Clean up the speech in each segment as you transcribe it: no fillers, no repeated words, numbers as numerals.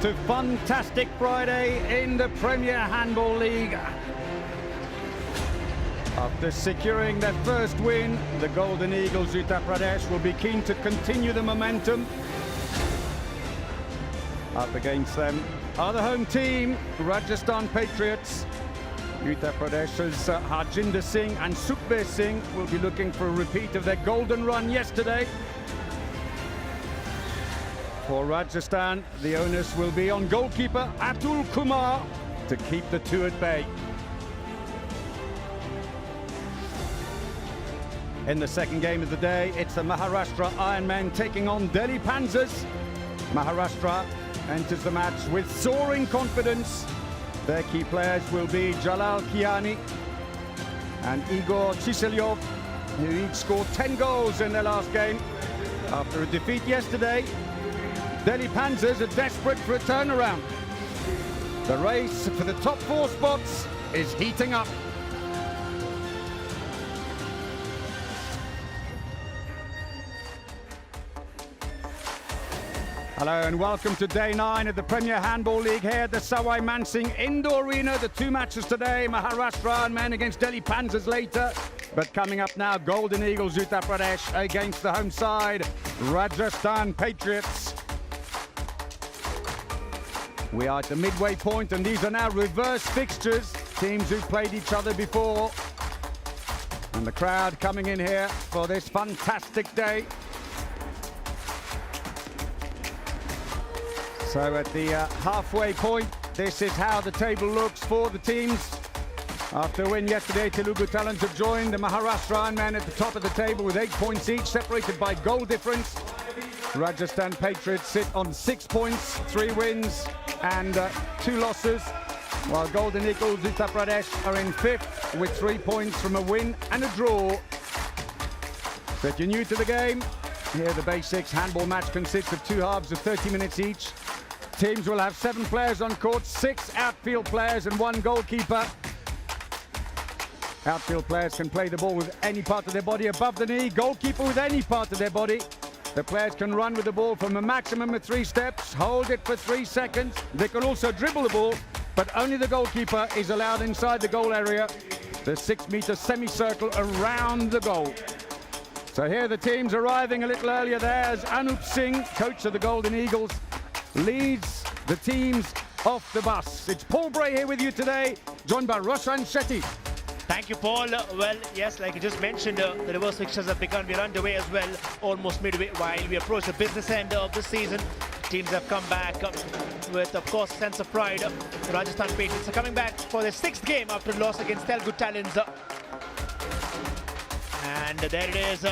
to fantastic Friday in the Premier Handball League. After securing their first win, the Golden Eagles Uttar Pradesh will be keen to continue the momentum. Up against them are the home team, Rajasthan Patriots. Uttar Pradesh's Harjinder Singh and Sukhbir Singh will be looking for a repeat of their golden run yesterday. For Rajasthan, the onus will be on goalkeeper Atul Kumar to keep the two at bay. In the second game of the day, it's the Maharashtra Ironmen taking on Delhi Panthers. Maharashtra enters the match with soaring confidence. Their key players will be Jalal Kiani and Igor Chiselyov, who each scored 10 goals in their last game. After a defeat yesterday, Delhi Panthers are desperate for a turnaround. The race for the top 4 spots is heating up. Hello and welcome to day 9 of the Premier Handball League here at the Sawai Mansingh Indoor Arena. The 2 matches today, Maharashtra Ironmen against Delhi Panthers later. But coming up now, Golden Eagles Uttar Pradesh against the home side, Rajasthan Patriots. We are at the midway point and these are now reverse fixtures. Teams who've played each other before. And the crowd coming in here for this fantastic day. So at the halfway point, this is how the table looks for the teams. After a win yesterday, Telugu Talents have joined the Maharashtra Ironmen at the top of the table with 8 points each, separated by goal difference. Rajasthan Patriots sit on 6 points, 3 wins and 2 losses, while Golden Eagles Uttar Pradesh are in 5th with 3 points from a win and a draw. So if you're new to the game, here the basics. Handball match consists of 2 halves of 30 minutes each. Teams will have 7 players on court, 6 outfield players and 1 goalkeeper. Outfield players can play the ball with any part of their body above the knee, goalkeeper with any part of their body. The players can run with the ball from a maximum of 3 steps, hold it for 3 seconds. They can also dribble the ball, but only the goalkeeper is allowed inside the goal area, the 6-meter semicircle around the goal. So here the teams arriving a little earlier there as Anup Singh, coach of the Golden Eagles, leads the teams off the bus. It's Paul Bray here with you today, joined by Roshan Shetty. Thank you, Paul. Well, yes, like you just mentioned, the reverse fixtures have begun. We're underway as well, almost midway, while we approach the business end of the season. Teams have come back with, of course, a sense of pride. The Rajasthan Patriots are coming back for their 6th game after a loss against Telugu Talents. And there it is,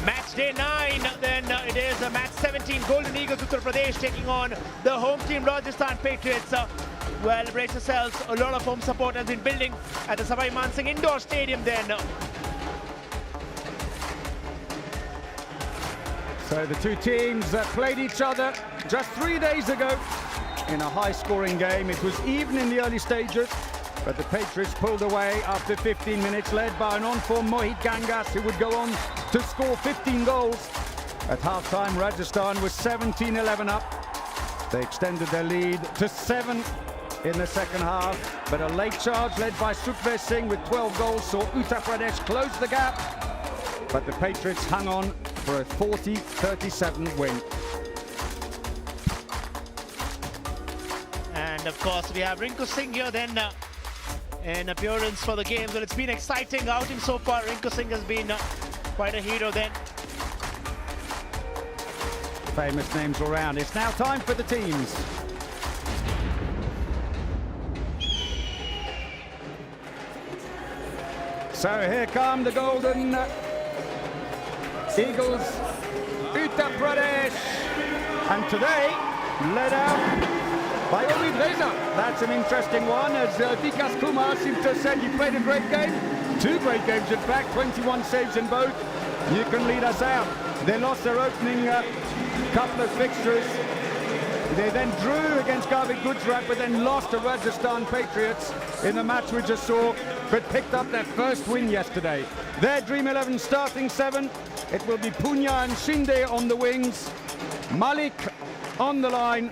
match day 9, then it is match 17, Golden Eagles Uttar Pradesh taking on the home team Rajasthan Patriots. Well, brace yourselves, a lot of home support has been building at the Sawai Mansingh Indoor Stadium then. So the 2 teams played each other just 3 days ago in a high-scoring game. It was even in the early stages, but the Patriots pulled away after 15 minutes, led by an on-form Mohit Gangas, who would go on to score 15 goals. At half-time, Rajasthan was 17-11 up. They extended their lead to 7 in the second half, but a late charge led by Sukhbir Singh with 12 goals saw Uttar Pradesh close the gap. But the Patriots hung on for a 40-37 win. And of course, we have Rinku Singh here then in appearance for the games. Well, it's been exciting outing so far. Rinku Singh has been quite a hero then. Famous names all round. It's now time for the teams. So here come the Golden Eagles Uttar Pradesh, and today led out by Omid Reza. That's an interesting one, as Vikas Kumar seems to have said he played a great game. 2 great games in fact, 21 saves in both. You can lead us out. They lost their opening couple of fixtures. They then drew against Garvik Gujarat, but then lost to Rajasthan Patriots in the match we just saw, but picked up their first win yesterday. Their Dream 11 starting 7. It will be Punya and Shinde on the wings, Malik on the line,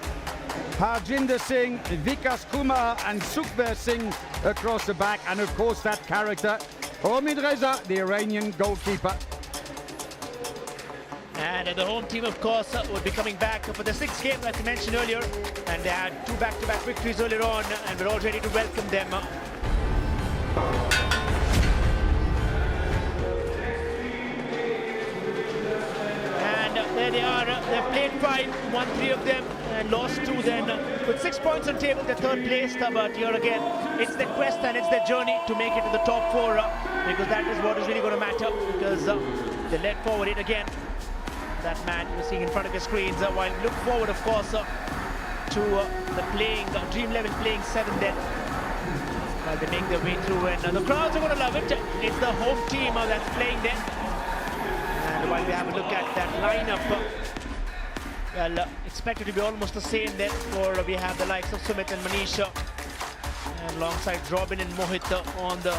Harjinder Singh, Vikas Kumar and Sukhbir Singh across the back, and of course that character, Omid Reza, the Iranian goalkeeper. And the home team, of course, will be coming back for the sixth game, like I mentioned earlier. And they had two back-to-back victories earlier on, and we're all ready to welcome them. And there they are. They've played 5, won 3 of them, and lost 2 then. With 6 points on table, they're third place. But here again, it's the quest and it's their journey to make it to the top 4. Because that is what is really going to matter. Because they led forward it again. That man you're seeing in front of your screens, while look forward, of course, to the playing, Dream 11 playing 7 then, while they make their way through, and the crowds are going to love it. It's the home team that's playing then. And while we have a look at that lineup, well, expected to be almost the same then, for we have the likes of Sumit and Manish, and alongside Robin and Mohit on the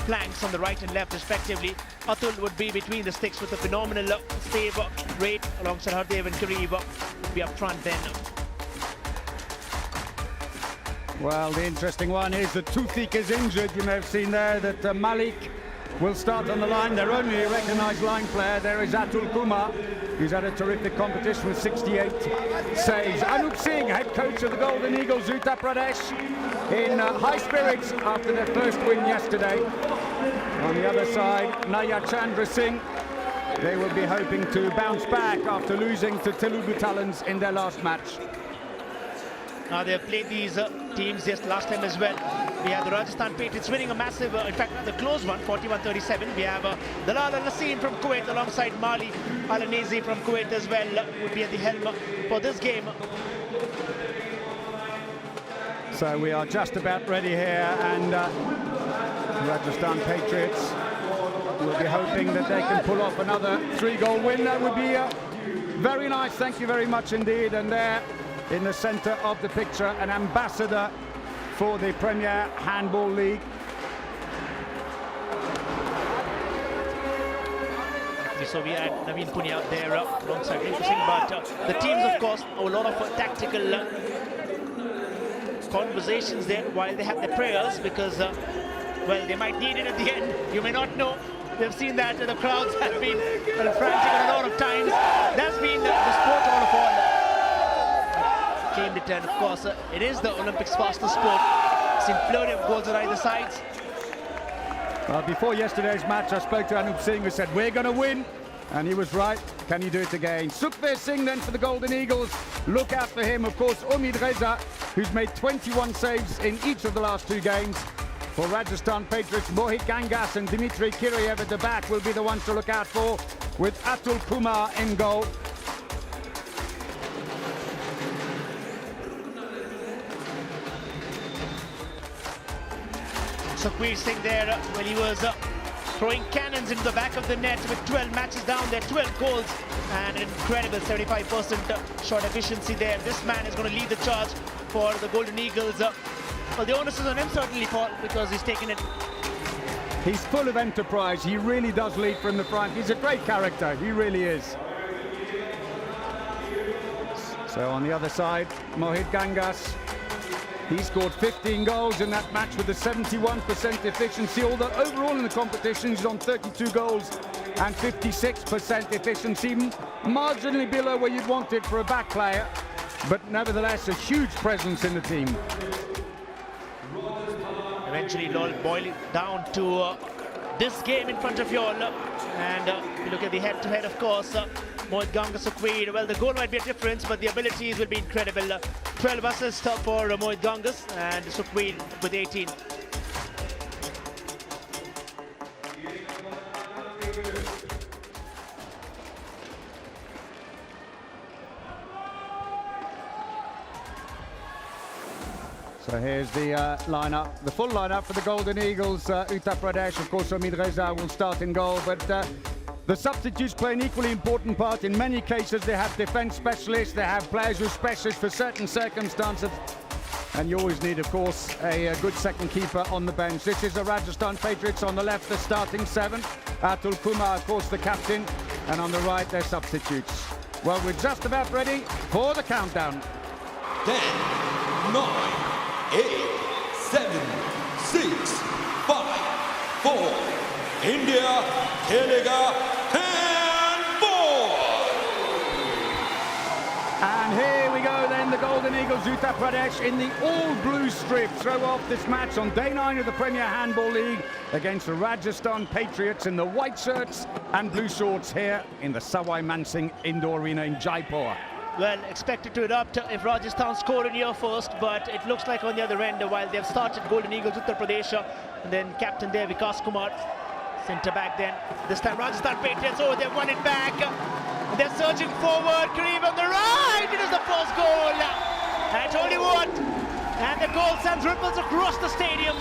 flanks on the right and left respectively. Atul would be between the sticks with a phenomenal save rate, alongside Hardev and Kareev would be up front then. Well, the interesting one is that Tufik is injured. You may have seen there that Malik will start on the line. Their only recognised line player there is Atul Kumar, who's had a terrific competition with 68 saves. Anup Singh, head coach of the Golden Eagles, Uttar Pradesh, in high spirits after their first win yesterday. On the other side, Naya Chandra Singh. They will be hoping to bounce back after losing to Telugu Talents in their last match. Now they've played these teams just last time as well. We have the Rajasthan Patriots winning a massive, in fact, the close one, 41-37. We have Dalal Al-Naseem from Kuwait alongside Mali Al-Anazi from Kuwait as well would be at the helm for this game. So we are just about ready here, and Rajasthan Patriots will be hoping that they can pull off another 3-goal win. That would be very nice. Thank you very much indeed. And there in the centre of the picture, an ambassador for the Premier Handball League. So we had Naveen Punia out there alongside Singh, but the teams, of course, a lot of tactical conversations there while they have their prayers, because well, they might need it at the end. You may not know. They've seen that the crowds have been frantic a lot of times. That's been the sport all of all. Game to 10, of course. It is the Olympics fastest sport. Seen flurry of goals on either sides. Well, before yesterday's match, I spoke to Anup Singh, who said, we're going to win. And he was right. Can he do it again? Sukhbir Singh then for the Golden Eagles. Look out for him. Of course, Omid Reza, who's made 21 saves in each of the last 2 games. For Rajasthan Patriots, Mohit Gangas and Dmitry Kiriev at the back will be the ones to look out for, with Atul Kumar in goal. Sukhbir Singh there when he was throwing cannons into the back of the net with 12 matches down there, 12 goals, and an incredible 75% shot efficiency there. This man is going to lead the charge for the Golden Eagles. Well, the onus is on him certainly, Paul, because he's taken it. He's full of enterprise. He really does lead from the front. He's a great character. He really is. So on the other side, Mohit Gangas. He scored 15 goals in that match with a 71% efficiency, although overall in the competition he's on 32 goals and 56% efficiency, marginally below where you'd want it for a back player, but nevertheless a huge presence in the team. Eventually boil it down to this game in front of you all, and you look at the head-to-head, of course. Mohit Gangas, Sukhbir. Well, the goal might be a difference, but the abilities will be incredible. 12 assists for Mohit Gangas, and Sukhbir with 18. So here's the lineup, the full lineup for the Golden Eagles. Uttar Pradesh, of course, Omid Reza will start in goal, but the substitutes play an equally important part. In many cases, they have defence specialists, they have players who are specialists for certain circumstances, and you always need, of course, a good second keeper on the bench. This is the Rajasthan Patriots. On the left, the starting 7. Atul Kumar, of course, the captain, and on the right, their substitutes. Well, we're just about ready for the countdown. 10, 9, 8, 7, 6, 5, 4. India, Telega, Handball! And here we go then, the Golden Eagles, Uttar Pradesh in the all-blue strip throw off this match on day 9 of the Premier Handball League against the Rajasthan Patriots in the white shirts and blue shorts here in the Sawai Mansingh Indoor Arena in Jaipur. Well, expected to erupt if Rajasthan scored in here first, but it looks like on the other end, while they've started Golden Eagles, Uttar Pradesh, and then captain there, Vikas Kumar, centre back then. This time Rajasthan Patriots, oh, they've won it back. They're surging forward, Kareem on the right, it is the first goal. I told you what, and the goal sends ripples across the stadium.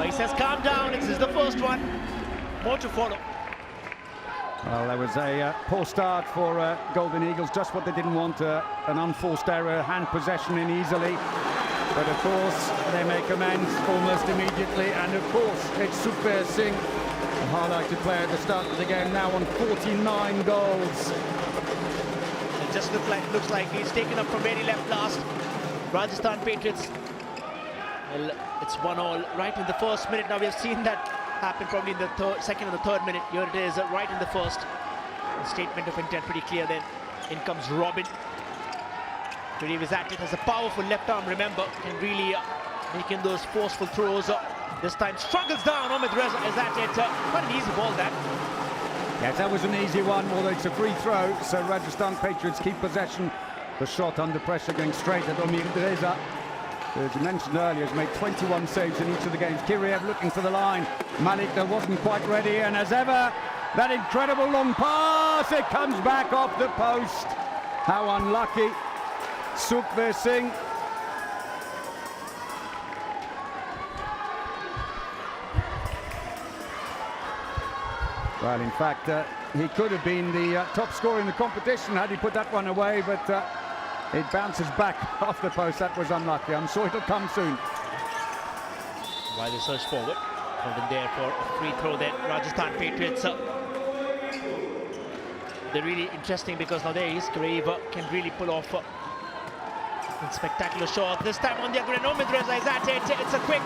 He says, calm down, this is the first one. More to follow. Well, there was a poor start for Golden Eagles, just what they didn't want, an unforced error, hand possession in easily. But of course, they make amends almost immediately. And of course, it's Sukhbir Singh, the highlighted player at the start of the game, now on 49 goals. It just looks like he's taken up from where he left last. Rajasthan Patriots, well, it's 1-1 right in the first minute. Now we have seen that happen probably in the second and the third minute. Here it is right in the first. The statement of intent pretty clear then. In comes Robin. Kareem is at it, has a powerful left arm, remember, can really make in those forceful throws. This time struggles down. Omid Reza is at it. Quite an easy ball that. Yes, that was an easy one, although it's a free throw. So Rajasthan Patriots keep possession. The shot under pressure going straight at Omid Reza. As you mentioned earlier, has made 21 saves in each of the games. Kiriev looking for the line. Malik that wasn't quite ready, and as ever, that incredible long pass, it comes back off the post. How unlucky. Sukhbir Singh. Well, in fact, he could have been the top scorer in the competition had he put that one away, but it bounces back off the post. That was unlucky. I'm sure it'll come soon. While they surge forward, holding there for a free throw then. Rajasthan Patriots. They're really interesting because now there is Kareem can really pull off a spectacular shot. This time on the other end, Omid Reza is at it. It's a quick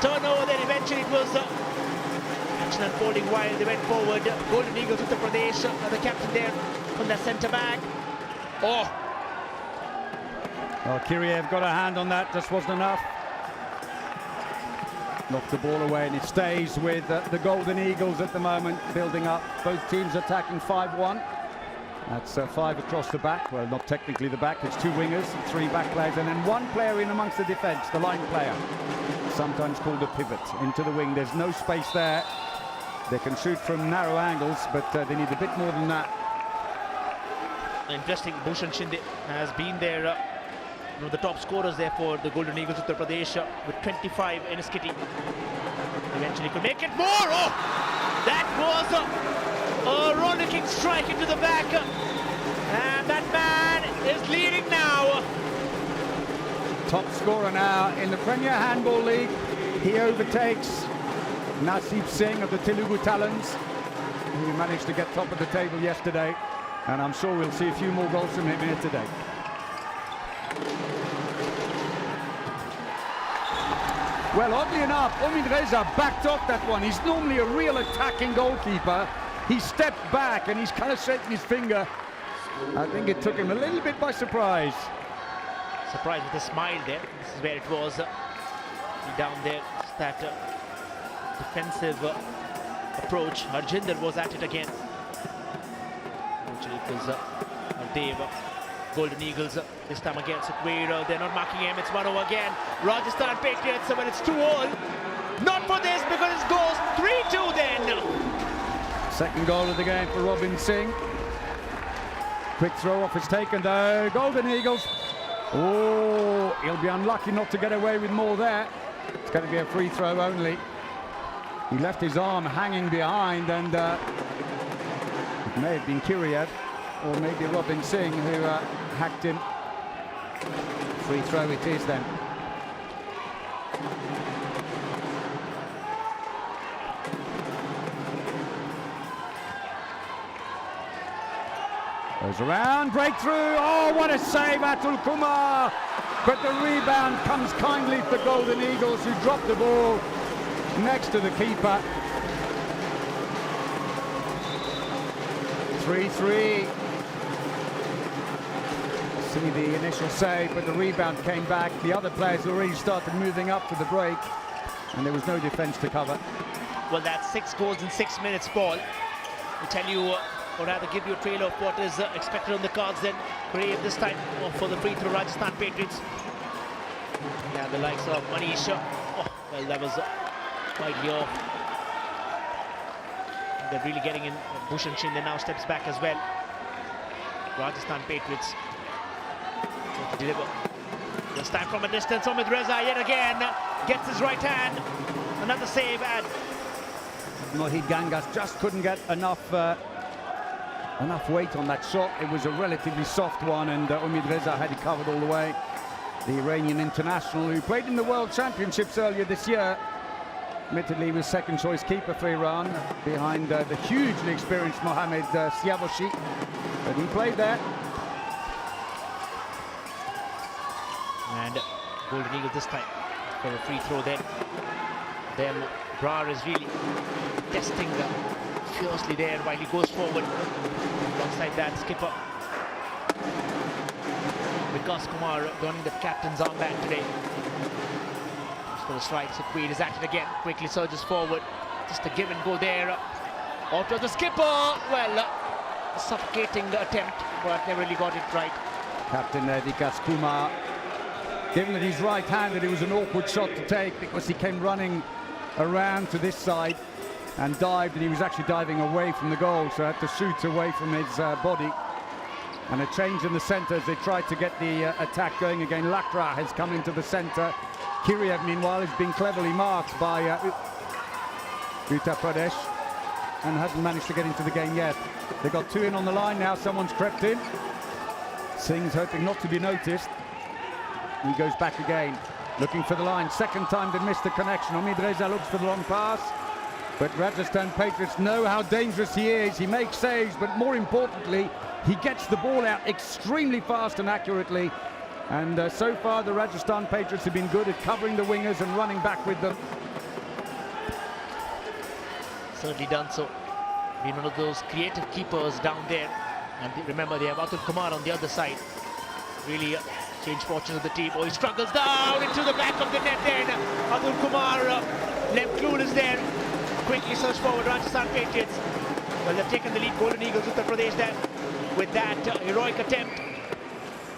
turnover. Then eventually it was action unfolding while they went forward. Golden Eagles, Uttar Pradesh. The captain there from the centre back. Oh. Well, Kiriev got a hand on that, just wasn't enough. Knocked the ball away, and it stays with the Golden Eagles at the moment, building up. Both teams attacking 5-1. That's 5 across the back. Well, not technically the back, it's 2 wingers, 3 back players, and then 1 player in amongst the defence, the line player. Sometimes called a pivot into the wing. There's no space there. They can shoot from narrow angles, but they need a bit more than that. Interesting, Bhushan Shinde has been there. One of the top scorers there for the Golden Eagles Uttar Pradesh with 25 in his kitty. Eventually could make it more. Oh, that was a rollicking strike into the back. And that man is leading now. Top scorer now in the Premier Handball League. He overtakes Nasib Singh of the Telugu Talents, who managed to get top of the table yesterday. And I'm sure we'll see a few more goals from him here today. Well, oddly enough, Omid Reza backed off that one. He's normally a real attacking goalkeeper. He stepped back and he's kind of shaking his finger. I think it took him a little bit by surprise. Surprised with a smile there. This is where it was. Down there, that defensive approach. Harjinder was at it again. Actually, it was Dave. Golden Eagles this time again. Sukhbir, they're not marking him. It's 1-0 again. Rajasthan Patriots, but it's 2-all. Not for this because it goes 3-2 then. Second goal of the game for Robin Singh. Quick throw off is taken though. Golden Eagles. Oh, he'll be unlucky not to get away with more there. It's going to be a free throw only. He left his arm hanging behind, and it may have been Kiriev or maybe Robin Singh who hacked him. Free throw it is then. Goes around, breakthrough. Oh, what a save, Atul Kumar. but the rebound comes kindly to the Golden Eagles, who dropped the ball next to the keeper. 3-3. See the initial save, but the rebound came back. The other players already started moving up to the break, and there was no defense to cover. Well, that's 6 goals in 6 minutes, Paul. I tell you, or rather give you a trail of what is expected on the cards then. Brave this time for the free throw, Rajasthan Patriots. Yeah, the likes of Manish. Oh, well, that was widely off. They're really getting in. Bush and Shinde now steps back as well. Rajasthan Patriots to deliver. This time from a distance, Omid Reza yet again gets his right hand. Another save, and Mohit Gangas just couldn't get enough weight on that shot. It was a relatively soft one, and Omid Reza had it covered all the way. The Iranian international who played in the World Championships earlier this year. Admittedly, he was second choice keeper for Iran behind the hugely experienced Mohammad Siavoshi, but he played there. And Golden Eagles this time for a free throw then. Brar is really testing fiercely there while he goes forward. Alongside that, skipper Vikas Kumar donning the captain's armband today. Just for the strike, so Quaid is at it again, quickly surges forward. Just a give and go there. Out to the skipper. Well, a suffocating attempt, but never really got it right. Captain Vikas Kumar, given that he's right-handed, it was an awkward shot to take because he came running around to this side and dived, and he was actually diving away from the goal, so had to shoot away from his body. And a change in the centre as they tried to get the attack going again. Lakra has come into the centre. Kiriev, meanwhile, has been cleverly marked by Uttar Pradesh and hasn't managed to get into the game yet. They got 2 in on the line now. Someone's crept in. Singh's hoping not to be noticed. He goes back again, looking for the line. Second time they missed the connection. Omid Reza looks for the long pass, but Rajasthan Patriots know how dangerous he is. He makes saves, but more importantly, he gets the ball out extremely fast and accurately. And so far, the Rajasthan Patriots have been good at covering the wingers and running back with them. Certainly done so. Been one of those creative keepers down there. And remember, they have Atul Kumar on the other side. Really changed fortunes of the team. Oh, he struggles down into the back of the net then. Atul Kumar left clueless there. Quickly search forward, Rajasthan Patriots. Well, they've taken the lead. Golden Eagles, Uttar Pradesh then with that heroic attempt.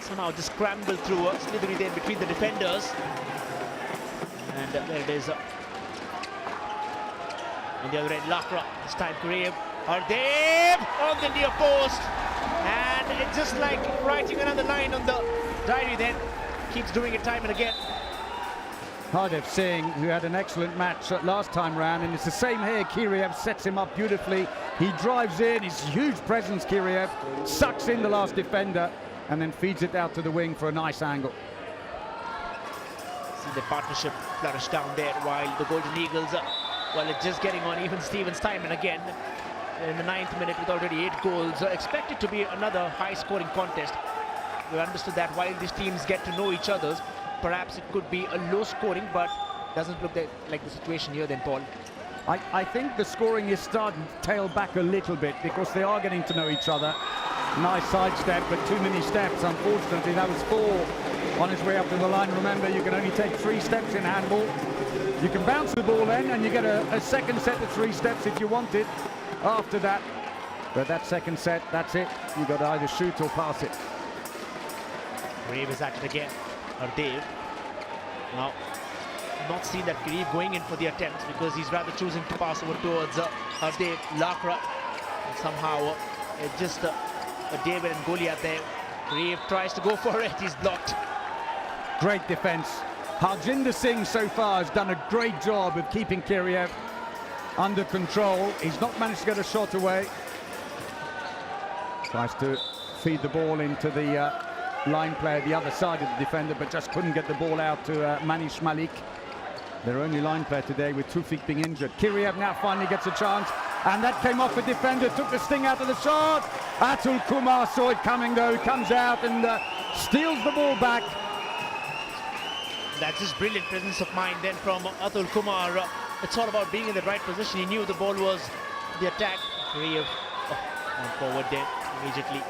Somehow just scrambled through, slithery there between the defenders. And there it is. On the other end, Lakra, this time Kareev. Hardev on the near post. And it's just like writing another line on the diary then. Keeps doing it time and again. Hardev Singh, who had an excellent match last time round, and it's the same here. Kiriev sets him up beautifully. He drives in, his huge presence, Kiriev, sucks in the last defender, and then feeds it out to the wing for a nice angle. See the partnership flourish down there while the Golden Eagles, well, it's just getting on even Stevens time and again. In the 9th minute with already 8 goals. Expected to be another high-scoring contest. We understood that while these teams get to know each other, perhaps it could be a low-scoring, but doesn't look like the situation here then, Paul. I think the scoring is starting to tail back a little bit because they are getting to know each other. Nice sidestep, but too many steps. Unfortunately, that was 4 on his way up to the line. Remember, you can only take 3 steps in handball. You can bounce the ball in, and you get a second set of 3 steps if you want it after that. But that second set, that's it. You've got to either shoot or pass it. Brave is at it again. Hardev. Now, not seen that Kareev going in for the attempts because he's rather choosing to pass over towards Hardev, Lakra. And somehow, it's just a David and Goliath there. Kareev tries to go for it. He's blocked. Great defense. Harjinder Singh so far has done a great job of keeping Kiriev under control. He's not managed to get a shot away. Tries to feed the ball into the line player, the other side of the defender, but just couldn't get the ball out to Manish Malik, their only line player today, with Tufik being injured. Kiriev now finally gets a chance, and that came off a defender, took the sting out of the shot. Atul Kumar saw it coming though, comes out and steals the ball back. That's just brilliant presence of mind then from Atul Kumar. It's all about being in the right position. He knew the ball was the attack. On forward there immediately.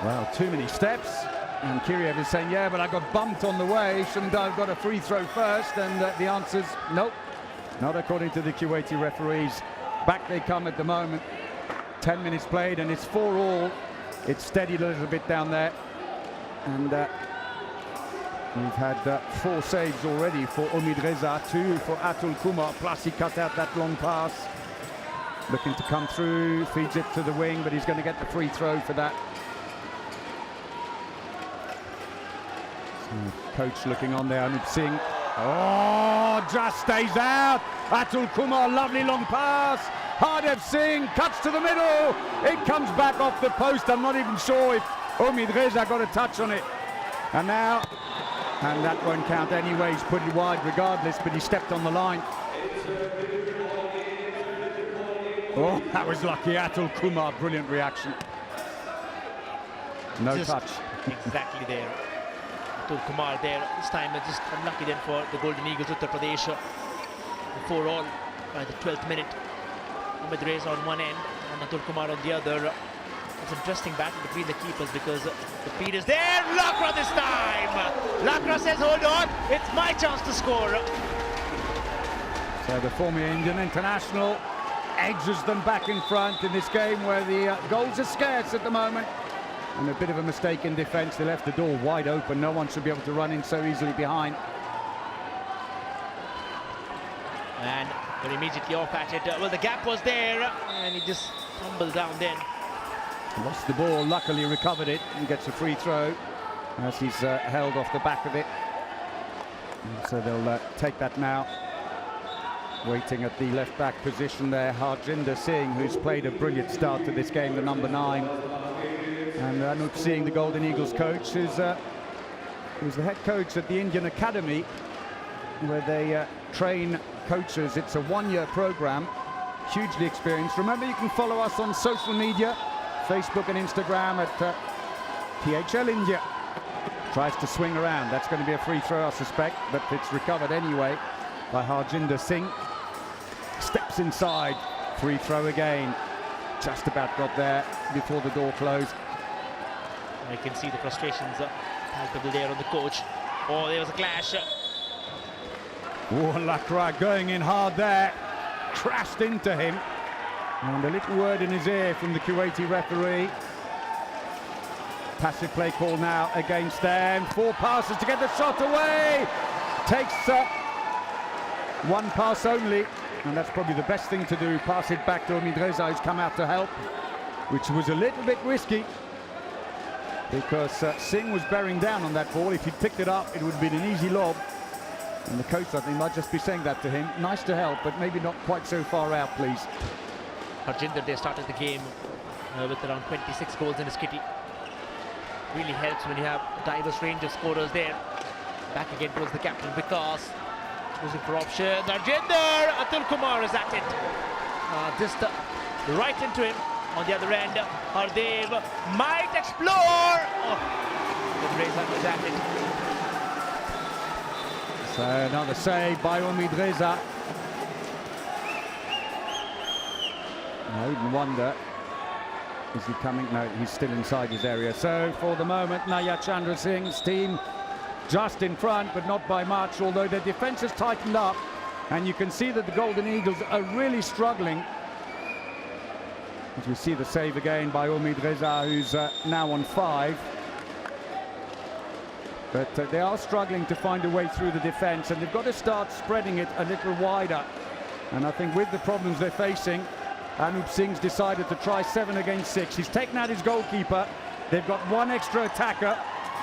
Well, too many steps. And Kiriev is saying, yeah, but I got bumped on the way. Shouldn't I have got a free throw first? And the answer's nope. Not according to the Kuwaiti referees. Back they come at the moment. 10 minutes played and it's 4-all. It's steadied a little bit down there. And we've had 4 saves already for Omid Reza, 2 for Atul Kumar. Plus he cut out that long pass. Looking to come through, feeds it to the wing, but he's going to get the free throw for that. So, coach looking on there, Anup Singh. Oh, just stays out. Atul Kumar, lovely long pass. Hardev Singh cuts to the middle. It comes back off the post. I'm not even sure if Omid Reza got a touch on it. And now, and that won't count anyway. He's put it wide regardless, but he stepped on the line. Oh, that was lucky. Atul Kumar, brilliant reaction. No just touch. Exactly there. Atul Kumar there. This time it's just unlucky then for the Golden Eagles, Uttar Pradesh. 4-all by the 12th minute. Omid Reza on one end and Atul Kumar on the other. It's interesting battle between the keepers because the feed is there. Lakra this time. Lakra says, hold on, it's my chance to score. So the former Indian international edges them back in front in this game where the goals are scarce at the moment. And a bit of a mistake in defence. They left the door wide open. No one should be able to run in so easily behind. And they're immediately off at it. Well, the gap was there and he just tumbled down then. Lost the ball, luckily recovered it and gets a free throw as he's held off the back of it. And so they'll take that now. Waiting at the left back position there, Harjinder Singh, who's played a brilliant start to this game, the number 9. And Anup Singh, the Golden Eagles coach, who's the head coach at the Indian Academy, where they train coaches. It's a 1-year program, hugely experienced. Remember, you can follow us on social media, Facebook and Instagram at PHL India. Tries to swing around. That's going to be a free throw, I suspect, but it's recovered anyway by Harjinder Singh. Steps inside, free throw again. Just about got there before the door closed. I can see the frustrations palpable there on the coach. Oh, there was a clash. Oh, Lakra going in hard there. Crashed into him. And a little word in his ear from the Kuwaiti referee. Passive play call now against them. 4 passes to get the shot away. Takes one pass only. And that's probably the best thing to do. Pass it back to Omid Reza, who's come out to help. Which was a little bit risky. Because Singh was bearing down on that ball. If he'd picked it up, it would have been an easy lob. And the coach, I think, might just be saying that to him. Nice to help, but maybe not quite so far out, please. Harjinder, they started the game with around 26 goals in his kitty. Really helps when you have a diverse range of scorers there. Back again towards the captain, Vikas. Losing for option. Harjinder! Atul Kumar is at it. Just right into him. On the other end, Hardev might explore. Oh, Reza is at it. So another save by Omid Reza. I even wonder, is he coming? No, he's still inside his area. So for the moment, Naya Chandra Singh's team just in front, but not by much, although their defense has tightened up. And you can see that the Golden Eagles are really struggling. As we see the save again by Omid Reza, who's now on 5. But they are struggling to find a way through the defense, and they've got to start spreading it a little wider. And I think with the problems they're facing, Anup Singh's decided to try 7 against 6. He's taken out his goalkeeper. They've got 1 extra attacker,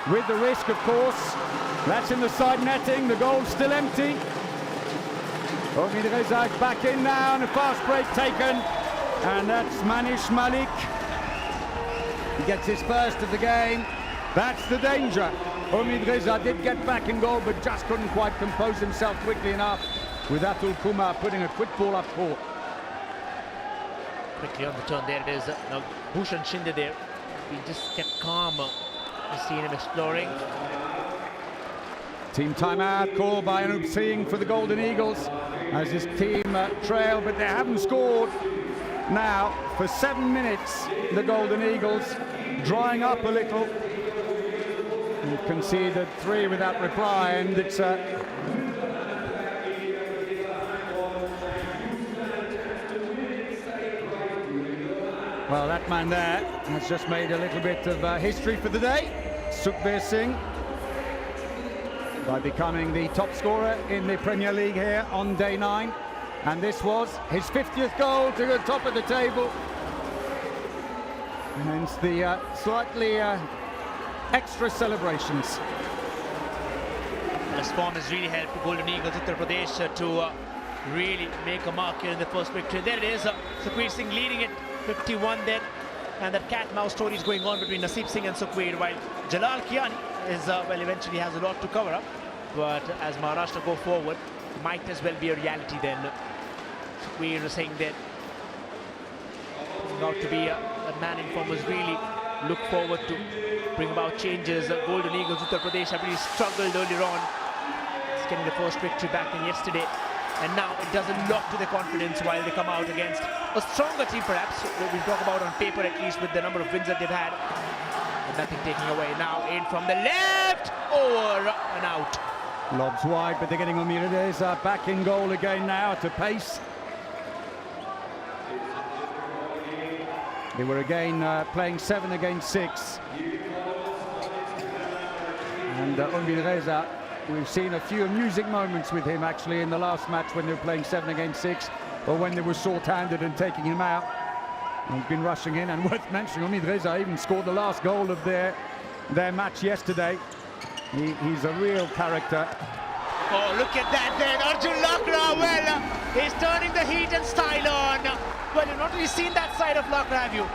with the risk, of course. That's in the side netting. The goal's still empty. Omid Reza is back in now, and a fast break taken. And that's Manish Malik. He gets his first of the game. That's the danger. Omid Reza did get back in goal, but just couldn't quite compose himself quickly enough, with Atul Kumar putting a quick ball up court. Quickly on the turn, there it is. Now Bhushan Shinde there. He just kept calm. You see him exploring. Team timeout called by Anup Singh for the Golden Eagles as his team trail, but they haven't scored now for 7 minutes. The Golden Eagles drying up a little. They've conceded 3 without reply, and it's well, that man there has just made a little bit of history for the day. Sukhbir Singh, by becoming the top scorer in the Premier League here on day 9. And this was his 50th goal to the top of the table. Hence the slightly extra celebrations. This form has really helped Golden Eagles Uttar Pradesh to really make a mark here in the first victory. There it is, Sukhbir Singh leading it 51 then. And that cat-mouse story is going on between Naseeb Singh and Sukhbir, while Jalal Kiani is, well, eventually has a lot to cover up. But as Maharashtra go forward, might as well be a reality then. Sukhbir is saying that not to be a man in form, was really look forward to bring about changes. Golden Eagles Uttar Pradesh have really struggled earlier on. It's getting the first victory back in yesterday. And now it doesn't lock to their confidence while they come out against a stronger team, perhaps. We'll talk about on paper, at least, with the number of wins that they've had. And nothing taking away. Now in from the left, over and out. Lobs wide, but they're getting Omirideza back in goal again now at a pace. They were again playing 7 against 6. And Omirideza, we've seen a few amusing moments with him actually in the last match when they were playing 7 against 6, or when they were short-handed and taking him out. He's been rushing in, and worth mentioning, Omirideza even scored the last goal of their match yesterday. He's a real character. Oh, look at that then, Arjun Lakra, well, he's turning the heat and style on. Well, you've not really seen that side of Lakra, have you?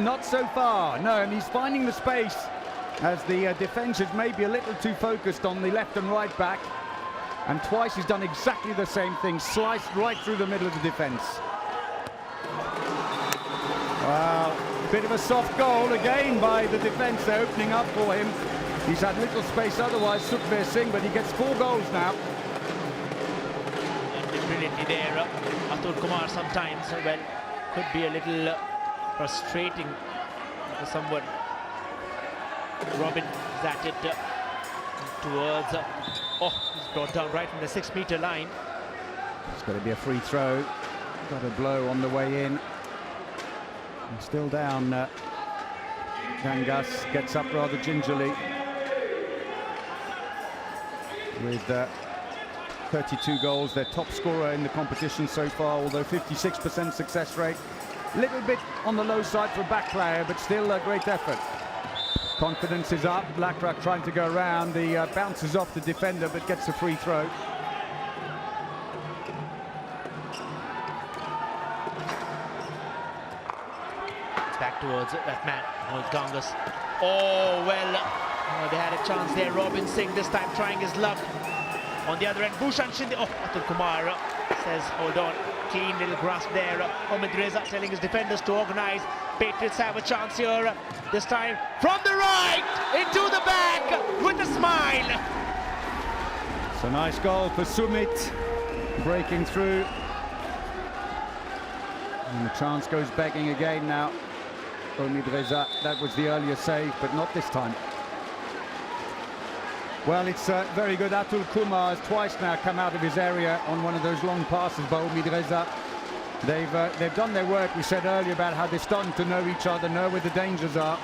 Not so far, no, and he's finding the space as the defence is maybe a little too focused on the left and right back. And twice he's done exactly the same thing, sliced right through the middle of the defence. Well, a bit of a soft goal again by the defence. They're opening up for him. He's had little space otherwise, Sukhbir Singh, but he gets 4 goals now. And brilliantly there, Atul Kumar sometimes, well, could be a little frustrating for someone. Robin is at it towards, he's brought down right from the 6-meter line. It's got to be a free throw. Got a blow on the way in. And still down. Gangas gets up rather gingerly with 32 goals, their top scorer in the competition so far, although 56% success rate. A little bit on the low side for a back player, but still a great effort. Confidence is up. Lakra trying to go around. The bounces off the defender, but gets a free throw. It's back towards that man, Gangas. Oh, well, they had a chance there. Robin Singh this time trying his luck. On the other end, Bhushan Shinde. Oh, Atul Kumar says, hold on. Clean little grasp there. Omirideza telling his defenders to organize. Patriots have a chance here. This time from the right into the back with a smile. It's a nice goal for Sumit, breaking through. And the chance goes begging again now. Omirideza, that was the earlier save, but not this time. Well, it's very good. Atul Kumar has twice now come out of his area on one of those long passes by Omirideza. They've done their work. We said earlier about how they're starting to know each other, know where the dangers are.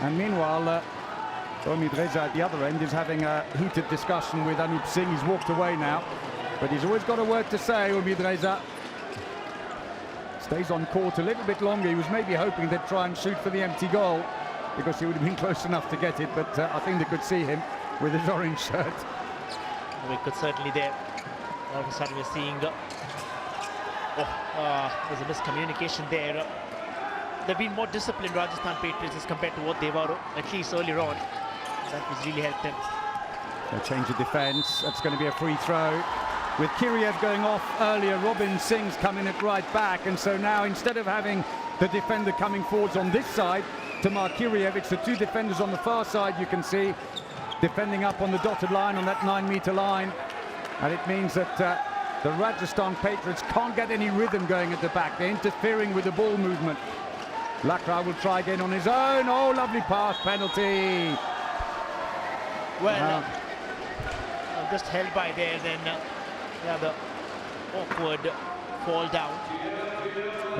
And meanwhile, Omirideza at the other end is having a heated discussion with Anup Singh. He's walked away now, but he's always got a word to say, Omirideza. Stays on court a little bit longer. He was maybe hoping they'd try and shoot for the empty goal because he would have been close enough to get it, but I think they could see him with his orange shirt. We could certainly there. All of a sudden we're seeing there's a miscommunication there. They've been more disciplined, Rajasthan Patriots, as compared to what they were, at least earlier on. That was really helped them. They change the defence. That's going to be a free throw. With Kiriev going off earlier, Robin Singh's coming at right back, and so now instead of having the defender coming forwards on this side to mark Kiriev, it's the 2 defenders on the far side, you can see. defending up on the dotted line, on that 9-meter line. And it means that the Rajasthan Patriots can't get any rhythm going at the back. They're interfering with the ball movement. Lakra will try again on his own. Oh, lovely pass, penalty. Well, just held by there, then the awkward fall down.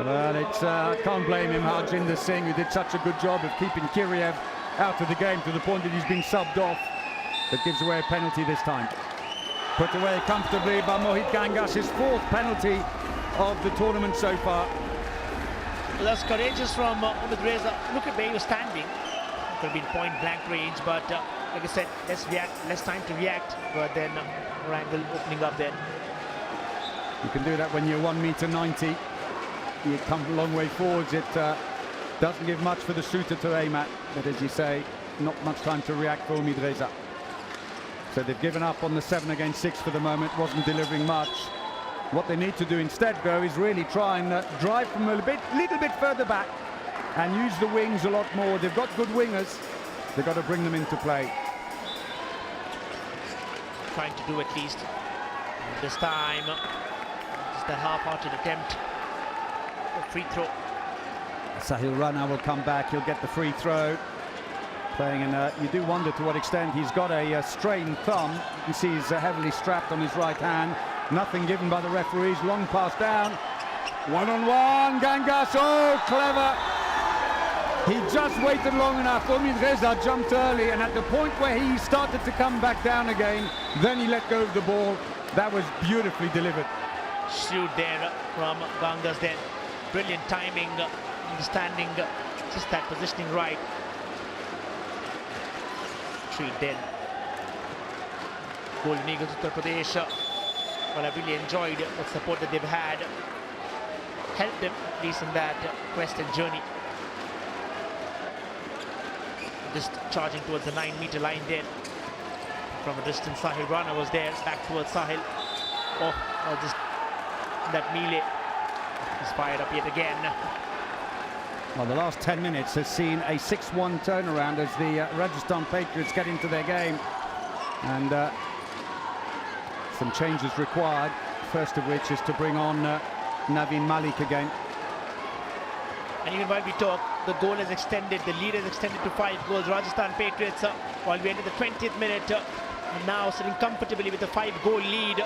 Well, it's can't blame him, Harjinder Singh, who did such a good job of keeping Kiriev out of the game to the point that he's been subbed off. That gives away a penalty this time. Put away comfortably by Mohit Gangas, his 4th penalty of the tournament so far. Well, that's courageous from Umid Reza. Look at where he was standing. Could have been point-blank range, but like I said, less time to react. But then Rangel opening up there. You can do that when you're 1.90 m. You come a long way forwards. It doesn't give much for the shooter to aim at, but as you say, not much time to react for Umid Reza. So they've given up on the 7 against 6 for the moment. Wasn't delivering much. What they need to do instead, though, is really try and drive from a little bit further back and use the wings a lot more. They've got good wingers. They've got to bring them into play. Trying to do at least. This time, just a half-hearted attempt. A free throw. Sahil Rana will come back. He'll get the free throw. Playing, and you do wonder to what extent he's got a strained thumb. You can see he's heavily strapped on his right hand. Nothing given by the referees. Long pass down. One-on-one. Gangas. Oh, clever. He just waited long enough. Umid Reza jumped early, and at the point where he started to come back down again, then he let go of the ball. That was beautifully delivered. Shoot there from Gangas then. Brilliant timing, understanding just that positioning right. Treat then. Golden Eagles Uttar Pradesh. Well, I really enjoyed the support that they've had. Helped them at least in that quest and journey. Just charging towards the 9-meter line there. From a distance, Sahil Rana was there, back towards Sahil. Oh, just that melee. He's fired up yet again. Well, the last 10 minutes has seen a 6-1 turnaround as the Rajasthan Patriots get into their game. And some changes required, first of which is to bring on Naveen Malik again. And even while we talk, the goal is extended, the lead is extended to 5 goals. Rajasthan Patriots, while we enter the 20th minute, and now sitting comfortably with a 5-goal lead.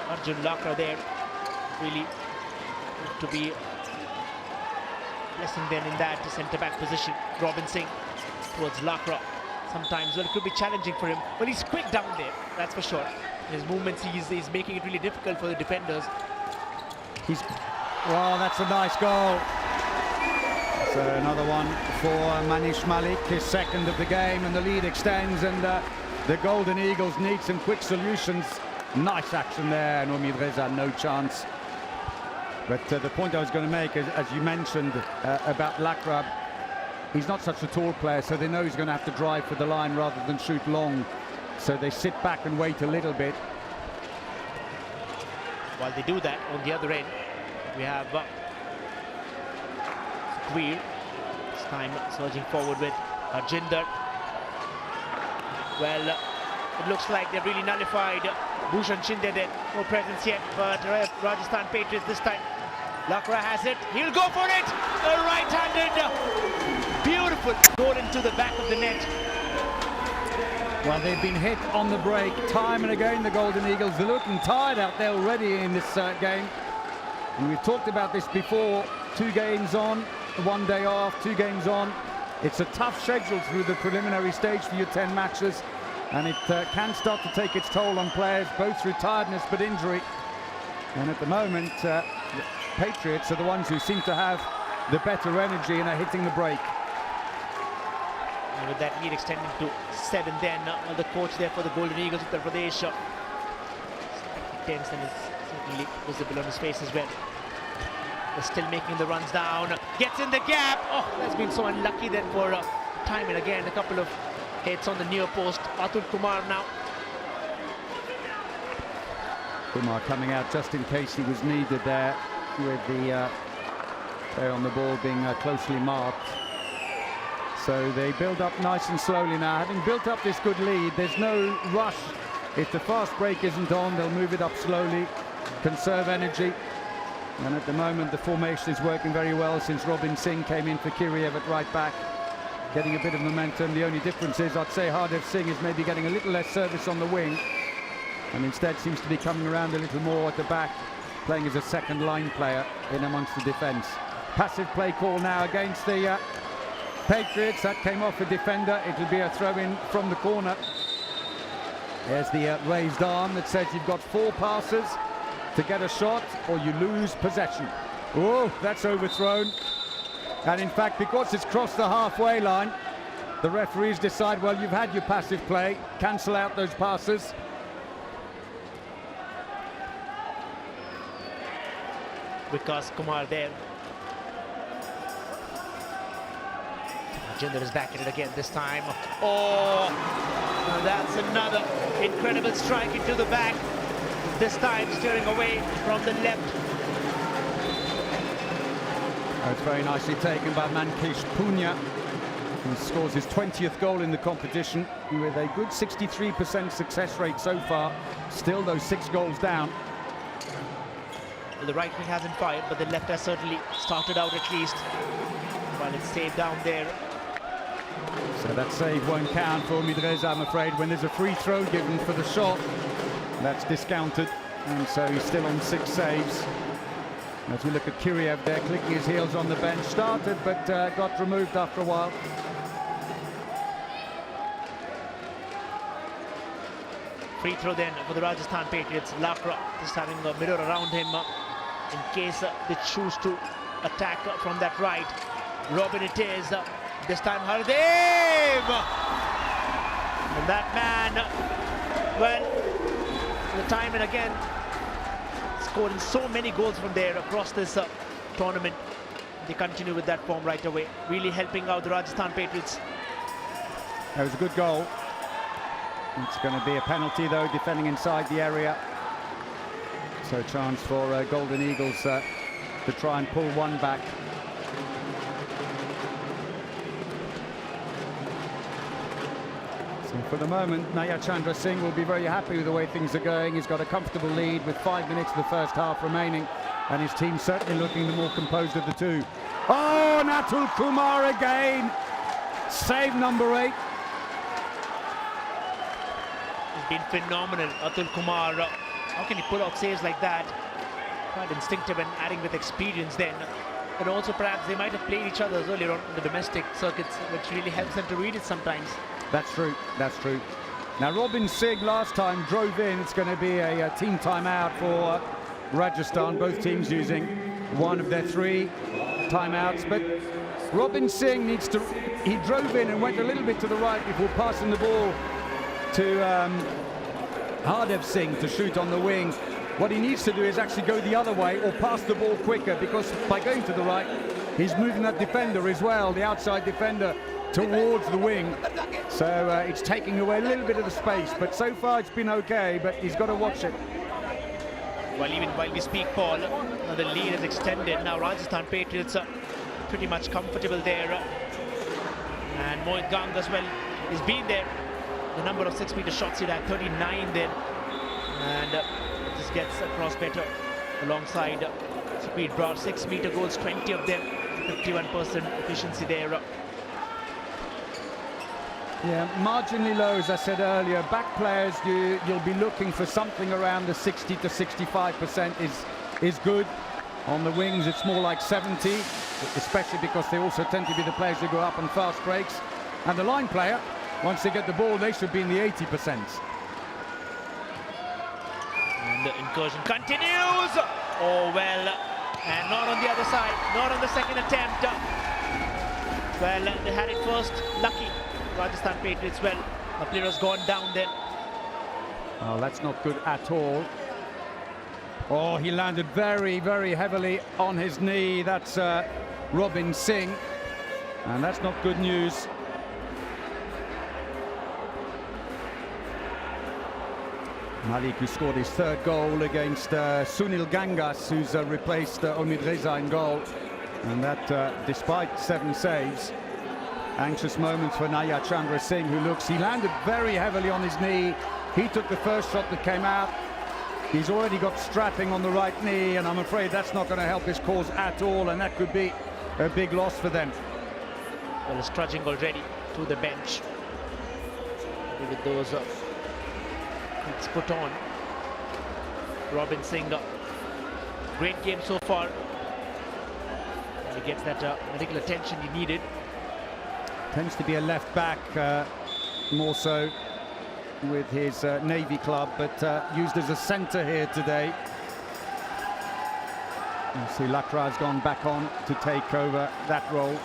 Arjun Lakra there, really to be blessing them in that centre-back position. Robin Singh towards Lakra. Sometimes, well, it could be challenging for him. Well, he's quick down there, that's for sure. His movements, he's making it really difficult for the defenders. Well, that's a nice goal. So another one for Manish Malik, his 2nd of the game, and the lead extends, and the Golden Eagles need some quick solutions. Nice action there, and Umid Reza, no chance. But the point I was going to make, as you mentioned about Lakra, he's not such a tall player, so they know he's going to have to drive for the line rather than shoot long. So they sit back and wait a little bit. While they do that, on the other end, we have Queer. This time surging forward with Harjinder. Well, it looks like they've really nullified Bhushan Shinde there. No presence yet, but Rajasthan Patriots this time. Lakra has it. He'll go for it. A right-handed, beautiful goal into the back of the net. Well, they've been hit on the break time and again, the Golden Eagles. They're looking tired out there already in this game. And we've talked about this before. 2 games on, 1 day off, 2 games on. It's a tough schedule through the preliminary stage for your 10 matches. And it can start to take its toll on players, both through tiredness but injury. And at the moment, the Patriots are the ones who seem to have the better energy and are hitting the break. And with that lead extending to 7, then the coach there for the Golden Eagles, Uttar Pradesh. Tense, and it's certainly visible on his face as well. They're still making the runs down. Gets in the gap. Oh, that's been so unlucky then for time and again. A couple of hits on the near post. Atul Kumar now. Kumar coming out just in case he was needed there, with the player on the ball being closely marked. So they build up nice and slowly now. Having built up this good lead, there's no rush. If the fast break isn't on, they'll move it up slowly, conserve energy. And at the moment, the formation is working very well since Robin Singh came in for Kiriev at right back, getting a bit of momentum. The only difference is, I'd say Hardev Singh is maybe getting a little less service on the wing, and instead seems to be coming around a little more at the back, playing as a second line player in amongst the defence. Passive play call now against the Patriots. That came off a defender. It'll be a throw-in from the corner. There's the raised arm that says you've got 4 passes to get a shot or you lose possession. Oh, that's overthrown. And in fact, because it's crossed the halfway line, the referees decide, well, you've had your passive play, cancel out those passes. Vikas Kumar there. Jinder is back at it again this time. Oh, that's another incredible strike into the back. This time steering away from the left. Oh, it's very nicely taken by Mankish Punya, who scores his 20th goal in the competition with a good 63% success rate so far. Still those 6 goals down. The right wing hasn't fired, but the left has certainly started out at least. While it's saved down there. So that save won't count for Midreza, I'm afraid. When there's a free throw given for the shot, that's discounted, and so he's still on 6 saves. As we look at Kiriev there, clicking his heels on the bench, started but got removed after a while. Free throw then for the Rajasthan Patriots. Lakra just having a mirror around him in case they choose to attack from that right. Robin it is. This time Hardev! And that man, well, the time and again, scoring so many goals from there across this tournament. They continue with that form right away, really helping out the Rajasthan Patriots. That was a good goal. It's going to be a penalty though, defending inside the area. So a chance for Golden Eagles to try and pull one back. So for the moment, Naya Chandra Singh will be very happy with the way things are going. He's got a comfortable lead with 5 minutes of the first half remaining, and his team certainly looking the more composed of the two. Oh, Atul Kumar again! Save number 8. He's been phenomenal, Atul Kumar. How can he pull out saves like that? Quite instinctive and adding with experience then. And also perhaps they might have played each other earlier on in the domestic circuits, which really helps them to read it sometimes. That's true, that's true. Now Robin Singh last time drove in. It's going to be a team timeout for Rajasthan, both teams using one of their 3 timeouts. But Robin Singh needs to, he drove in and went a little bit to the right before passing the ball to Hardev Singh to shoot on the wing. What he needs to do is actually go the other way or pass the ball quicker, because by going to the right, he's moving that defender as well, the outside defender, towards the wing. So it's taking away a little bit of the space, but so far it's been okay, but he's got to watch it. Well, even while we speak, Paul, the lead is extended. Now Rajasthan Patriots are pretty much comfortable there. And Mohit Gang as well has been there. The number of 6-meter shots he'd had 39 then. And just gets across better alongside Speed Broad. 6-meter goals, 20 of them, 51% efficiency there. Yeah, marginally low, as I said earlier. Back players, you'll be looking for something around the 60 to 65% is good. On the wings, it's more like 70, especially because they also tend to be the players who go up on fast breaks. And the line player, once they get the ball, they should be in the 80%. And the incursion continues. Oh, well, and not on the other side, not on the second attempt. Well, they had it first, lucky. Rajasthan Patriots, well, the player has gone down then. Oh, that's not good at all. Oh, he landed very, very heavily on his knee. That's Robin Singh, and that's not good news. Malik, who scored his 3rd goal against Sunil Gangas, who's replaced Omid Reza in goal, and that despite 7 saves. Anxious moments for Naya Chandra Singh, he landed very heavily on his knee. He took the first shot that came out. He's already got strapping on the right knee, and I'm afraid that's not going to help his cause at all, and that could be a big loss for them. Well, he's trudging already to the bench with those it's put on. Robin Singh, great game so far. And he gets that medical attention he needed. Tends to be a left back, more so with his Navy club, but used as a centre here today. You see Lakra has gone back on to take over that role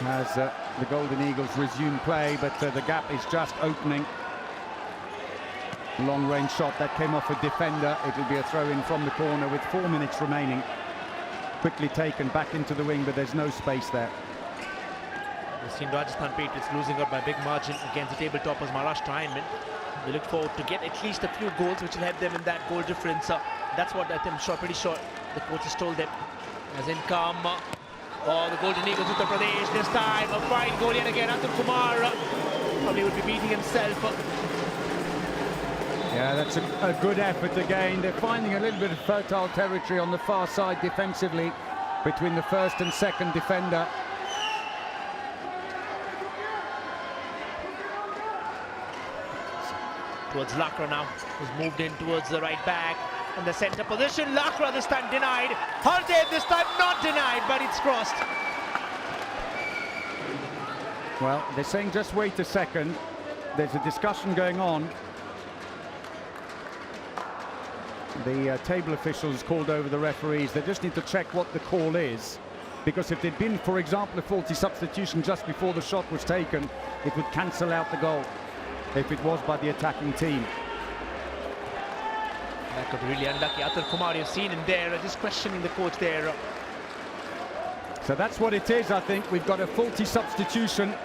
as the Golden Eagles resume play, but the gap is just opening. Long range shot that came off a defender. It will be a throw in from the corner with 4 minutes remaining. Quickly taken back into the wing, but there's no space there. We've seen Rajasthan Patriots losing out by big margin against the table toppers Maharashtra. We look forward to get at least a few goals which will help them in that goal difference. That's what I'm pretty sure the coach has told them. As in come, the Golden Eagles, Uttar Pradesh, this time a fine goal yet again. Atul Kumar probably would be beating himself. Yeah, that's a good effort again. They're finding a little bit of fertile territory on the far side defensively between the first and second defender. Towards Lakra now, who's moved in towards the right back. In the centre position, Lakra this time denied. Hardev this time not denied, but it's crossed. Well, they're saying just wait a second. There's a discussion going on. The table officials called over the referees. They just need to check what the call is, because if there'd been, for example, a faulty substitution just before the shot was taken, it would cancel out the goal if it was by the attacking team. That could be really unlucky. Atul Kumar, you've seen him there, just questioning the coach there. So that's what it is, I think. We've got a faulty substitution.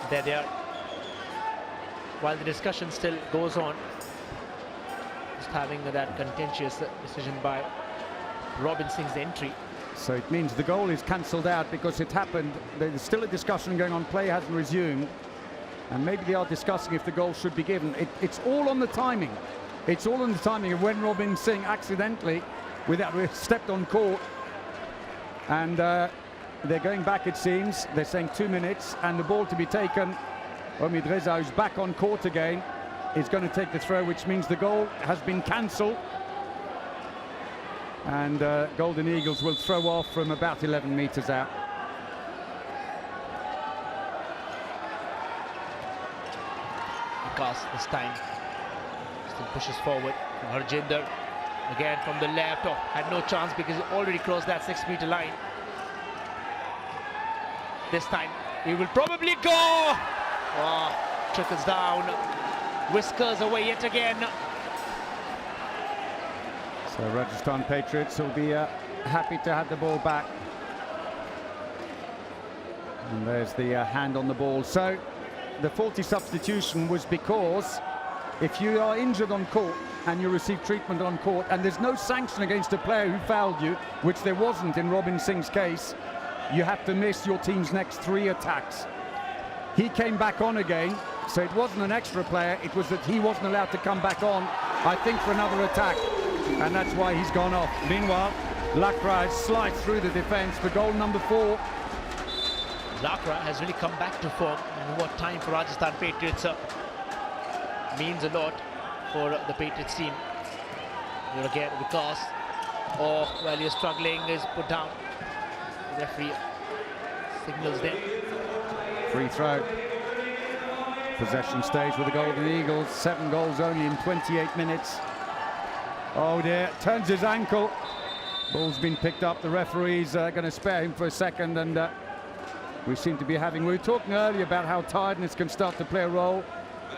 There they are. While the discussion still goes on, just having that contentious decision by Robin Singh's entry. So it means the goal is cancelled out because it happened. There's still a discussion going on. Play hasn't resumed, and maybe they are discussing if the goal should be given. It's all on the timing. It's all on the timing of when Robin Singh accidentally, without stepped on court, and they're going back, it seems. They're saying 2 minutes, and the ball to be taken. Omid Reza, who's back on court again, is going to take the throw, which means the goal has been cancelled. And Golden Eagles will throw off from about 11 meters out. Vikas this time still pushes forward. Harjinder again from the left. Oh, had no chance because he already crossed that 6 meter line. This time he will probably go. Oh, trickles down, whiskers away yet again. So Rajasthan Patriots will be happy to have the ball back. And there's the hand on the ball. So the faulty substitution was because if you are injured on court and you receive treatment on court and there's no sanction against a player who fouled you, which there wasn't in Robin Singh's case, you have to miss your team's next 3 attacks. He came back on again, so it wasn't an extra player, it was that he wasn't allowed to come back on, I think, for another attack, and that's why he's gone off. Meanwhile, Lakra has sliced through the defense for goal number 4. Lakra has really come back to form, and what time for Rajasthan Patriots means a lot for the Patriots team. Here again, Vikas. Oh, well, he's struggling, is put down. The referee signals them. Free throw. Possession stage with the Golden Eagles. 7 goals only in 28 minutes. Oh dear, turns his ankle. Ball's been picked up. The referee's going to spare him for a second, and we seem to be having... We were talking earlier about how tiredness can start to play a role.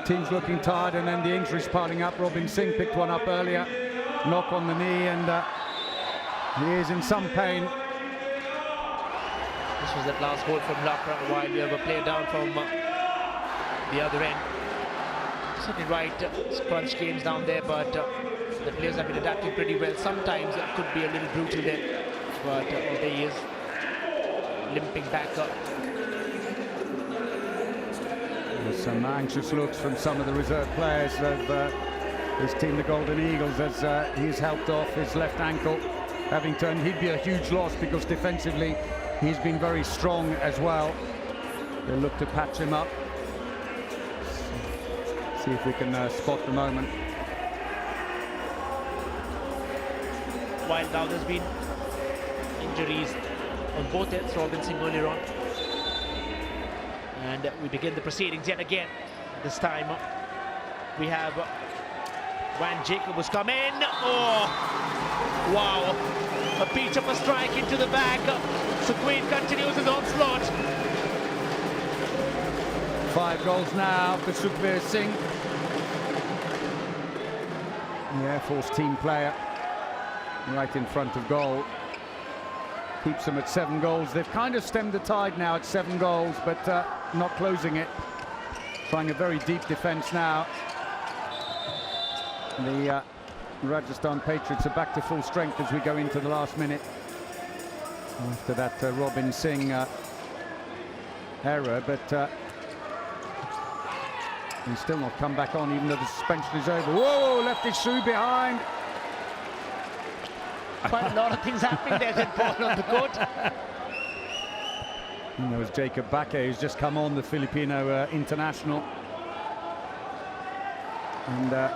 Teams looking tired, and then the injuries piling up. Robin Singh picked one up earlier. Knock on the knee, and he is in some pain. This was that last goal from Lakra while we have a player down from the other end. Certainly right, crunch games down there, but the players have been adapting pretty well. Sometimes it could be a little brutal there, but there he is, limping back up. There's some anxious looks from some of the reserve players of his team, the Golden Eagles, as he's helped off his left ankle, having turned. He'd be a huge loss because defensively he's been very strong as well. They'll look to patch him up. See if we can spot the moment. While now there's been injuries on both ends, Robinson earlier on. And we begin the proceedings yet again. This time we have Van Jacob who's come in. Oh, wow. A peach of a strike into the back. Sukhwin continues his onslaught. 5 goals now for Sukhbir Singh. The Air Force team player right in front of goal. Keeps them at 7 goals. They've kind of stemmed the tide now at 7 goals, but not closing it. Trying a very deep defense now. The Rajasthan Patriots are back to full strength as we go into the last minute. After that Robin Singh error, but he's still not come back on, even though the suspension is over. Whoa, left his shoe behind. Quite a lot of things happening there then, Paul, on the court. And there was Jacob Baque, who's just come on, the Filipino international. And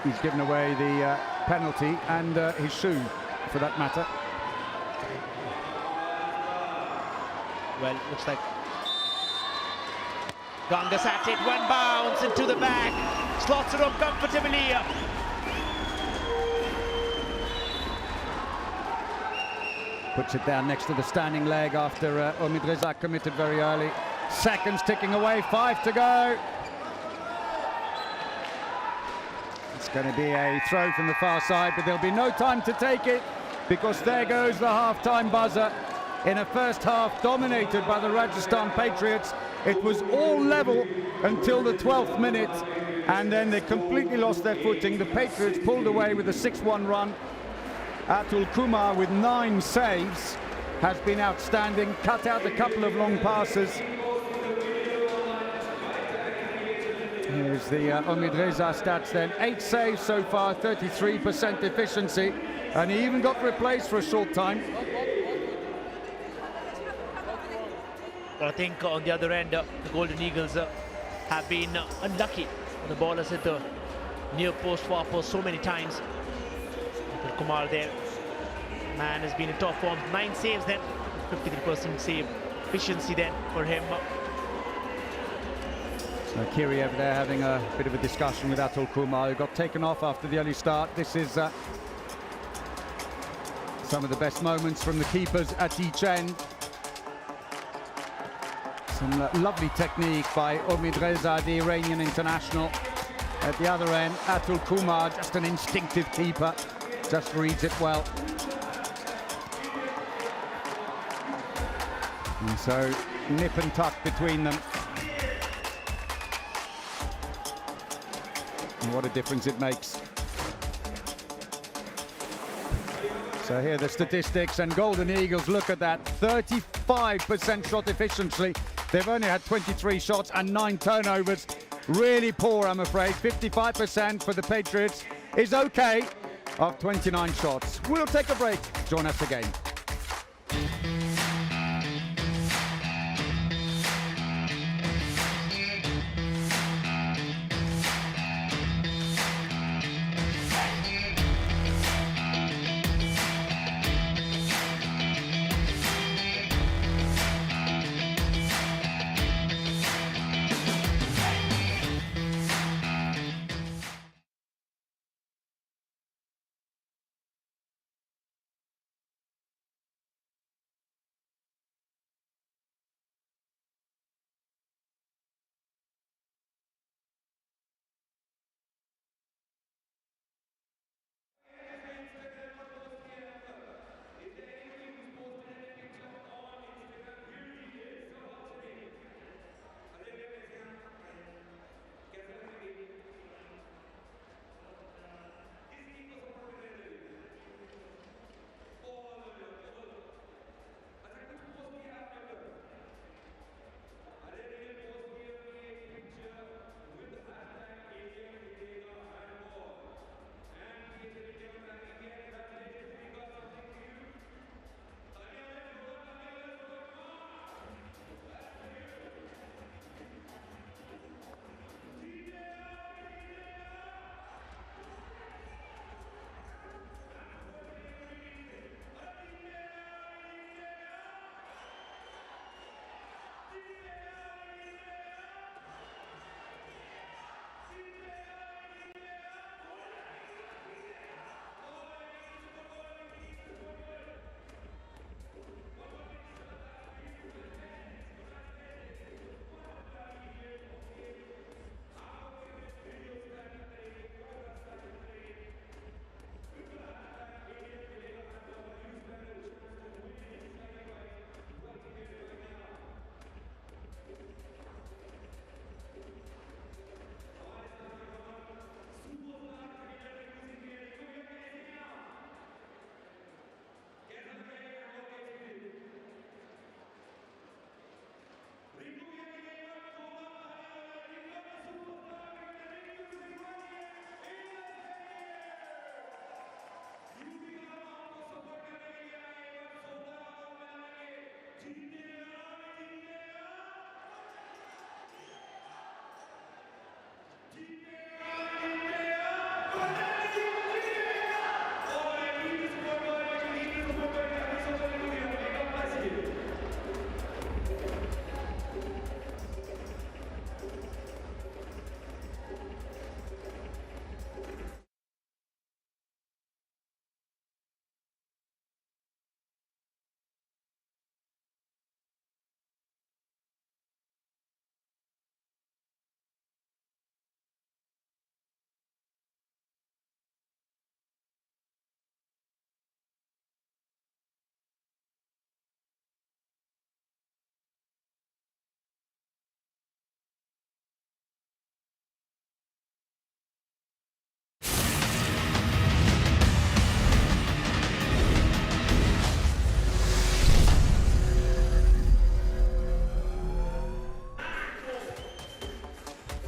he's given away the penalty and his shoe, for that matter. Well, looks like Gangas at it, one bounce into the back, slots it up comfortably. Puts it down next to the standing leg after Omid Reza committed very early. Seconds ticking away, 5 to go. It's going to be a throw from the far side, but there'll be no time to take it because there goes the half-time buzzer. In a first half dominated by the Rajasthan Patriots. It was all level until the 12th minute, and then they completely lost their footing. The Patriots pulled away with a 6-1 run. Atul Kumar with 9 saves has been outstanding, cut out a couple of long passes. Here's the Omid Reza stats then. 8 saves so far, 33% efficiency, and he even got replaced for a short time. But I think on the other end, the Golden Eagles have been unlucky. The ball has hit the near post, far post so many times. Kumar there. Man has been in top form. 9 saves then. 53% save efficiency then for him. So Kiri over there having a bit of a discussion with Atul Kumar, who got taken off after the early start. This is some of the best moments from the keepers at each end. Some lovely technique by Omid Reza, the Iranian international. At the other end, Atul Kumar, just an instinctive keeper, just reads it well. And so, nip and tuck between them. And what a difference it makes. So here are the statistics, and Golden Eagles, look at that, 35% shot efficiency. They've only had 23 shots and 9 turnovers. Really poor, I'm afraid. 55% for the Patriots is okay of 29 shots. We'll take a break. Join us again.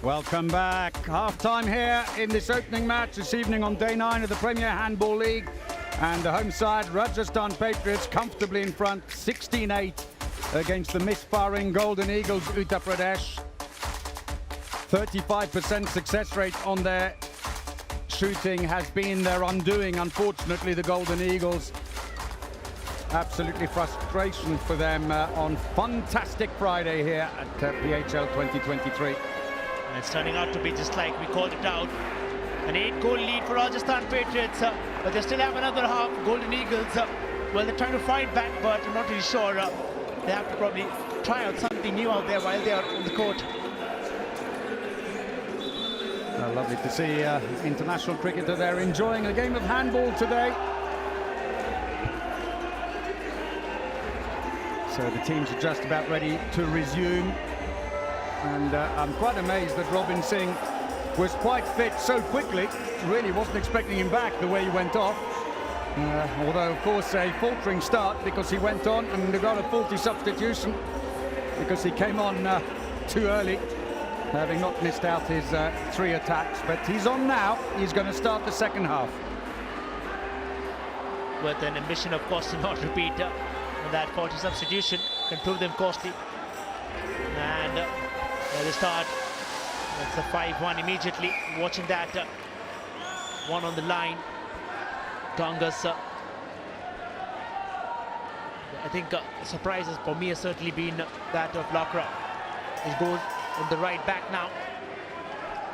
Welcome back. Half-time here in this opening match this evening on day 9 of the Premier Handball League. And the home side, Rajasthan Patriots, comfortably in front, 16-8 against the misfiring Golden Eagles, Uttar Pradesh. 35% success rate on their shooting has been their undoing, unfortunately, the Golden Eagles. Absolutely frustration for them on fantastic Friday here at PHL 2023. And it's turning out to be just like we called it out. An 8-goal lead for Rajasthan Patriots, but they still have another half. Golden Eagles, well, they're trying to fight back, but I'm not really sure. They have to probably try out something new out there while they are on the court. Lovely to see international cricketer there enjoying a game of handball today. So the teams are just about ready to resume. And I'm quite amazed that Robin Singh was quite fit so quickly. Really wasn't expecting him back the way he went off. Although, of course, a faltering start because he went on and got a faulty substitution because he came on too early, having not missed out his 3 attacks. But he's on now. He's going to start the second half. With an ambition, of course, to not repeat that faulty substitution, can prove them costly. And they start. That's a 5-1 immediately. Watching that one on the line. Gangas. I think surprises for me has certainly been that of Lakra. His goal on the right back now.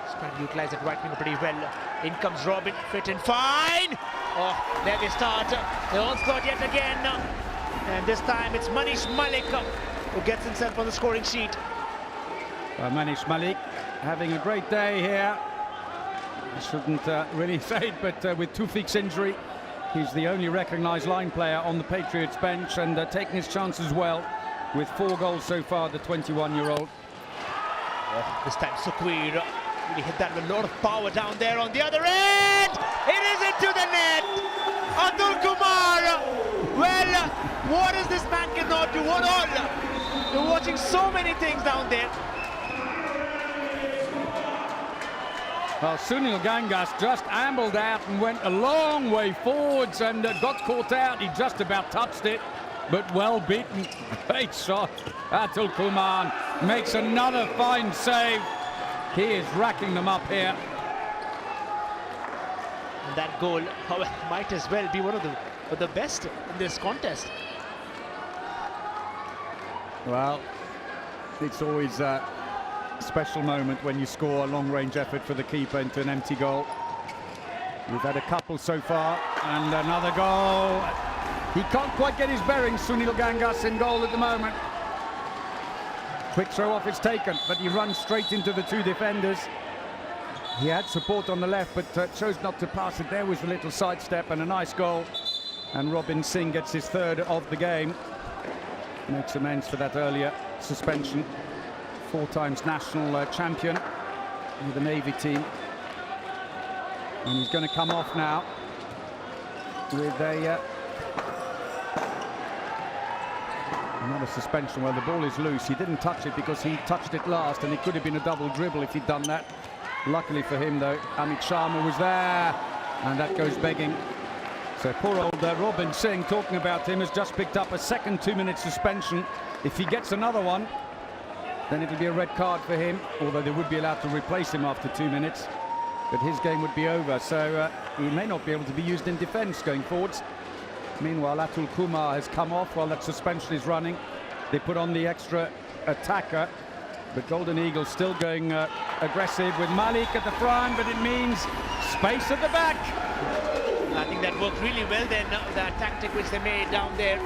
He's trying to utilize that right winger pretty well. In comes Robin, fit and fine. Oh, there they start. The onslaught yet again. And this time it's Manish Malik who gets himself on the scoring sheet. Manish Malik having a great day here. I shouldn't really say it, but with Taufik's injury, he's the only recognised line player on the Patriots bench and taking his chances well with 4 goals so far, the 21-year-old. Oh, this time Sukhveer really hit that with a lot of power down there on the other end. It is into the net. Atul Kumar. Well, what is this man cannot do? What all? You're watching so many things down there. Well, Sunil Gangas just ambled out and went a long way forwards and got caught out. He just about touched it, but well beaten. Great shot. Atul Kumar makes another fine save. He is racking them up here. And that goal might as well be one of the best in this contest. Well, it's always a special moment when you score a long-range effort for the keeper into an empty goal. We've had a couple so far, and another goal. He can't quite get his bearings, Sunil Gangas, in goal at the moment. Quick throw off is taken, but he runs straight into the 2 defenders. He had support on the left, but chose not to pass it. There was a little sidestep and a nice goal. And Robin Singh gets his 3rd of the game. Makes amends for that earlier suspension. 4 times national champion with the Navy team. And he's going to come off now with another suspension. Well, the ball is loose. He didn't touch it because he touched it last, and it could have been a double dribble if he'd done that. Luckily for him, though, Amit Sharma was there, and that goes begging. So poor old Robin Singh, talking about him, has just picked up a second 2-minute suspension. If he gets another one, then it'll be a red card for him, although they would be allowed to replace him after 2 minutes. But his game would be over, so he may not be able to be used in defence going forwards. Meanwhile, Atul Kumar has come off while that suspension is running. They put on the extra attacker, but Golden Eagles still going aggressive with Malik at the front, but it means space at the back. I think that worked really well then, that tactic which they made down there.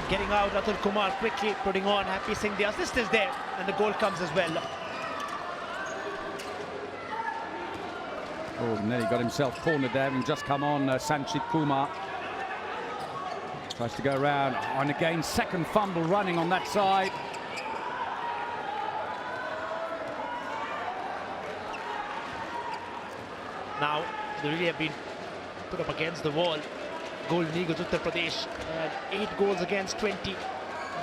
Getting out Atul Kumar quickly, putting on Happy Singh. The assist is there, and the goal comes as well. Oh, nearly got himself cornered there and just come on, Sanchit Kumar. Tries to go around, and again, second fumble running on that side. Now, they really have been put up against the wall. Golden Eagles, Uttar Pradesh, 8 goals against 20.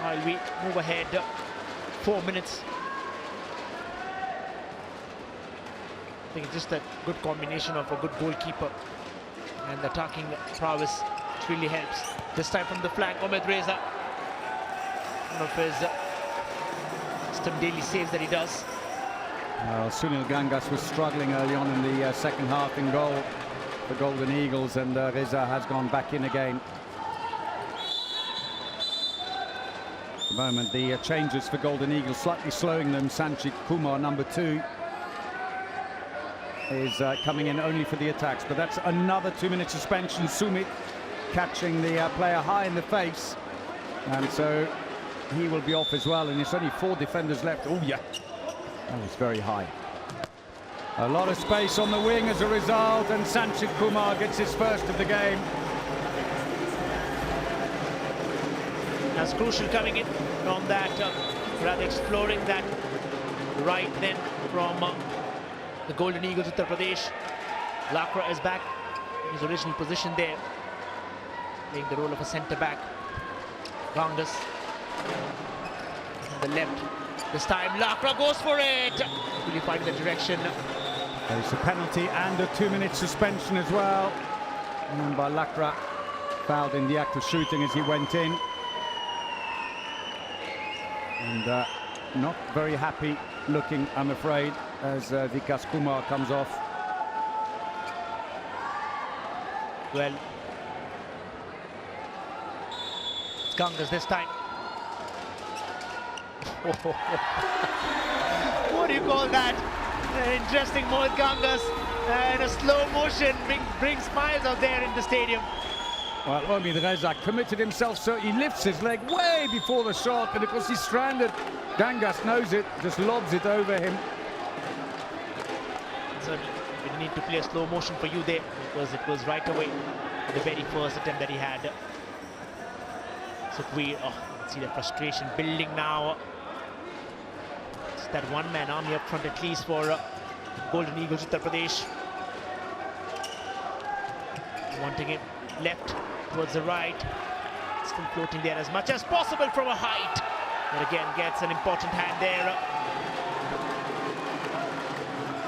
While we move ahead, 4 minutes. I think it's just a good combination of a good goalkeeper and attacking prowess, which really helps. This time from the flank, Omid Reza. One of his custom daily saves that he does. Well, Sunil Gangas was struggling early on in the second half in goal for Golden Eagles, and Reza has gone back in again. At the moment, the changes for Golden Eagles slightly slowing them. Sanchit Kumar, number 2, is coming in only for the attacks, but that's another 2-minute suspension. Sumit catching the player high in the face, and so he will be off as well, and it's only 4 defenders left. Oh yeah, that was very high. A lot of space on the wing as a result, and Sanchit Kumar gets his first of the game. That's crucial coming in from that, rather exploring that right then from the Golden Eagles, Uttar Pradesh. Lakra is back in his original position there, playing the role of a centre-back. Gangas on the left. This time Lakra goes for it. Really find the direction. There's a penalty and a 2-minute suspension as well. And by Lakra, fouled in the act of shooting as he went in. And not very happy looking, I'm afraid, as Vikas Kumar comes off. Well, it's Gangas this time. What do you call that? Interesting Mohit Gangas in a slow motion brings smiles out there in the stadium. Well, Omid Reza committed himself, so he lifts his leg way before the shot, and of course he's stranded. Gangas knows it, just lobs it over him. So we need to play a slow motion for you there, because it was right away the very first attempt that he had. So we see the frustration building now. It's that one-man army up front at least for Golden Eagles Uttar Pradesh. Wanting it left towards the right, still floating there as much as possible from a height, but again gets an important hand there.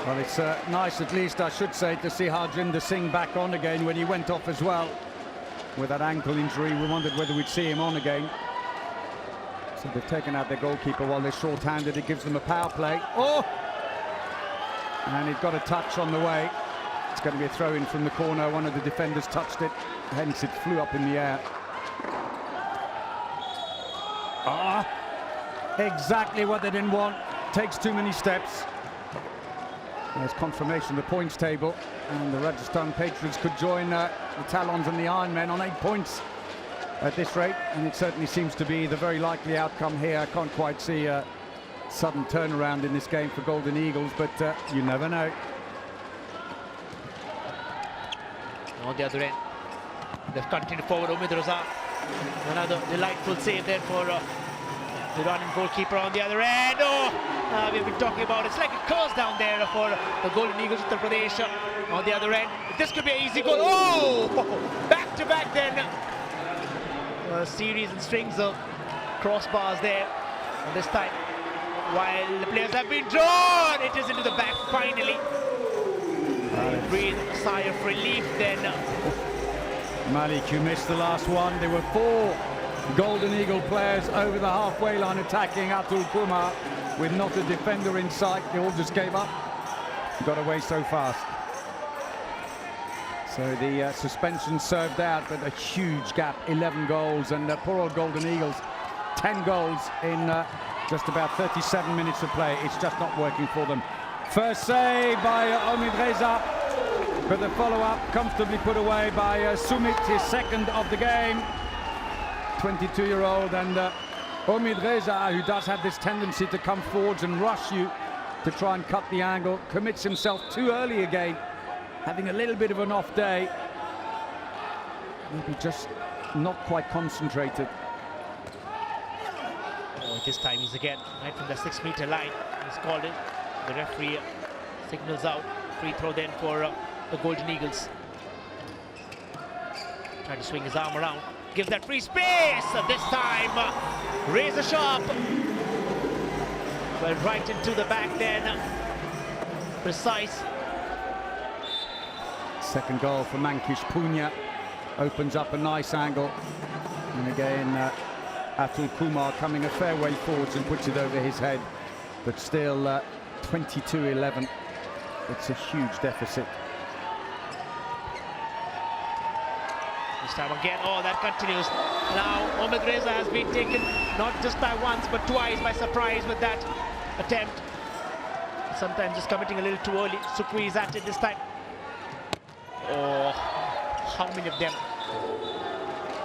Well, it's nice, at least I should say, to see Harjinder Singh back on again when he went off as well with that ankle injury. We wondered whether we'd see him on again. So they've taken out their goalkeeper while they're short-handed. It gives them a power play. Oh! And he got a touch on the way. It's going to be a throw-in from the corner. One of the defenders touched it, hence it flew up in the air. Exactly what they didn't want. Takes too many steps. There's confirmation of the points table, and the Rajasthan Patriots could join the Talons and the Iron Men on 8 points at this rate, and it certainly seems to be the very likely outcome here. I can't quite see a sudden turnaround in this game for Golden Eagles, but you never know. On the other end, they've continued forward. Omid Reza, another delightful save there for the running goalkeeper on the other end. We've been talking about it's like a curse down there for the Golden Eagles Uttar Pradesh on the other end. This could be an easy goal. Back to back then. A series and strings of crossbars there. And this time, while the players have been drawn, it is into the back finally. Breathe a sigh of relief then. Malik, you missed the last one. There were 4 Golden Eagle players over the halfway line attacking Atul Kumar with not a defender in sight. They all just gave up. Got away so fast. So the suspension served out, but a huge gap, 11 goals, and poor old Golden Eagles, 10 goals in just about 37 minutes of play. It's just not working for them. First save by Omid Reza, but the follow-up comfortably put away by Sumit, his second of the game. 22-year-old, and Omid Reza, who does have this tendency to come forwards and rush you to try and cut the angle, commits himself too early again, having a little bit of an off day. Maybe just not quite concentrated. This time he's again right from the 6-meter line. He's called it. The referee signals out. Free throw then for the Golden Eagles. Trying to swing his arm around. Gives that free space. This time, razor sharp. Well, right into the back then. Precise. Second goal for Mankish Punya opens up a nice angle, and again Atul Kumar coming a fair way forwards and puts it over his head, but still 22-11. It's a huge deficit. This time again, that continues. Now Omid Reza has been taken not just by once but twice by surprise with that attempt. Sometimes just committing a little too early. Sukri is at it this time. Oh, how many of them?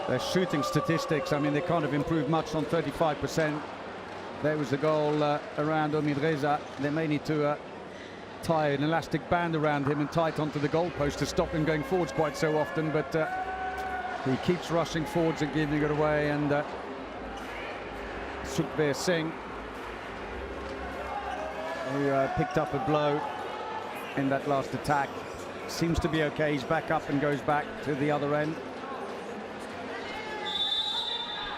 Their shooting statistics, I mean, they can't have improved much on 35%. There was the goal around Omid Reza. They may need to tie an elastic band around him and tie it onto the goalpost to stop him going forwards quite so often, but he keeps rushing forwards and giving it away. And Sukhbir Singh, who picked up a blow in that last attack, seems to be okay. He's back up and goes back to the other end.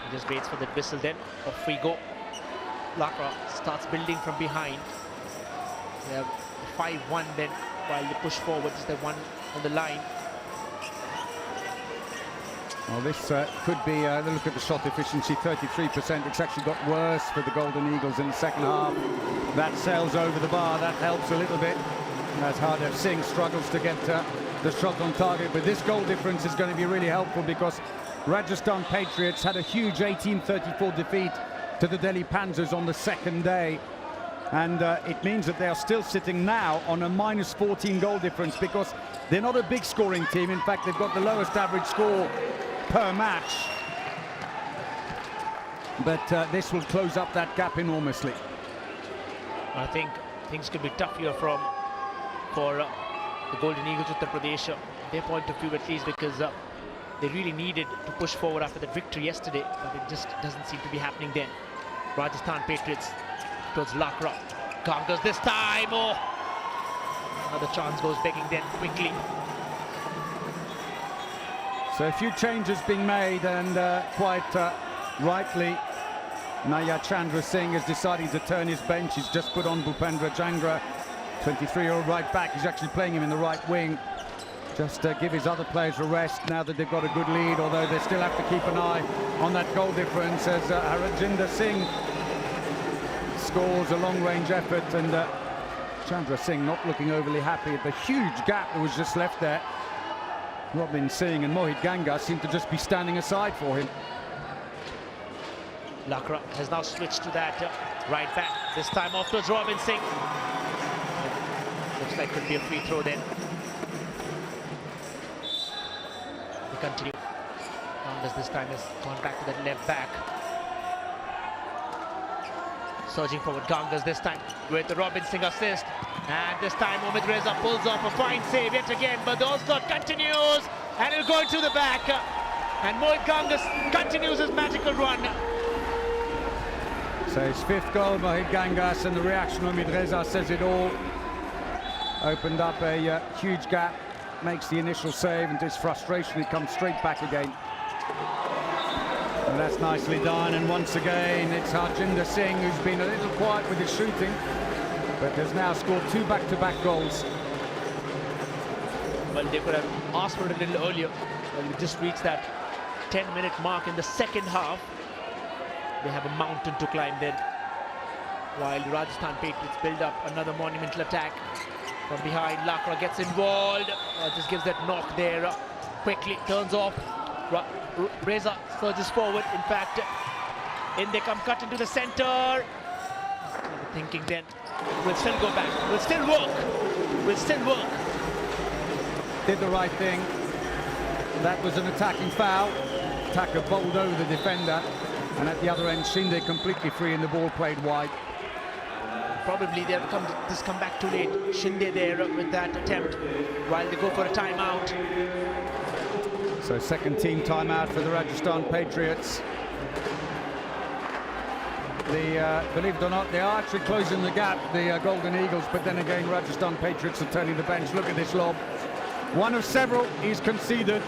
He just waits for the whistle, then off we go. Lakra starts building from behind. They have 5-1 then while they push forward. Is the one on the line. Well, this could be, look at the shot efficiency, 33%. It's actually got worse for the Golden Eagles in the second half. That sails over the bar, that helps a little bit. As Hardev Singh struggles to get the shot on target, but this goal difference is going to be really helpful because Rajasthan Patriots had a huge 18-34 defeat to the Delhi Panthers on the second day. And it means that they are still sitting now on a -14 goal difference because they're not a big scoring team. In fact, they've got the lowest average score per match. But this will close up that gap enormously. I think things could be tough here for the Golden Eagles Uttar Pradesh, their point of view at least, because they really needed to push forward after that victory yesterday, but it just doesn't seem to be happening then. Rajasthan Patriots towards Lakra. Gangas this time. Oh, another chance goes begging then quickly. So a few changes being made, and quite rightly, Naya Chandra Singh is deciding to turn his bench. He's just put on Bhupendra Jangra, 23-year-old right back. He's actually playing him in the right wing. Just give his other players a rest now that they've got a good lead, although they still have to keep an eye on that goal difference as Harajinder Singh scores a long-range effort, and Chandra Singh not looking overly happy at the huge gap that was just left there. Robin Singh and Mohit Ganga seem to just be standing aside for him. Lakra has now switched to that right back, this time off towards Robin Singh. Looks like could be a free throw then. They continue. Gangas this time has gone back to that left back. Surging forward, Gangas this time with the Robin Singh assist. And this time Omid Reza pulls off a fine save yet again, but the onslaught continues and it'll go into the back. And Mohit Gangas continues his magical run. So his fifth goal, Mohit Gangas, and the reaction of Omid Reza says it all. Opened up a huge gap, makes the initial save, and to his frustration it comes straight back again. And that's nicely done, and once again it's Harjinder Singh who's been a little quiet with his shooting, but has now scored 2 back-to-back goals. Well, they could have asked for it a little earlier. Well, we just reached that 10-minute mark in the second half. They have a mountain to climb then, while the Rajasthan Patriots build up another monumental attack. From behind, Lakra gets involved, just gives that knock there, quickly turns off. Reza surges forward, in fact, in they come cut into the center. Thinking then, we'll still go back, we'll still work. Did the right thing. That was an attacking foul. Attacker bowled over the defender, and at the other end, Shinde completely free and the ball played wide. Probably they'll come back too late. Shinde there with that attempt while they go for a timeout. So second team timeout for the Rajasthan Patriots. Believe it or not, they are actually closing the gap, the Golden Eagles, but then again Rajasthan Patriots are turning the bench. Look at this lob. One of several he's conceded.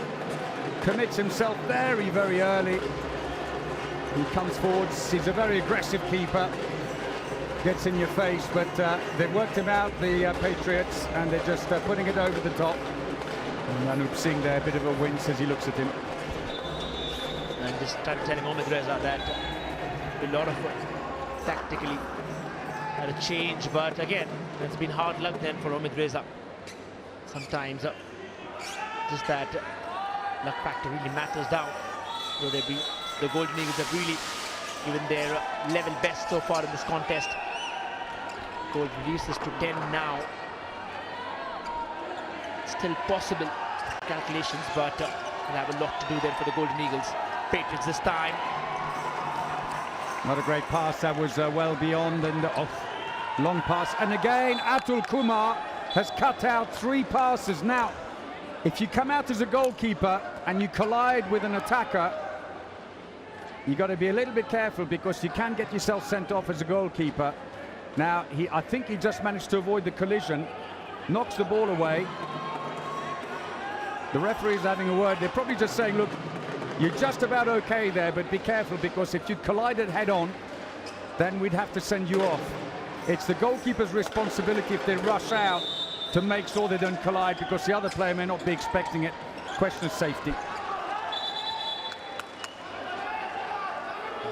Commits himself very, very early. He comes forwards. He's a very aggressive keeper. Gets in your face, but they've worked him out, the Patriots, and they're just putting it over the top. And Anup Singh there, a bit of a wince as he looks at him. And just telling Mohammad Reza that a lot of tactically had a change, but again, it's been hard luck then for Mohammad Reza. Sometimes just that luck factor really matters down. So the Golden Eagles have really given their level best so far in this contest. Goal reduces to 10 now. Still possible calculations, but will have a lot to do there for the Golden Eagles. Patriots this time. Not a great pass, that was well beyond, and long pass. And again, Atul Kumar has cut out 3 passes. Now, if you come out as a goalkeeper and you collide with an attacker, you've got to be a little bit careful because you can get yourself sent off as a goalkeeper. Now, I think he just managed to avoid the collision, knocks the ball away. The referee is having a word. They're probably just saying, look, you're just about okay there, but be careful because if you collided head-on, then we'd have to send you off. It's the goalkeeper's responsibility if they rush out to make sure they don't collide because the other player may not be expecting it. Question of safety.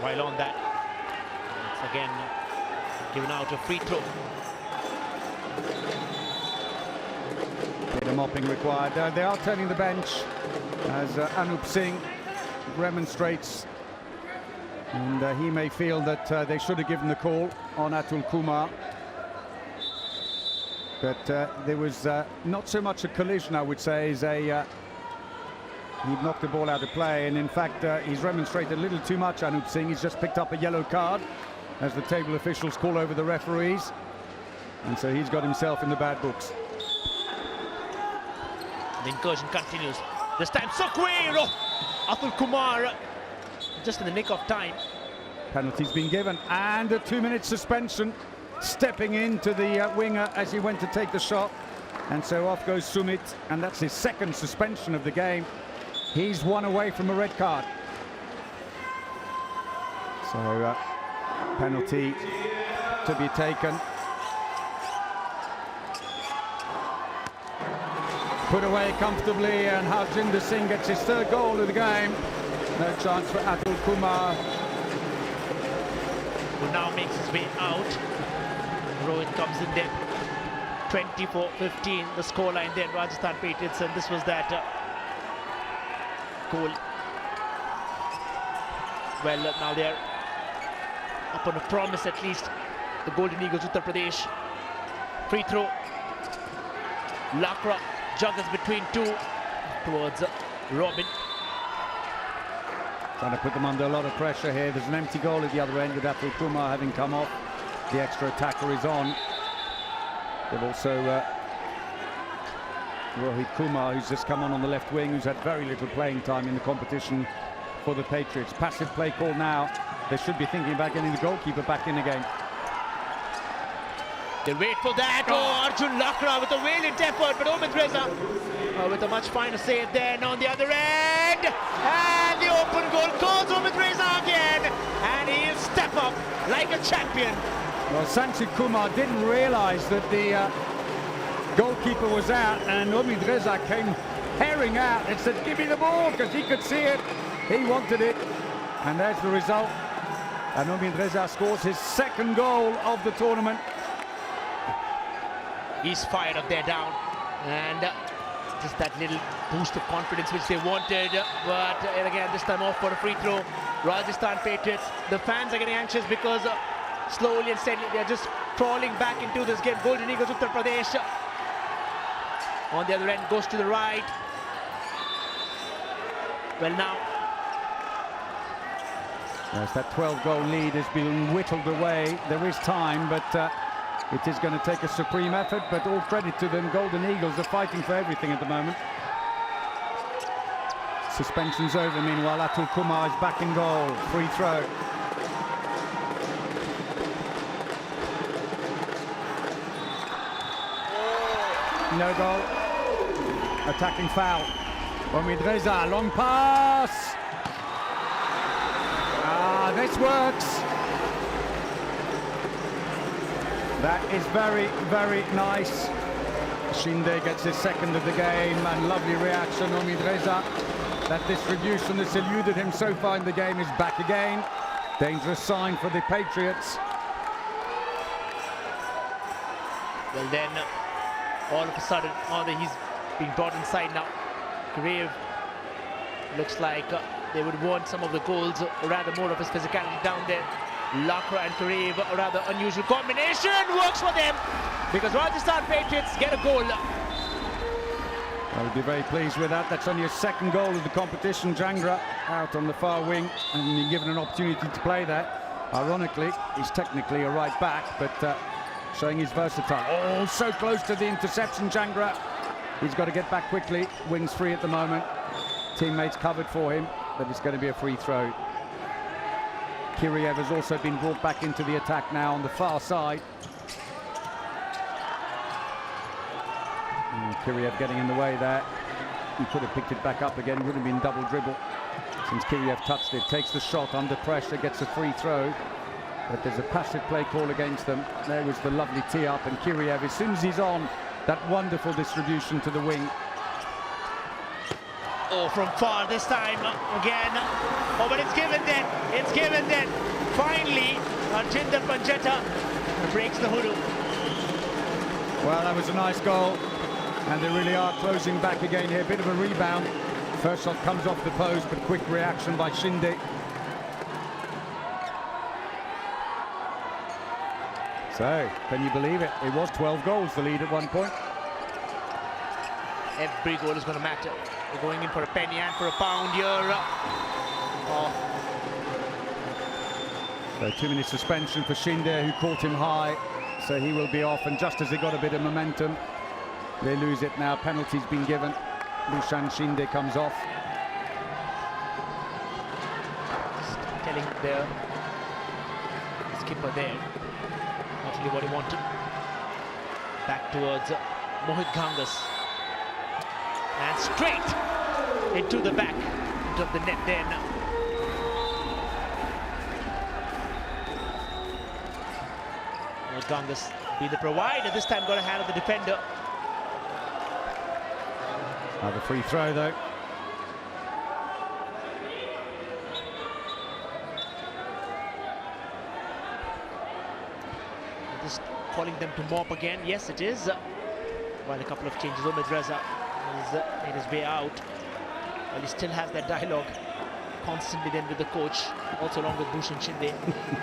While on that, it's again given out a free throw. Bit of mopping required. They are turning the bench as Anup Singh remonstrates, and he may feel that they should have given the call on Atul Kumar. But there was not so much a collision, I would say, as he'd knocked the ball out of play, and in fact he's remonstrated a little too much, Anup Singh. He's just picked up a yellow card as the table officials call over the referees, and so he's got himself in the bad books. The incursion continues. This time Sukhwir, Atul Kumar just in the nick of time. Penalty's been given, and a 2-minute suspension, stepping into the winger as he went to take the shot, and so off goes Sumit, and that's his 2nd suspension of the game. He's 1 away from a red card. So penalty to be taken. Put away comfortably, and Harjinder Singh gets his 3rd goal of the game. No chance for Atul Kumar. Who now makes his way out. Rohit comes in there. 24-15 the scoreline there, Rajasthan Patriots, and this was that goal. Well, now they're up on a promise at least. The Golden Eagles, Uttar Pradesh. Free throw. Lakra juggles between 2 towards Robin. Trying to put them under a lot of pressure here. There's an empty goal at the other end with Atul Kumar having come off. The extra attacker is on. They've also Rohit Kumar, who's just come on the left wing, who's had very little playing time in the competition for the Patriots. Passive play call now. They should be thinking about getting the goalkeeper back in again. They'll wait for that. Oh, Arjun Lakra with a valiant effort, but Mohammad Reza with a much finer save then on the other end. And the open goal calls Mohammad Reza again. And he'll step up like a champion. Well, Sanchit Kumar didn't realise that the goalkeeper was out, and Mohammad Reza came herring out and said, give me the ball, because he could see it. He wanted it. And there's the result. And Mohammad Reza scores his 2nd goal of the tournament. He's fired up there down, and just that little boost of confidence which they wanted, but again this time off for a free throw. Rajasthan Patriots, the fans are getting anxious because slowly and steadily they're just crawling back into this game. Golden Eagles, Uttar Pradesh on the other end goes to the right. Well, now yes, that 12-goal lead has been whittled away. There is time, but it is going to take a supreme effort, but all credit to them. Golden Eagles are fighting for everything at the moment. Suspension's over. Meanwhile, Atul Kumar is back in goal. Free throw. No goal. Attacking foul. Mohammad Reza, long pass. This works. That is very, very nice. Shinde gets his second of the game, and lovely reaction. Omid Reza, that distribution that's eluded him so far in the game is back again. Dangerous sign for the Patriots. Well then, all of a sudden, now that he's being brought inside now, Grave looks like they would want some of the goals, or rather more of his physicality down there. Lakra and Grave, a rather unusual combination, works for them because Rajasthan Patriots get a goal. I'll be very pleased with that. That's only his second goal of the competition. Jangra out on the far wing and being given an opportunity to play that. Ironically, he's technically a right back, but showing he's versatile. Oh, so close to the interception, Jangra. He's got to get back quickly. Wings free at the moment. Teammates covered for him, but it's going to be a free throw. Kiriev has also been brought back into the attack now on the far side. Kiriev getting in the way there. He could have picked it back up again. It would have been double dribble since Kiriev touched it. Takes the shot under pressure, gets a free throw. But there's a passive play call against them. There was the lovely tee up, and Kiriev, as soon as he's on, that wonderful distribution to the wing. Oh, from far this time again. Oh, but it's given then. It's given then. Finally, Arjinder Panjeta breaks the hoodoo. Well, that was a nice goal, and they really are closing back again here. Bit of a rebound. First shot comes off the post, but quick reaction by Shinde. So, can you believe it? It was 12 goals, the lead at one point. Every goal is going to matter. We're going in for a penny and for a pound here. Oh. So 2-minute suspension for Shinde, who caught him high. So he will be off, and just as they got a bit of momentum, they lose it now. Penalty's been given. Lushan Shinde comes off. Just telling the skipper there, not really what he wanted. Back towards Mohit Gangas. And straight into the back of the net then. Mohit Gangas be the provider, this time got a hand of the defender. Another free throw though. Just calling them to mop again. Yes, it is. While a couple of changes. Omid Reza has made his way out. Well, he still has that dialogue constantly then with the coach, also along with Bhushan Shinde,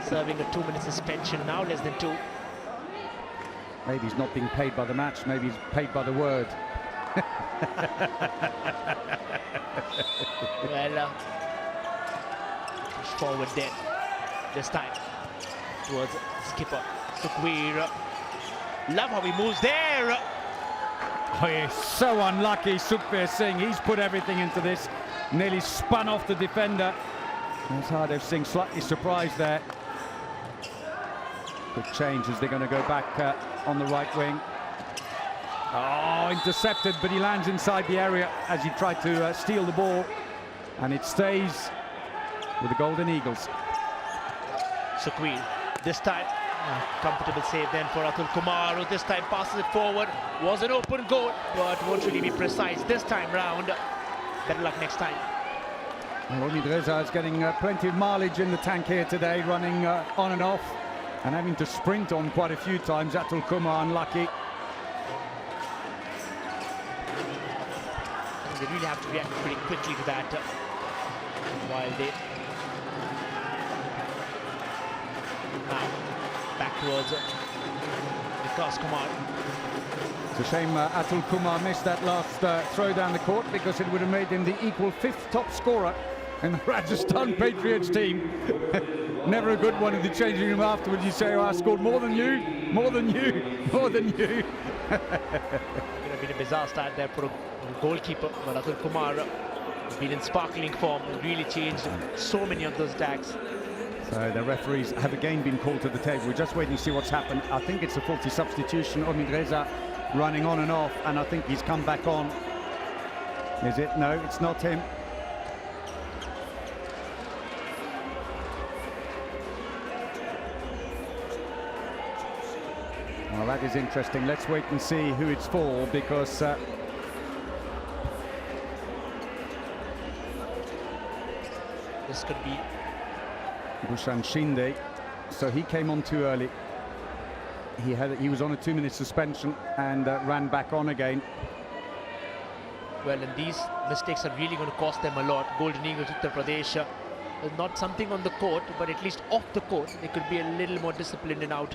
serving a 2-minute suspension, now less than 2. Maybe he's not being paid by the match, maybe he's paid by the word. Well, push forward then, this time towards skipper Sukhveer. Love how he moves there. Oh, he's so unlucky, Sukhveer Singh. He's put everything into this. Nearly spun off the defender. There's Hardev Singh slightly surprised there. Good change as they're going to go back on the right wing. Oh, intercepted, but he lands inside the area as he tried to steal the ball. And it stays with the Golden Eagles. Sukhveer, this time, comfortable save then for Atul Kumar, who this time passes it forward. Was an open goal, but won't really be precise this time round. Better luck next time. Well, Omid Reza is getting plenty of mileage in the tank here today, running on and off, and having to sprint on quite a few times. Atul Kumar unlucky. They really have to react pretty quickly to that. While they now back towards Vikas Kumar. It's a shame Atul Kumar missed that last throw down the court, because it would have made him the equal 5th top scorer in the Rajasthan Patriots team. Never a good one in the changing room afterwards. You say, oh, I scored more than you, more than you, more than you. It would have been a bizarre start there for a goalkeeper, but Atul Kumar has been in sparkling form and really changed so many of those attacks. So the referees have again been called to the table. We're just waiting to see what's happened. I think it's a faulty substitution. Omid Reza running on and off, and I think he's come back on. Is it? No, it's not him. Well, that is interesting. Let's wait and see who it's for, because this could be Bhushan Shinde. So he came on too early. He was on a 2-minute suspension and ran back on again. well, and these mistakes are really going to cost them a lot. Golden Eagles, Uttar Pradesh, not something on the court, but at least off the court, they could be a little more disciplined and out.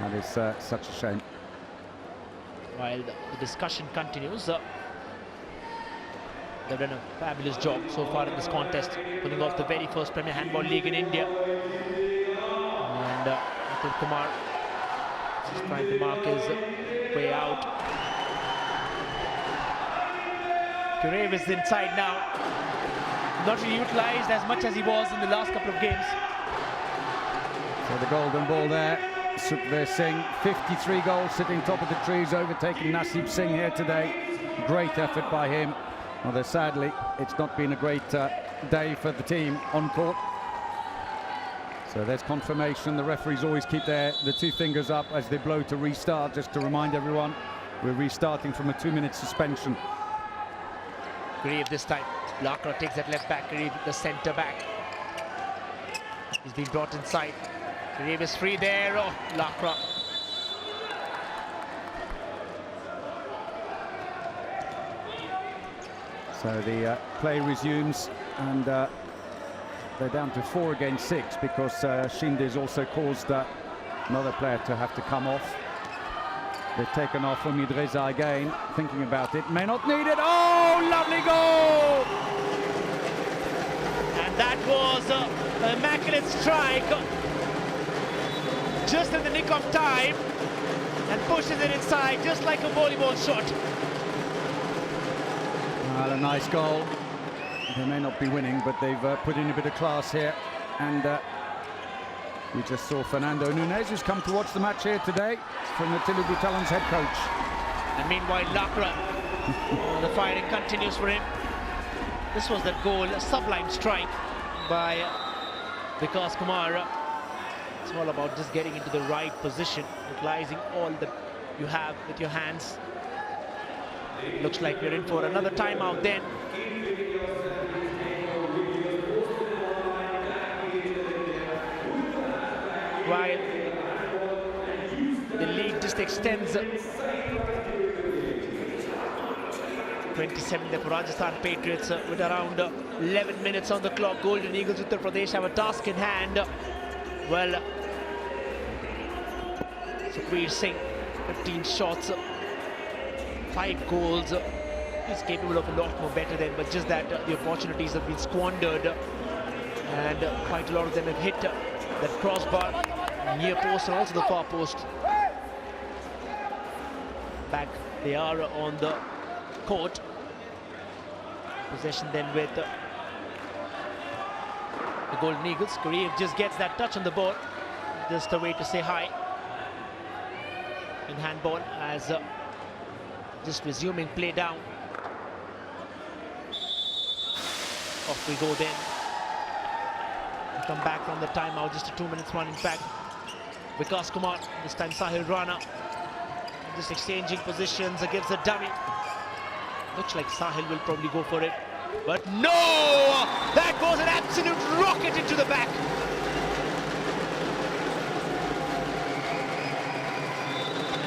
That is such a shame. While the discussion continues, they've done a fabulous job so far in this contest, pulling off the very first Premier Handball League in India. And Atul Kumar just trying to mark his way out. Kurev is inside now, not really utilized as much as he was in the last couple of games. So the golden ball there. Sukhveer Singh, 53 goals, sitting top of the trees, overtaking Naseeb Singh here today. Great effort by him. Although sadly, it's not been a great day for the team on court. So there's confirmation. The referees always keep the two fingers up as they blow to restart. Just to remind everyone, we're restarting from a 2-minute suspension. Kurev this time. Lakra takes that left back. Kurev, the centre back. He's been brought inside. Kurev is free there. Oh, Lakra. So the play resumes, and they're down to 4 against 6 because Shinde's also caused another player to have to come off. They've taken off Omid Reza again, thinking about it. May not need it. Oh, lovely goal! And that was an immaculate strike. Just in the nick of time, and pushes it inside just like a volleyball shot. Well, a nice goal. They may not be winning, but they've put in a bit of class here. And we just saw Fernando Nunes, who's come to watch the match here today, from the Telugu Talents head coach. And meanwhile, Lakra, the firing continues for him. This was that goal, a sublime strike by Vikas Kumar. It's all about just getting into the right position, utilizing all that you have with your hands. Looks like we're in for another timeout then. While the lead just extends. 27 there for Rajasthan Patriots with around 11 minutes on the clock. Golden Eagles, Uttar Pradesh have a task in hand. Well, Sukhveer Singh, 15 shots, 5 goals. He's capable of a lot more better than, but just that the opportunities have been squandered, and quite a lot of them have hit that crossbar, near post and also the far post. Back they are on the court. Possession then with the Golden Eagles. Kurev just gets that touch on the ball. Just a way to say hi in handball, as just resuming play down. Off we go then. We come back from the timeout, just a 2 minutes run in fact. Vikas Kumar, this time Sahil Rana, just exchanging positions against the dummy. Looks like Sahil will probably go for it, but no! That was an absolute rocket into the back.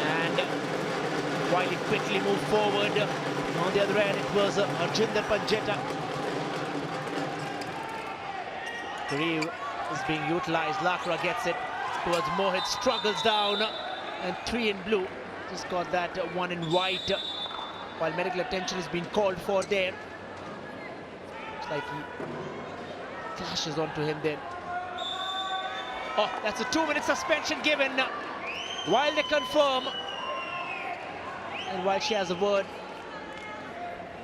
And while he quickly moved forward, on the other end it was Arjinder Panjeta. Kurev is being utilized. Lakra gets it towards Mohit, struggles down, and 3 in blue. Just got that 1 in white, while medical attention has been called for there. Looks like he clashes onto him then. Oh, that's a 2-minute suspension given while they confirm. And while she has a word,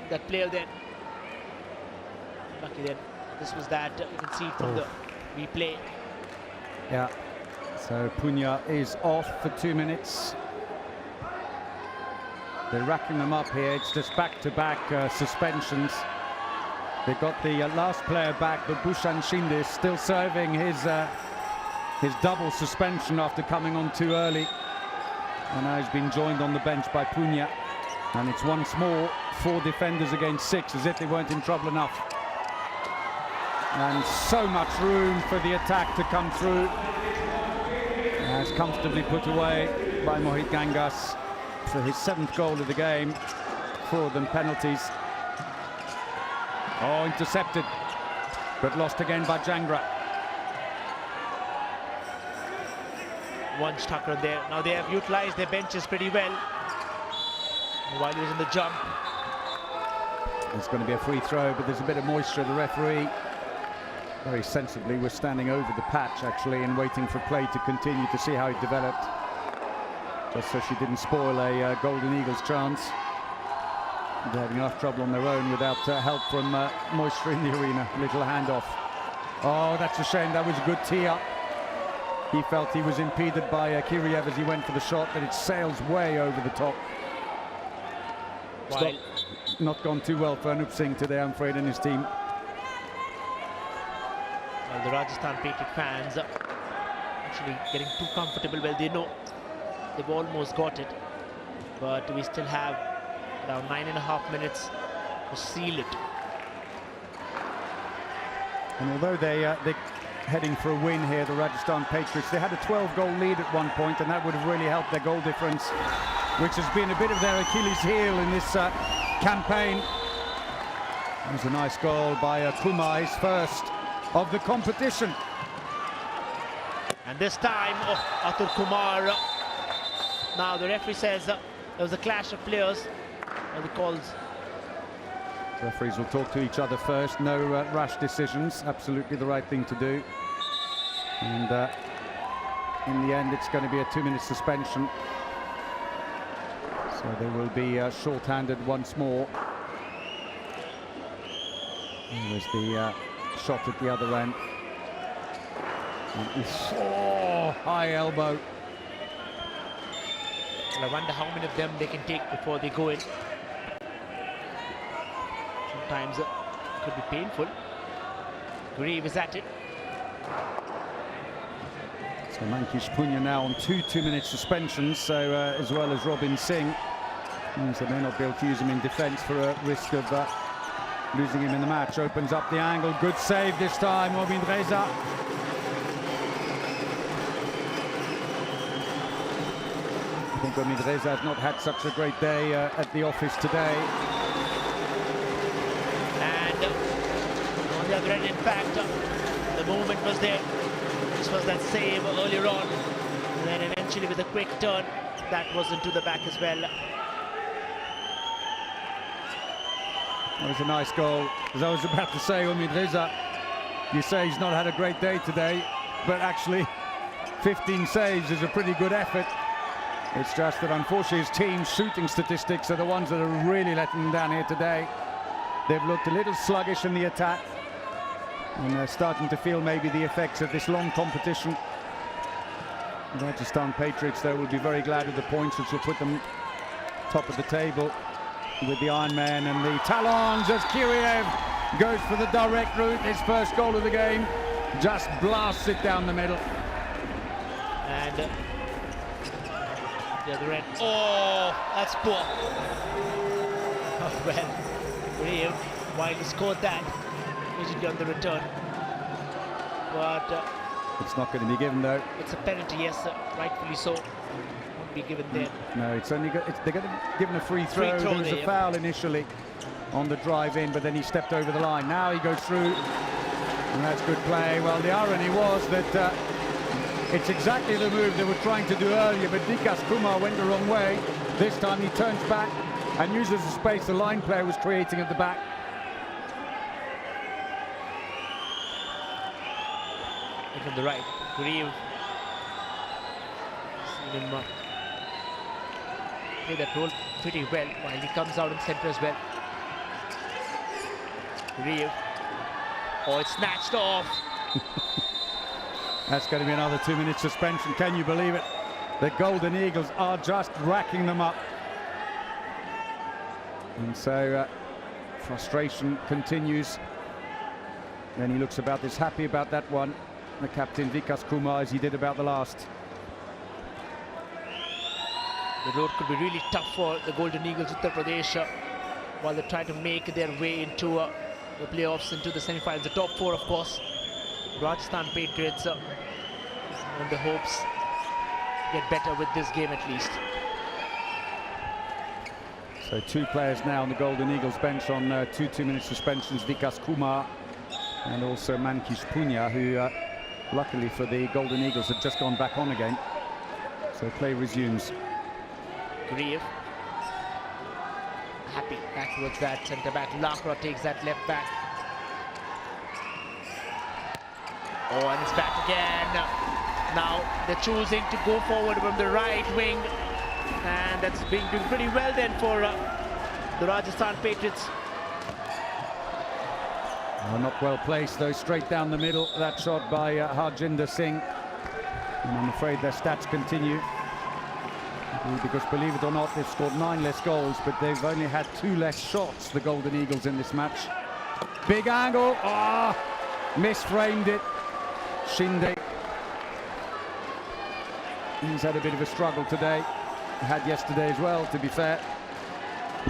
that player then, lucky then, this was that, you can see it from the replay. Yeah, so Punya is off for 2 minutes. They're racking them up here. It's just back-to-back suspensions. They got the last player back, but Bhushan Shinde is still serving his his double suspension after coming on too early. And now he's been joined on the bench by Punya. And it's once more 4 defenders against 6, as if they weren't in trouble enough. And so much room for the attack to come through. As comfortably put away by Mohit Gangas for his 7th goal of the game. 4 of them penalties. Oh, intercepted, but lost again by Jangra. One Tucker there. Now they have utilized their benches pretty well. While he was in the jump. It's going to be a free throw, but there's a bit of moisture. The referee, very sensibly, was standing over the patch actually and waiting for play to continue to see how it developed, just so she didn't spoil a Golden Eagles chance. They're having enough trouble on their own without help from moisture in the arena. Little handoff. Oh, that's a shame. That was a good tee up. He felt he was impeded by Kiriev as he went for the shot, but it sails way over the top. Not gone too well for Anup Singh today, I'm afraid, and his team. Well, the Rajasthan Patriots fans are actually getting too comfortable. Well, they know they've almost got it, but we still have around 9.5 minutes to seal it. And although they're heading for a win here, the Rajasthan Patriots, they had a 12-goal lead at one point, and that would have really helped their goal difference, which has been a bit of their Achilles heel in this campaign. There's a nice goal by Kumar, his first of the competition. And this time, Atul Kumar. Now the referee says there was a clash of players. And the calls. Referees will talk to each other first. No rash decisions. Absolutely the right thing to do. And in the end, it's going to be a 2-minute suspension. So they will be short-handed once more. There's the shot at the other end. Oh, high elbow. Well, I wonder how many of them they can take before they go in. Sometimes it could be painful. Grieve is at it. So Mankish Punya now on 2 2-minute suspensions, so as well as Robin Singh. Means they may not be able to use him in defence for a risk of losing him in the match. Opens up the angle. Good save this time, Momin Reza. I think Momin Reza has not had such a great day at the office today. And on the other end, in fact, the movement was there. This was that save earlier on. And then eventually with a quick turn, that was into the back as well. That was a nice goal. As I was about to say, Momin Reza, you say he's not had a great day today, but actually 15 saves is a pretty good effort. It's just that unfortunately his team's shooting statistics are the ones that are really letting them down here today. They've looked a little sluggish in the attack, and they're starting to feel maybe the effects of this long competition. The Rajasthan Patriots, though, will be very glad with the points, which will put them top of the table with the Iron Man and the talons as Kiriev goes for the direct route. His first goal of the game, just blasts it down the middle. And the other end. Oh, that's poor. Oh, well, Kiriev, while he scored that, immediately on the return. But it's not going to be given, though. It's a penalty, yes, rightfully so. Be given there. No, it's only they're going to give him a free throw. There was a foul initially on the drive in, but then he stepped over the line. Now he goes through, and that's good play. Well, the irony was that it's exactly the move they were trying to do earlier, but Vikas Kumar went the wrong way. This time he turns back and uses the space the line player was creating at the back. And from the right, Grieve. Seen him play that role pretty well while he comes out in center as well. Grieve. Oh, it's snatched off. That's going to be another 2-minute suspension. Can you believe it? The Golden Eagles are just racking them up. And so frustration continues. Then he looks about this happy about that one. the captain Vikas Kumar, as he did about the last. The road could be really tough for the Golden Eagles Uttar Pradesh while they try to make their way into the playoffs, into the semi-finals. The top four, of course. Rajasthan Patriots on the hopes get better with this game at least. So 2 players now on the Golden Eagles bench on 2 2-minute suspensions, Vikas Kumar and also Mankish Punya, who luckily for the Golden Eagles have just gone back on again. So play resumes. Grieve happy back towards that centre back. Lakra takes that left back. Oh, and it's back again. Now they're choosing to go forward from the right wing, and that's being doing pretty well then for the Rajasthan Patriots. Not well placed though, straight down the middle. That shot by Harjinder Singh, and I'm afraid their stats continue. Because believe it or not, they've scored 9 less goals, but they've only had 2 less shots, the Golden Eagles, in this match. Big angle, misframed it. Shinde. He's had a bit of a struggle today. Had yesterday as well, to be fair.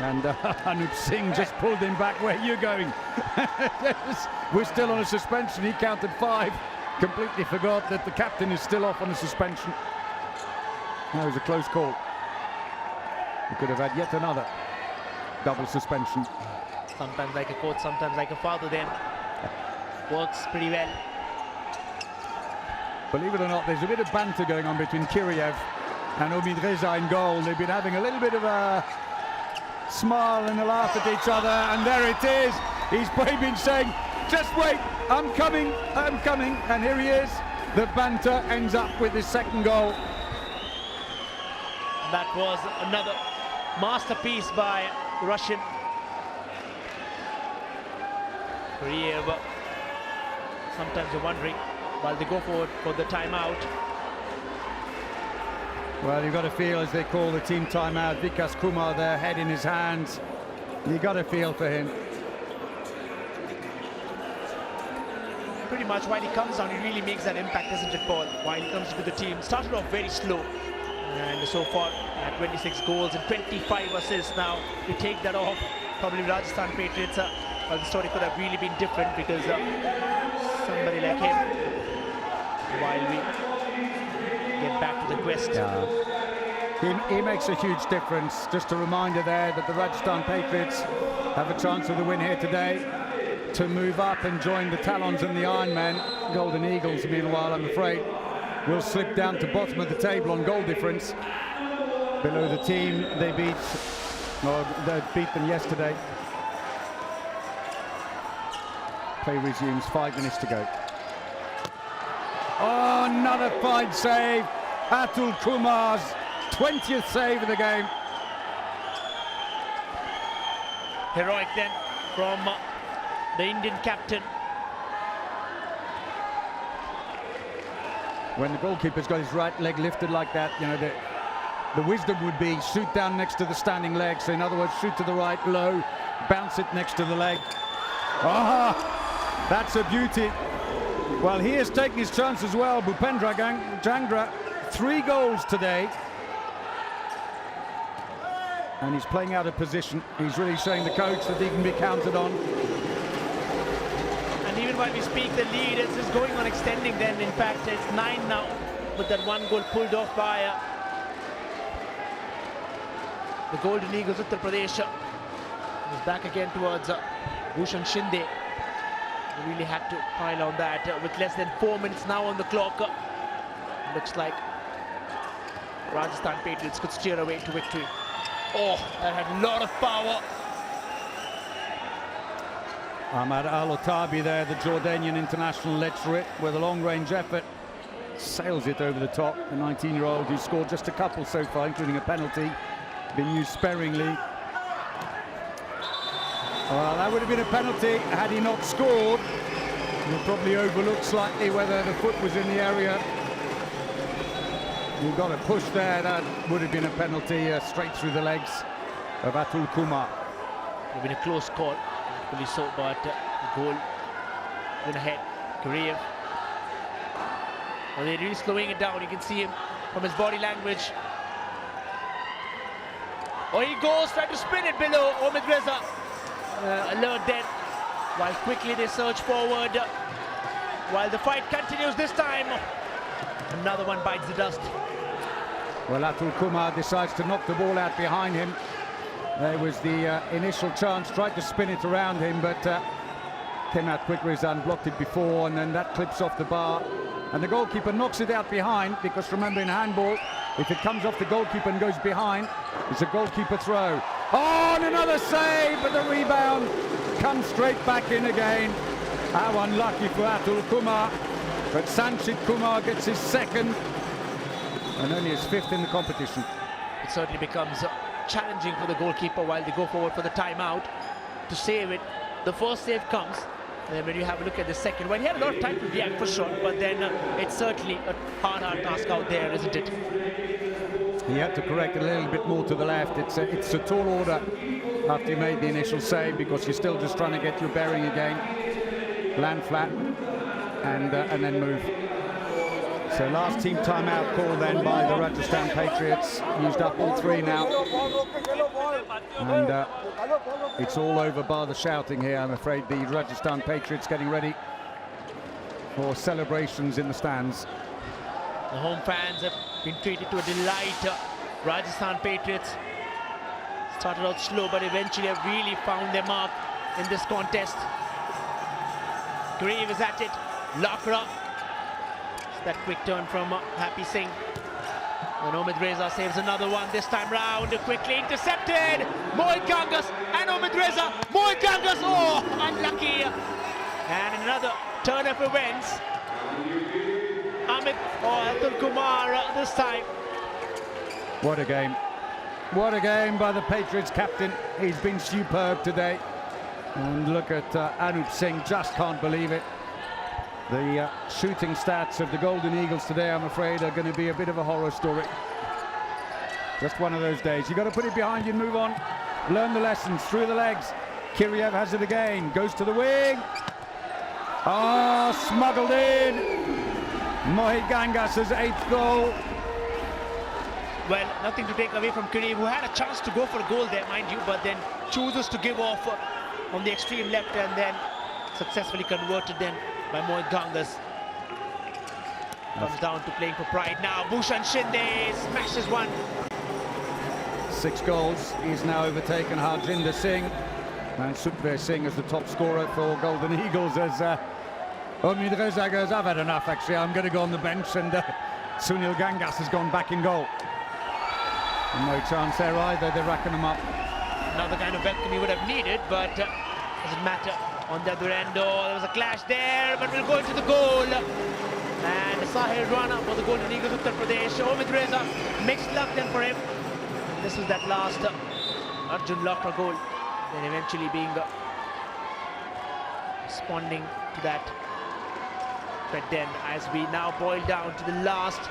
And Anup Singh just pulled him back. Where are you going? We're still on a suspension. He counted 5. Completely forgot that the captain is still off on a suspension. That was a close call. We could have had yet another double suspension. Sometimes like a coach, sometimes like a father then. Works pretty well. Believe it or not, there's a bit of banter going on between Kiriev and Omid Reza in goal. They've been having a little bit of a smile and a laugh at each other, and there it is. He's been saying, just wait, I'm coming, and here he is. The banter ends up with his second goal. That was another masterpiece by the Russian. Kuriev. Sometimes you're wondering, while they go forward for the timeout. Well, you've got to feel, as they call the team timeout, Vikas Kumar there, head in his hands. You've got to feel for him. Pretty much while he comes down, he really makes that impact, doesn't it, Paul? While he comes to the team. Started off very slow. And so far, 26 goals and 25 assists now. To take that off, probably Rajasthan Patriots, well, the story could have really been different because somebody like him, while we get back to the quest. Yeah. He makes a huge difference. Just a reminder there that the Rajasthan Patriots have a chance of the win here today to move up and join the Talons and the Ironmen. Golden Eagles, meanwhile, I'm afraid, will slip down to bottom of the table on goal difference. Below the team they beat them yesterday. Play resumes, 5 minutes to go. Oh, another fine save. Atul Kumar's 20th save of the game. Heroic then from the Indian captain. When the goalkeeper's got his right leg lifted like that, you know, the wisdom would be shoot down next to the standing leg. So in other words, shoot to the right, low, bounce it next to the leg. That's a beauty. Well, he has taken his chance as well. Bhupendra Jangra, 3 goals today. And he's playing out of position. He's really showing the coach that he can be counted on. And even while we speak, the lead is just going on extending then. In fact, it's 9 now with that 1 goal pulled off by the Golden Eagles Uttar Pradesh. He's back again towards Bhushan Shinde. They really had to pile on that with less than 4 minutes now on the clock. Looks like Rajasthan Patriots could steer away to victory. Oh, that had a lot of power. Ahmad Al-Otabi there, the Jordanian international, led through it with a long-range effort. Sails it over the top. The 19-year-old who scored just a couple so far, including a penalty, been used sparingly. Well, that would have been a penalty had he not scored. He'll probably overlooked slightly whether the foot was in the area. You've got a push there. That would have been a penalty straight through the legs of Atul Kumar. It would have been a close call, equally so, but the goal went ahead. Kuriev And they're really slowing it down. You can see him from his body language. Oh, he goes, trying to spin it below. Omid Reza alert then. While quickly they surge forward. While the fight continues this time. Another one bites the dust. Well, Atul Kumar decides to knock the ball out behind him. There was the initial chance, tried to spin it around him, but came out quick. Rizan blocked it before, and then that clips off the bar. And the goalkeeper knocks it out behind, because remember in handball, if it comes off the goalkeeper and goes behind, it's a goalkeeper throw. Oh, and another save, but the rebound comes straight back in again. How unlucky for Atul Kumar, but Sanchit Kumar gets his second and only his fifth in the competition. It certainly becomes challenging for the goalkeeper while they go forward for the timeout to save it. The first save comes, and then when you have a look at the second, well, he had a lot of time to react for sure, but then it's certainly a hard task out there, isn't it? He had to correct it a little bit more to the left. It's a tall order after he made the initial save, because you're still just trying to get your bearing again, land flat, and then move. So last team timeout call then by the Rajasthan Patriots. Used up all three now. And it's all over bar the shouting here. I'm afraid the Rajasthan Patriots getting ready for celebrations in the stands. The home fans have been treated to a delight. Rajasthan Patriots started out slow, but eventually have really found their mark in this contest. Grave is at it. Lakra. That quick turn from Happy Singh. And Omid Reza saves another one this time round. Quickly intercepted. Mohit Gangas and Omid Reza. Mohit Gangas, oh, unlucky. And another turn of events. Amit or Atul Kumar this time. What a game. What a game by the Patriots captain. He's been superb today. And look at Anup Singh, just can't believe it. The shooting stats of the Golden Eagles today, I'm afraid, are going to be a bit of a horror story. Just one of those days. You've got to put it behind you and move on. Learn the lessons through the legs. Kiriev has it again. Goes to the wing. Oh, smuggled in. Mohit Gangas' 8th goal. Well, nothing to take away from Kiriev, who had a chance to go for a goal there, mind you, but then chooses to give off on the extreme left and then successfully converted then by Mohit Gangas. Comes down to playing for pride now. Bhushan Shinde smashes one. 6 goals. He's now overtaken Harjinder Singh. And Sukhbir Singh is the top scorer for Golden Eagles, as Omid Reza goes, I've had enough actually, I'm going to go on the bench, and Sunil Gangas has gone back in goal. And no chance there either, they're racking them up. Another kind of welcome he would have needed, but doesn't matter. On the other end, oh, there was a clash there, but we'll go into the goal. And Sahil Rana for the Golden Eagles, Uttar Pradesh. Omid Reza, mixed luck then for him. This was that last Arjun Lakra goal. Then eventually being responding to that. But then as we now boil down to the last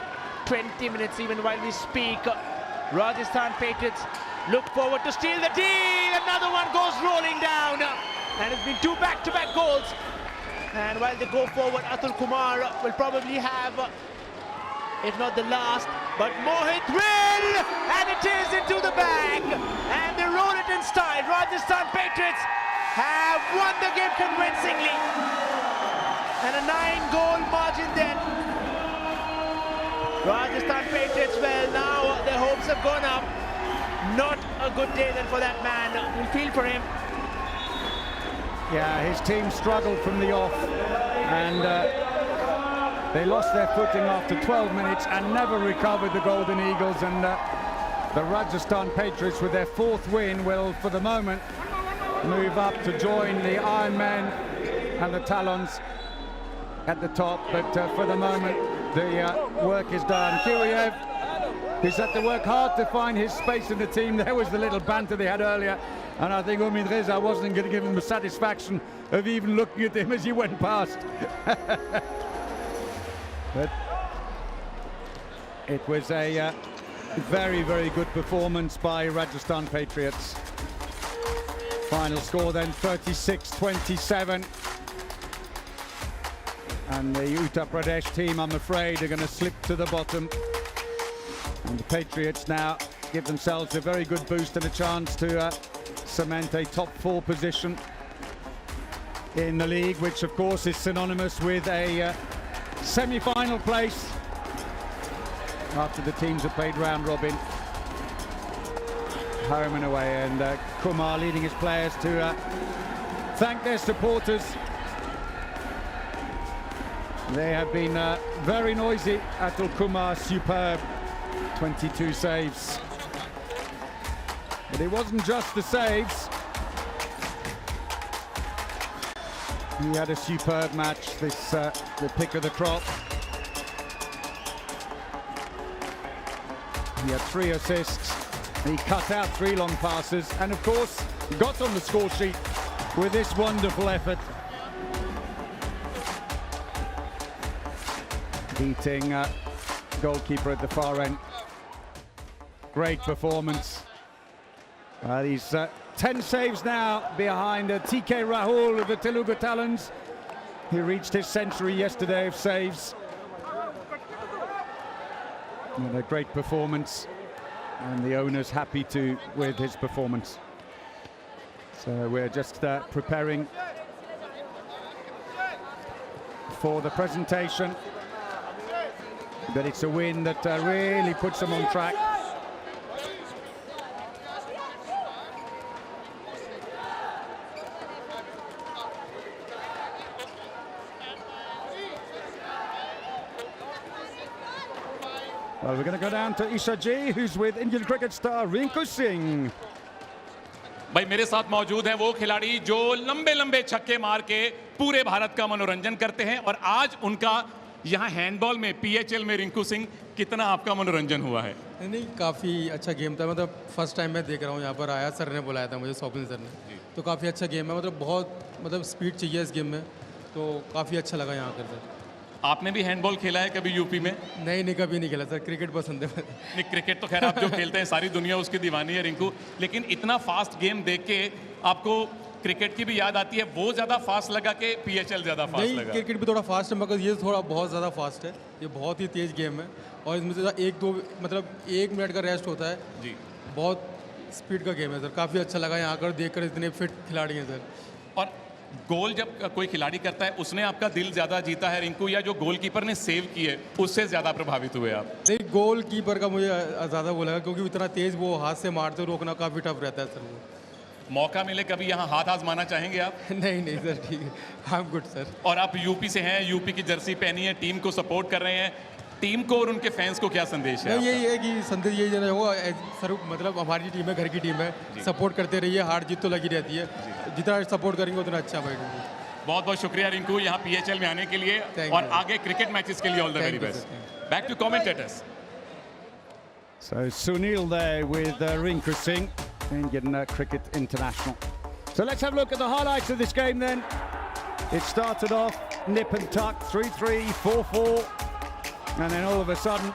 20 minutes, even while we speak, Rajasthan Patriots look forward to steal the deal. Another one goes rolling down. And it's been 2 back-to-back goals. And while they go forward, Atul Kumar will probably have, if not the last, but Mohit will! And it is into the bag. And they roll it in style. Rajasthan Patriots have won the game convincingly. And a 9-goal margin then. Rajasthan Patriots, well, now their hopes have gone up. Not a good day then for that man. We'll feel for him. Yeah, his team struggled from the off, and they lost their footing after 12 minutes and never recovered, the Golden Eagles. And the Rajasthan Patriots, with their 4th win, will for the moment move up to join the Iron Men and the Talons at the top. But for the moment, the work is done. Kiriev, he's had to work hard to find his space in the team. There was the little banter they had earlier. And I think Omid Reza wasn't going to give him the satisfaction of even looking at him as he went past. But it was a very, very good performance by Rajasthan Patriots. Final score then 36-27. And the Uttar Pradesh team, I'm afraid, are going to slip to the bottom. And the Patriots now give themselves a very good boost and a chance to cement a top 4 position in the league, which of course is synonymous with a semi-final place after the teams have played round robin, home and away. And Kumar leading his players to thank their supporters. They have been very noisy. Atul Kumar, superb, 22 saves. But it wasn't just the saves. He had a superb match, this the pick of the crop. He had 3 assists. He cut out 3 long passes and of course got on the score sheet with this wonderful effort. Beating goalkeeper at the far end. Great performance. He's 10 saves now behind TK Rahul of the Telugu Talons. He reached his century yesterday of saves. And a great performance, and the owner's happy with his performance. So we're just preparing for the presentation. But it's a win that really puts them on track. Well, we're going to go down to Isha Ji, who's with Indian cricket star Rinku Singh. भाई मेरे साथ मौजूद हैं वो खिलाड़ी जो लंबे लंबे छक्के मार के पूरे भारत का मनोरंजन करते हैं और आज उनका यहाँ हैंडबॉल में पीएचएल में रिंकू सिंह कितना आपका मनोरंजन हुआ है? नहीं, काफ़ी अच्छा गेम था। मतलब फर्स्ट टाइम मैं देख रहा हूँ, यहाँ पर आया सर ने बुलाया था मुझे, स्वप्न सर ने, तो काफ़ी अच्छा गेम है। मतलब बहुत स्पीड चाहिए इस गेम में, तो काफ़ी अच्छा लगा यहाँ आकर सर। आपने भी हैंडबॉल खेला है कभी यूपी में? नहीं, कभी नहीं खेला सर, क्रिकेट पसंद है। नहीं, क्रिकेट तो खैर आप जो खेलते हैं सारी दुनिया उसकी दीवानी है रिंकू, लेकिन इतना फास्ट गेम देख के आपको क्रिकेट की भी याद आती है? वो ज़्यादा फास्ट लगा कि पीएचएल ज़्यादा फास्ट लगा? क्रिकेट भी थोड़ा फास्ट है मगर ये थोड़ा बहुत ज़्यादा फास्ट है। ये बहुत ही तेज़ गेम है और इसमें से 1 मिनट का रेस्ट होता है जी। बहुत स्पीड का गेम है सर, काफ़ी अच्छा लगा यहाँ आकर देखकर, इतने फिट खिलाड़ी हैं सर। और गोल जब कोई खिलाड़ी करता है उसने आपका दिल ज़्यादा जीता है रिंकू, या जो गोलकीपर ने सेव की है उससे ज़्यादा प्रभावित हुए आप? नहीं, गोलकीपर का मुझे ज़्यादा वो लगा क्योंकि इतना तेज़ वो हाथ से मारते रोकना काफ़ी टफ रहता है सर। वो मौका मिले कभी यहाँ हाथ आजमाना चाहेंगे आप? नहीं सर, ठीक है, आई एम गुड सर। और आप यूपी से हैं, यूपी की जर्सी पहनी है, टीम को सपोर्ट कर रहे हैं, टीम को और उनके फैंस को क्या संदेश है? यही है कि संदेश यही देना होगा सर, मतलब हमारी टीम है, घर की टीम है, सपोर्ट करते रहिए, हार जीत तो लगी रहती है, जितना सपोर्ट करेंगे उतना अच्छा भाई। बहुत बहुत शुक्रिया रिंकू यहाँ पीएचएल में आने के लिए और आगे क्रिकेट मैचेस के लिए all the very best. Back to commentators. So Sunil there with Rinku Singh, Indian Cricket International. So let's have a look at the highlights of this game then. It started off nip and tuck, 3-3, 4-4, and then all of a sudden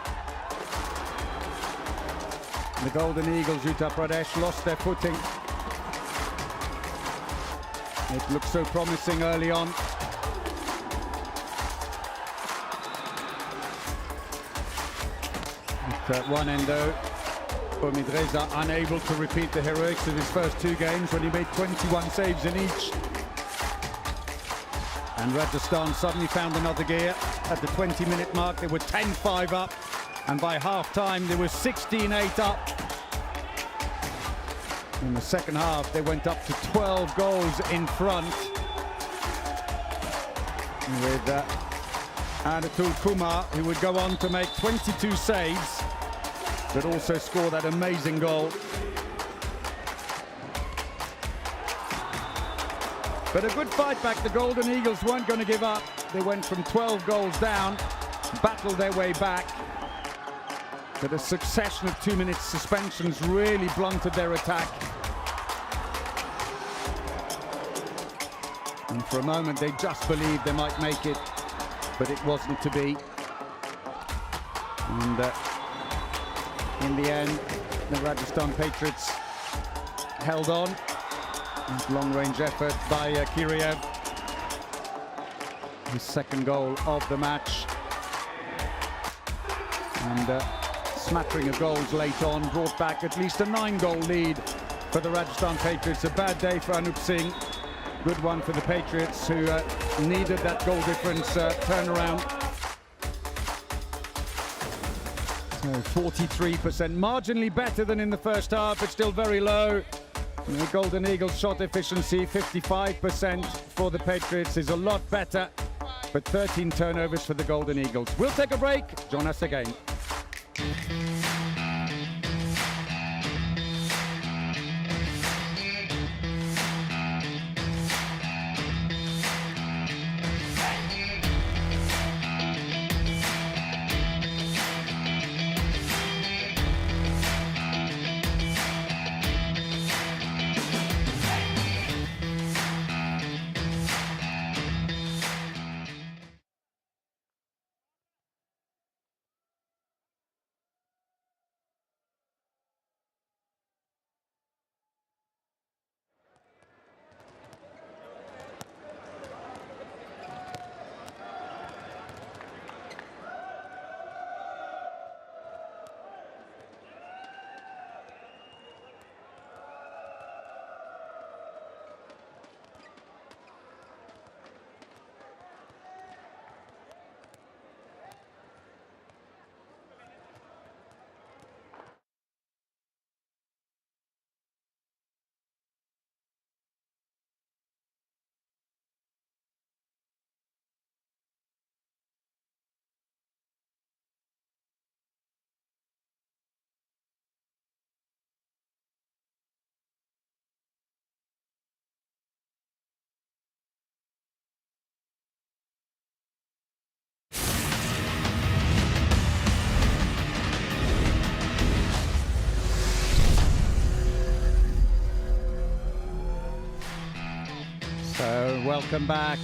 the Golden Eagles, Uttar Pradesh, lost their footing. It looked so promising early on. At one end though, Umid Reza unable to repeat the heroics of his first 2 games when he made 21 saves in each. And Rajasthan suddenly found another gear. At the 20-minute mark they were 10-5 up, and by half-time they were 16-8 up. In the second half they went up to 12 goals in front, with Atul Kumar, who would go on to make 22 saves but also score that amazing goal. But a good fight back. The Golden Eagles weren't going to give up. They went from 12 goals down, battled their way back, but a succession of 2-minute suspensions really blunted their attack. And for a moment they just believed they might make it, but it wasn't to be. And in the end, the Rajasthan Patriots held on. Long-range effort by Kiriev. his second goal of the match. And smattering of goals late on brought back at least a 9-goal lead for the Rajasthan Patriots. A bad day for Anup Singh. Good one for the Patriots, who needed that goal difference turnaround. So 43%, marginally better than in the first half, but still very low. And the Golden Eagles shot efficiency, 55% for the Patriots, is a lot better, but 13 turnovers for the Golden Eagles. We'll take a break. Join us again. So welcome back,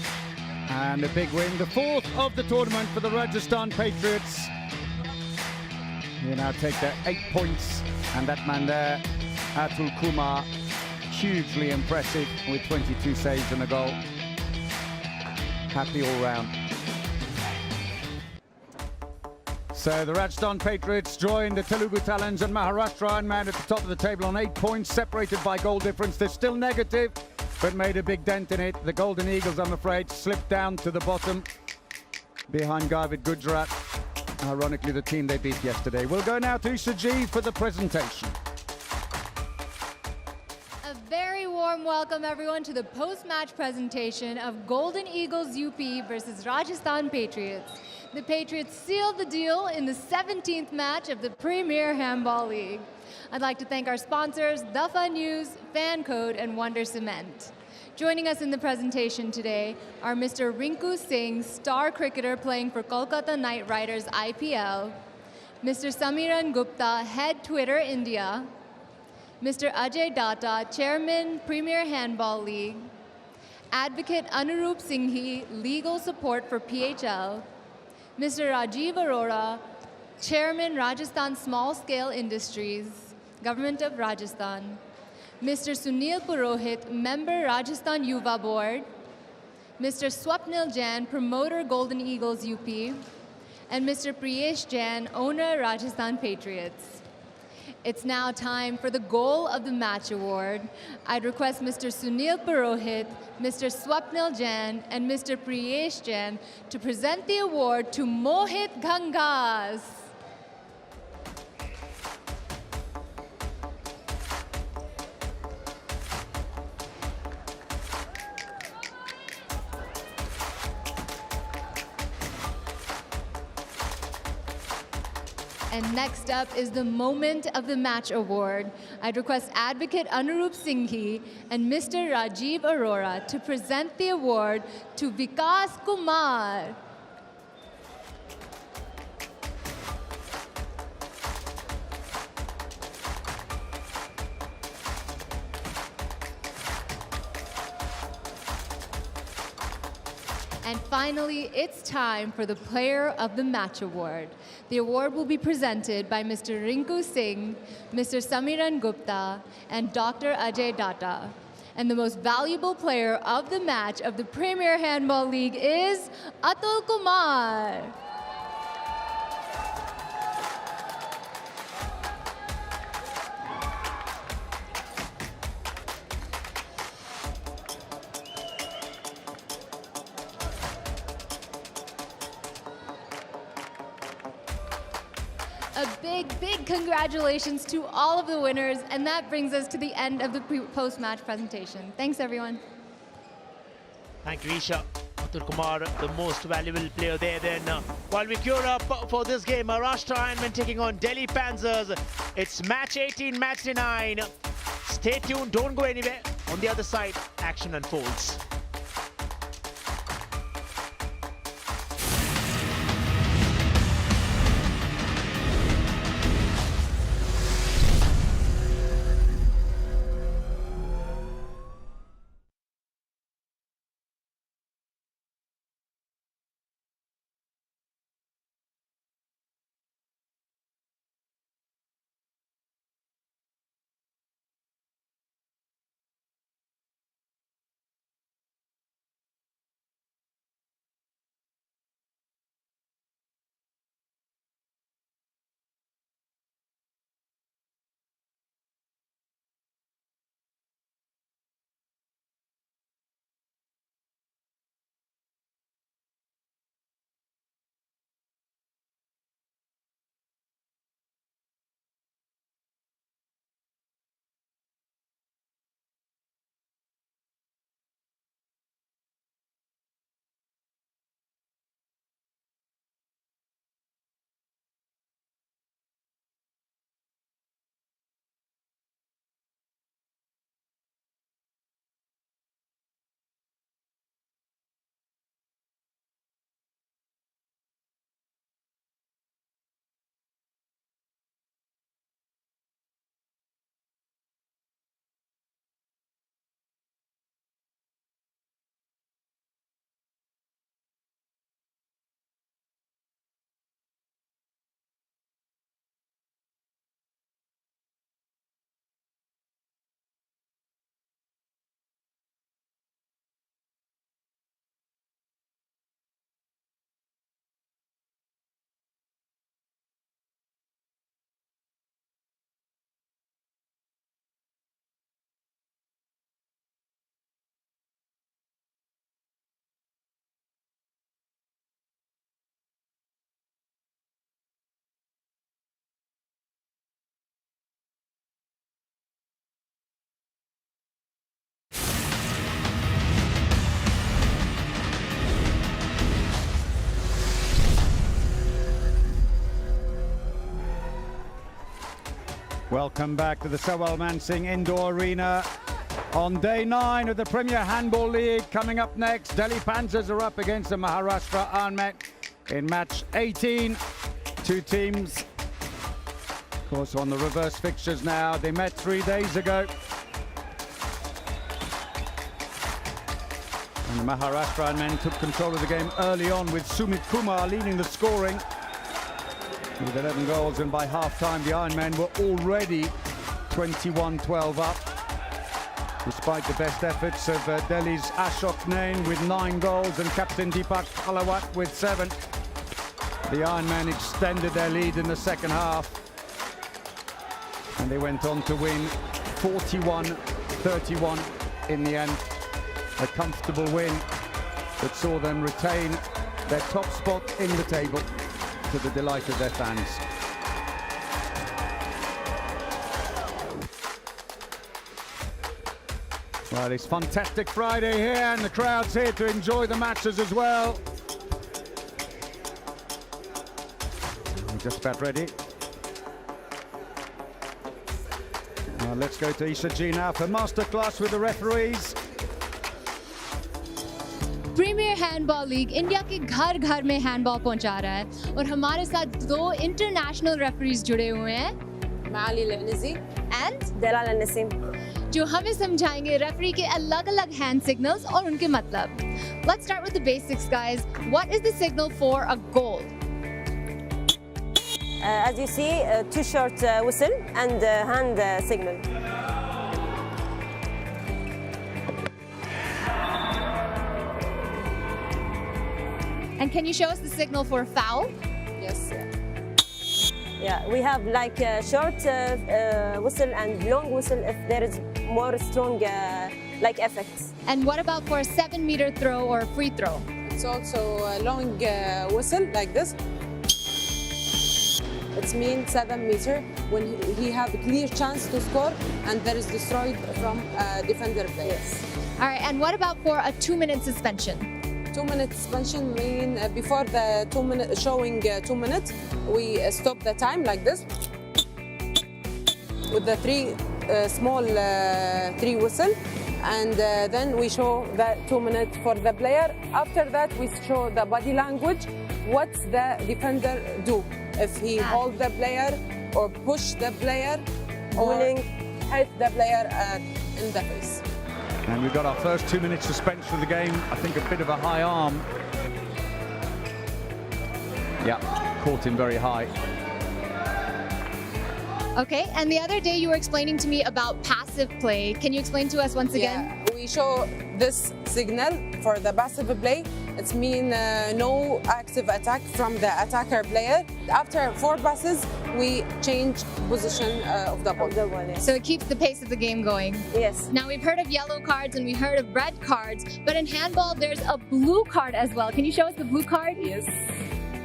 and a big win, the 4th of the tournament for the Rajasthan Patriots. They now take their 8 points, and that man there, Atul Kumar, hugely impressive with 22 saves and a goal. Happy all round. So the Rajasthan Patriots join the Telugu Talents and Maharashtra man at the top of the table on 8 points, separated by goal difference. They're still negative, but made a big dent in it. The Golden Eagles, I'm afraid, slipped down to the bottom behind Garvit Gujarat. Ironically, the team they beat yesterday. We'll go now to Isha for the presentation. A very warm welcome, everyone, to the post-match presentation of Golden Eagles UP versus Rajasthan Patriots. The Patriots sealed the deal in the 17th match of the Premier Handball League. I'd like to thank our sponsors, Dafa News, Fan Code, and Wonder Cement. Joining us in the presentation today are Mr. Rinku Singh, star cricketer playing for Kolkata Knight Riders IPL, Mr. Samiran Gupta, head Twitter India, Mr. Ajay Datta, chairman Premier Handball League, Advocate Anurup Singhi, legal support for PHL, Mr. Rajiv Arora, chairman Rajasthan Small Scale Industries, Government of Rajasthan, Mr. Sunil Purohit, member Rajasthan Yuva Board, Mr. Swapnil Jain, promoter Golden Eagles UP, and Mr. Priyesh Jain, owner Rajasthan Patriots. It's now time for the Goal of the Match Award. I'd request Mr. Sunil Purohit, Mr. Swapnil Jain, and Mr. Priyesh Jain to present the award to Mohit Gangas. And next up is the Moment of the Match Award. I'd request Advocate Anurup Singhi and Mr. Rajiv Arora to present the award to Vikas Kumar. And finally, it's time for the Player of the Match Award. The award will be presented by Mr. Rinku Singh, Mr. Samiran Gupta, and Dr. Ajay Datta. And the most valuable player of the match of the Premier Handball League is Atul Kumar. A big congratulations to all of the winners, and that brings us to the end of the post-match presentation. Thanks, everyone. Thank you, Isha. Atul Kumar, the most valuable player there. Then, while we queue up for this game, Maharashtra Ironmen taking on Delhi Panthers. It's match 18, match 9. Stay tuned, don't go anywhere. On the other side, action unfolds. Welcome back to the Sewell Mansingh Indoor Arena on day 9 of the Premier Handball League. Coming up next, Delhi Panthers are up against the Maharashtra Ironmen in match 18. Two teams, of course, on the reverse fixtures now. They met 3 days ago. And the Maharashtra Ironmen took control of the game early on with Sumit Kumar leading the scoring with 11 goals, and by half-time the Ironmen were already 21-12 up, despite the best efforts of Delhi's Ashok Nain with 9 goals and captain Deepak Halawat with 7. The Ironmen extended their lead in the second half, and they went on to win 41-31 in the end. A comfortable win that saw them retain their top spot in the table, to the delight of their fans. Well, it's fantastic Friday here, and the crowd's here to enjoy the matches as well. We're just about ready. Let's go to Isha Ji now for masterclass with the referees. Premier Handball League India के घर घर में handball पहुंचा रहा है, और हमारे साथ 2 इंटरनेशनल रेफरीज जुड़े हुए हैं, माली लनजी एंड दलाल नसीम, जो हमें समझाएंगे रेफरी के अलग-अलग हैंड सिग्नल्स और उनके मतलब. Let's start with the basics, guys. What is the signal for a goal? As you see, 2 short whistle and hand signal. And can you show us the signal for foul? Yes. Yeah, we have like a short whistle and long whistle if there is more strong like effects. And what about for a 7-meter throw or free throw? It's also a long whistle like this. It means 7 meter when he have a clear chance to score and there is destroyed from defender player. Yes. All right, and what about for a 2-minute suspension? 2-minute suspension mean before the 2 minute showing 2 minutes, we stop the time like this with the small 3 whistle, and then we show the 2 minutes for the player. After that, we show the body language, what the defender do. If he hold the player or push the player or hit the player in the face. And we've got our first 2-minute suspension of the game. I think a bit of a high arm. Yeah, caught him very high. Okay, and the other day you were explaining to me about passive play. Can you explain to us once again? Yeah, we show this signal for the passive play. It means no active attack from the attacker player. After 4 passes, we change position of the ball. Yes. So it keeps the pace of the game going. Yes. Now we've heard of yellow cards and we heard of red cards, but in handball there's a blue card as well. Can you show us the blue card? Yes.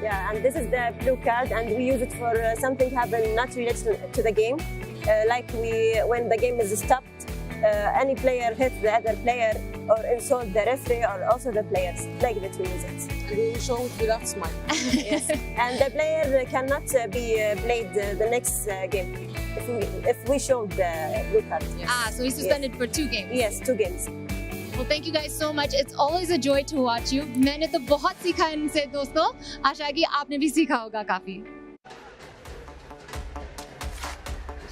Yeah, and this is the blue card, and we use it for something happen not related to the game. Like when the game is stopped, any player hits the other player or insult the referee or also the players. Like that we use it. And we will show it without smile. Yes. And the player cannot be played the next game if we show the blue card. Yes. So he's suspended for 2 games. Yes, 2 games. Well, thank you guys so much. It's always a joy to watch you. मैंने तो बहुत सीखा है इनसे दोस्तों. आशा है कि आपने भी सीखा होगा काफी.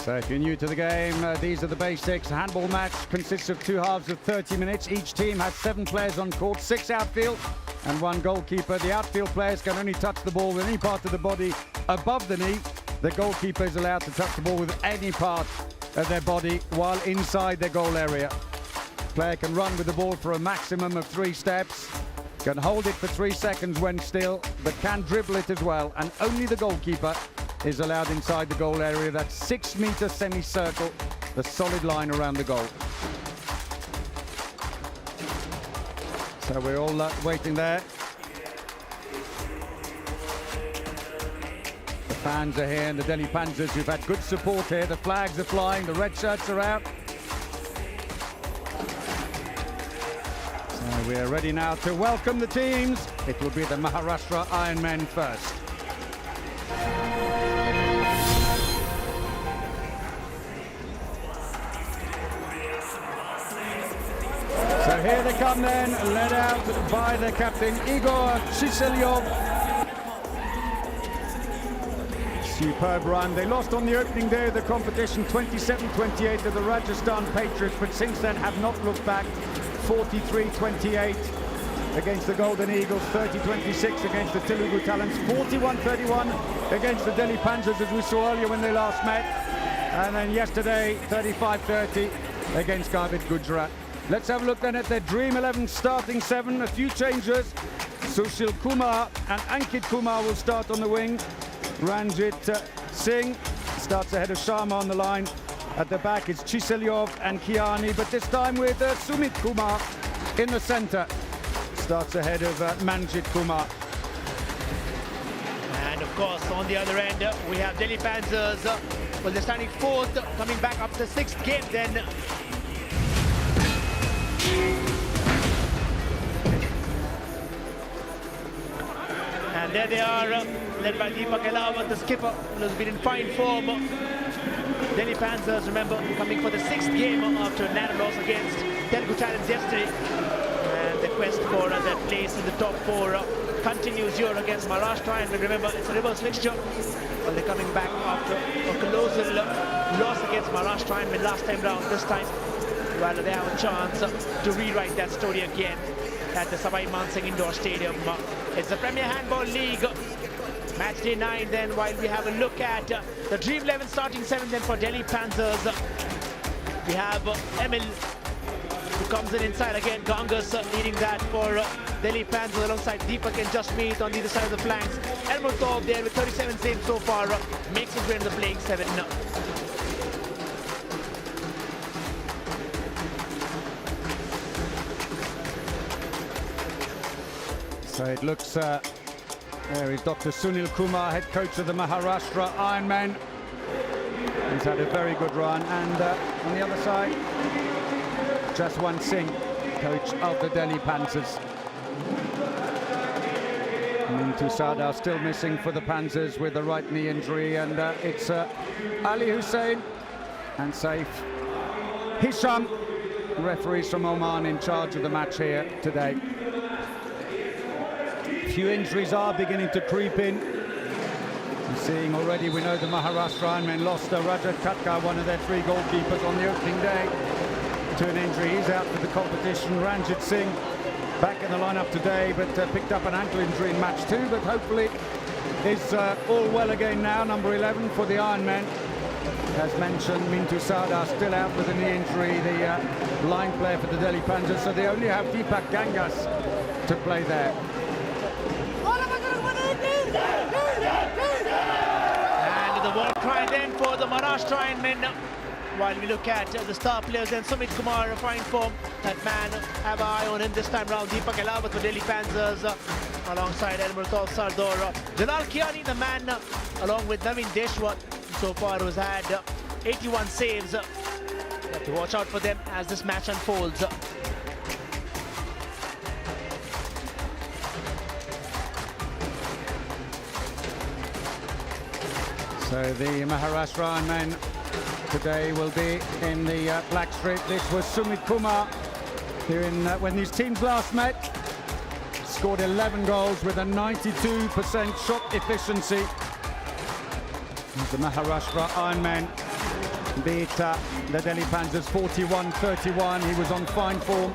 So if you're new to the game, these are the basics. A handball match consists of 2 halves of 30 minutes. Each team has 7 players on court, 6 outfield and 1 goalkeeper. The outfield players can only touch the ball with any part of the body above the knee. The goalkeeper is allowed to touch the ball with any part of their body while inside their goal area. Player can run with the ball for a maximum of 3 steps, can hold it for 3 seconds when still, but can dribble it as well. And only the goalkeeper is allowed inside the goal area. That 6-meter semicircle, the solid line around the goal. So we're all waiting there. The fans are here and the Delhi Panthers who've had good support here. The flags are flying, the red shirts are out. So we're ready now to welcome the teams. It will be the Maharashtra Ironmen first. So here they come then, led out by the captain Igor Chiselyov. Superb run. They lost on the opening day of the competition 27-28 to the Rajasthan Patriots, but since then have not looked back. 43-28 against the Golden Eagles, 30-26 against the Telugu Talents, 41-31 against the Delhi Panthers as we saw earlier when they last met, and then yesterday 35-30 against Garbage Gujarat. Let's have a look then at their Dream 11 starting 7. A few changes. Sushil Kumar and Ankit Kumar will start on the wing. Ranjit Singh starts ahead of Sharma on the line. At the back it's Chiselyov and Kiani, but this time with Sumit Kumar in the centre. Starts ahead of Manjit Kumar. And of course, on the other end, we have Delhi Panthers. Well, they're standing 4th, coming back up the 6th game then. And there they are, led by Deepak Elawat, the skipper, who's been in fine form. Delhi Panthers, remember, coming for the 6th game after a narrow loss against Telugu Talents yesterday. And the quest for that place in the top 4 continues here against Maharashtra. And remember, it's a reverse fixture. Well, they're coming back after a colossal loss against Maharashtra. And last time round, this time, well, they have a chance to rewrite that story again at the Savai Mansingh Indoor Stadium. It's the Premier Handball League. Match day 9 then, while we have a look at the Dream 11 starting 7 then for Delhi Panthers. We have Emil, who comes in inside again. Gangas leading that for Delhi Panthers alongside Deepak and Jasmeet on the other side of the flanks. Elmurtov there with 37 saves so far, makes his way into the playing 7. So it looks, there is Dr. Sunil Kumar, head coach of the Maharashtra Ironman. He's had a very good run. And on the other side, Jaswant Singh, coach of the Delhi Panthers. Mintu Sardar still missing for the Panthers with a right knee injury. And it's Ali Hussain and Saif Hisham, referees from Oman, in charge of the match here today. Few injuries are beginning to creep in. We're seeing already, we know the Maharashtra Ironmen lost Rajat Katkar, one of their 3 goalkeepers, on the opening day to an injury. He's out for the competition. Ranjit Singh back in the lineup today, but picked up an ankle injury in match 2, but hopefully is all well again now. Number 11 for the Ironmen. As mentioned, Mintu Sardar still out with a knee injury, the line player for the Delhi Panthers, so they only have Deepak Gangas to play there. And the ball cry then for the Maharashtra Ironmen. While we look at the star players, and Sumit Kumar, fine form. That man, have an eye on him this time round. Deepak Elawat for Delhi Panthers alongside Elmurtov Sardor. Jalal Kiani, the man, along with Naveen Deshwat, so far who's had 81 saves. Have to watch out for them as this match unfolds. So the Maharashtra Ironmen today will be in the black strip. This was Sumit Kumar, who when these teams last met, scored 11 goals with a 92% shot efficiency. The Maharashtra Ironmen beat the Delhi Panthers 41-31. He was on fine form.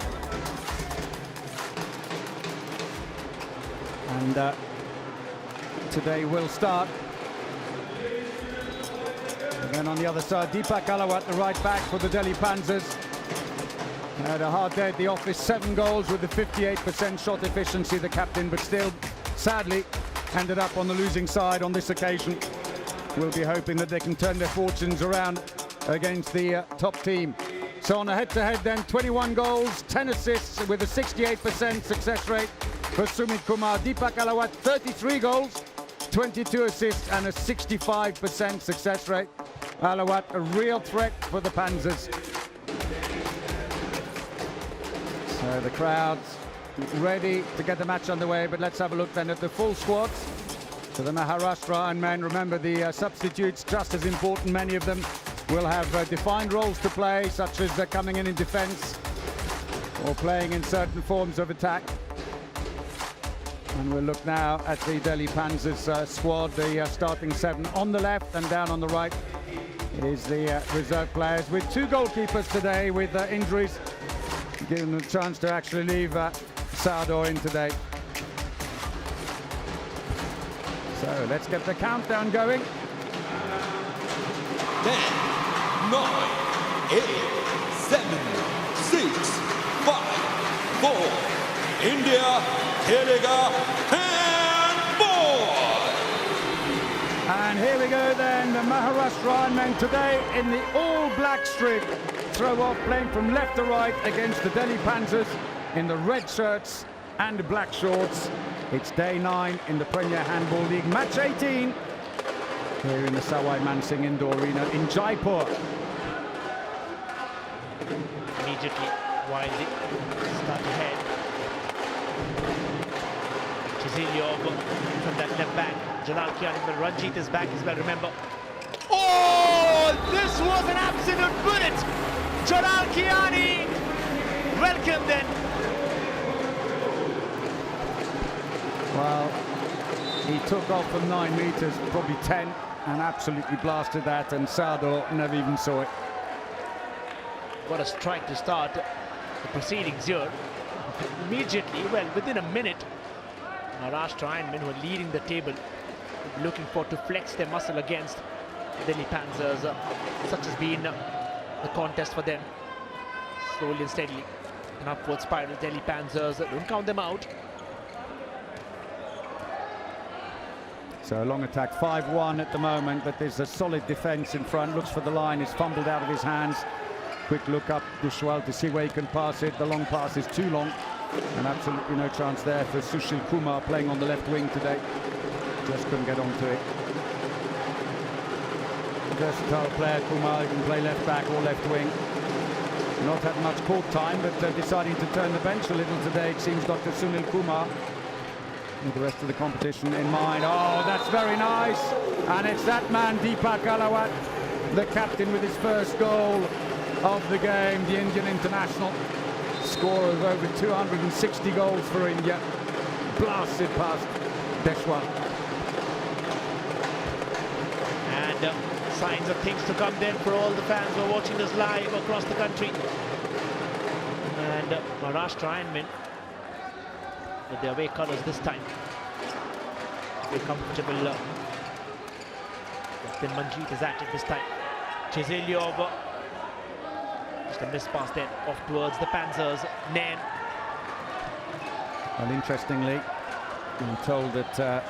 And today will start. And then on the other side, Deepak Elawat, the right back for the Delhi Panthers. Had a hard day at the office, 7 goals with a 58% shot efficiency, the captain, but still, sadly, ended up on the losing side on this occasion. We'll be hoping that they can turn their fortunes around against the top team. So on a head-to-head then, 21 goals, 10 assists with a 68% success rate for Sumit Kumar. Deepak Elawat, 33 goals, 22 assists and a 65% success rate. Elawat, a real threat for the Panthers. So the crowd's ready to get the match underway, but let's have a look then at the full squads. So the Maharashtra Ironmen, remember the substitutes, just as important. Many of them will have defined roles to play, such as coming in defense or playing in certain forms of attack. And we'll look now at the Delhi Panthers squad, the starting 7 on the left, and down on the right is the reserve players, with 2 goalkeepers today with injuries, giving them a chance to actually leave Sardor in today. So let's get the countdown going. 10, 9, 8, 7, 6, 5, 4. India, Telega, Handball! And here we go then, the Maharashtra Ironmen today in the all-black strip. Throw off, playing from left to right against the Delhi Panthers in the red shirts and black shorts. It's day 9 in the Premier Handball League, match 18, here in the Sawai Mansingh Indoor Arena in Jaipur. Immediately, while they start ahead, Chizilyov from that left back. Jalal Kiani, but Ranjit is back as well, remember. Oh, this was an absolute bullet! Jalal Kiani, welcome then. Well, he took off from 9 meters, probably 10, and absolutely blasted that, and Sardor never even saw it. What a strike to start the proceedings here. Immediately, well, within a minute, Maharashtra Ironmen were leading the table, looking for to flex their muscle against Delhi Panthers. Such has been the contest for them, slowly and steadily. An upward spiral. Delhi Panthers don't count them out. So a long attack, 5-1 at the moment, but there's a solid defence in front. Looks for the line, it's fumbled out of his hands. Quick look up Dushwal to see where he can pass it. The long pass is too long, and absolutely no chance there for Sushil Kumar playing on the left wing today. Just couldn't get onto it. Versatile player, Kumar, he can play left back or left wing. Not had much court time, but deciding to turn the bench a little today, it seems, Dr. Sunil Kumar. With the rest of the competition in mind. Oh, that's very nice. And it's that man, Deepak Alawat, the captain, with his first goal of the game, the Indian international. Score of over 260 goals for India. Blasted past Deshwal. And signs of things to come then for all the fans who are watching us live across the country. And Maharashtra Ironmen with their away colours this time. Very comfortable. Then Manjeet is at it this time. Chizilyov. Just a miss pass then off towards the Panthers. Nain. Well, interestingly, I'm told that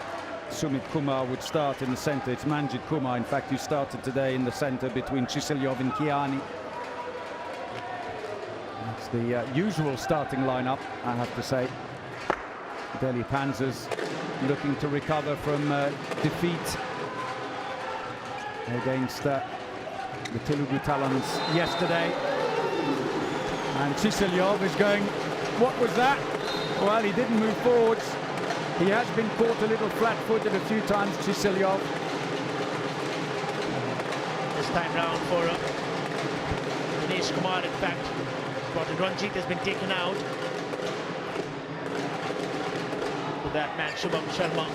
Sumit Kumar would start in the centre. It's Manjit Kumar, in fact, who started today in the centre between Chizilyov and Kiani. It's the usual starting lineup, I have to say. Delhi Panthers looking to recover from defeat against the Telugu Talons yesterday. And Chizilyov is going, what was that? Well, he didn't move forwards. He has been caught a little flat-footed a few times, Chizilyov. This time round for Dinesh Kumar, in fact. Ranjit has been taken out. That man Shubham Sharma.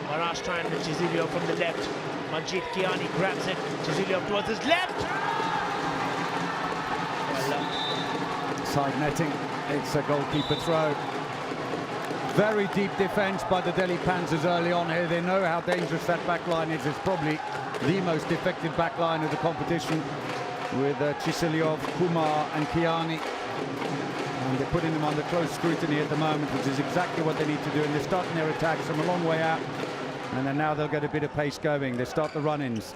Maharashtra and Chizilyov from the left. Manjeet Kiani grabs it. Chizilyov towards his left. Side netting. It's a goalkeeper throw. Very deep defence by the Delhi Panthers early on here. They know how dangerous that back line is. It's probably the most effective back line of the competition, with Chizilyov, Kumar and Kiani. And they're putting them under close scrutiny at the moment, which is exactly what they need to do. And they're starting their attacks from a long way out. And then now they'll get a bit of pace going. They start the run-ins.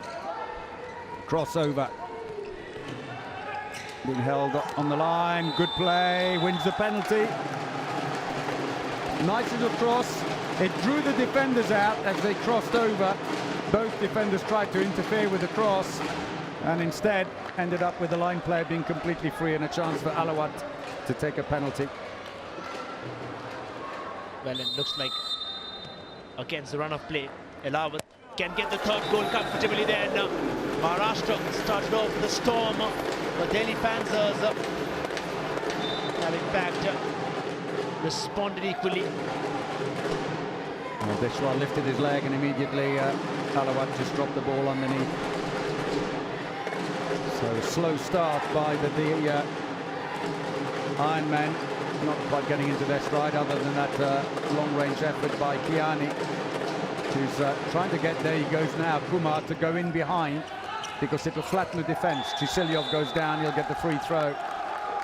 Crossover. Being held on the line. Good play. Wins the penalty. Nice little cross. It drew the defenders out as they crossed over. Both defenders tried to interfere with the cross, and instead ended up with the line player being completely free and a chance for Alawat to take a penalty. Well, it looks like against the run of play, Alawat can get the third goal comfortably then. Maharashtra started off the storm, but Delhi Panthers have in fact responded equally. Deshwal lifted his leg and immediately Alawat just dropped the ball underneath. So a slow start by the Ironmen, not quite getting into their stride, other than that long-range effort by Kiani, who's trying to get, there he goes now, Kumar, to go in behind, because it'll flatten the defence. Chizilyov goes down, he'll get the free throw.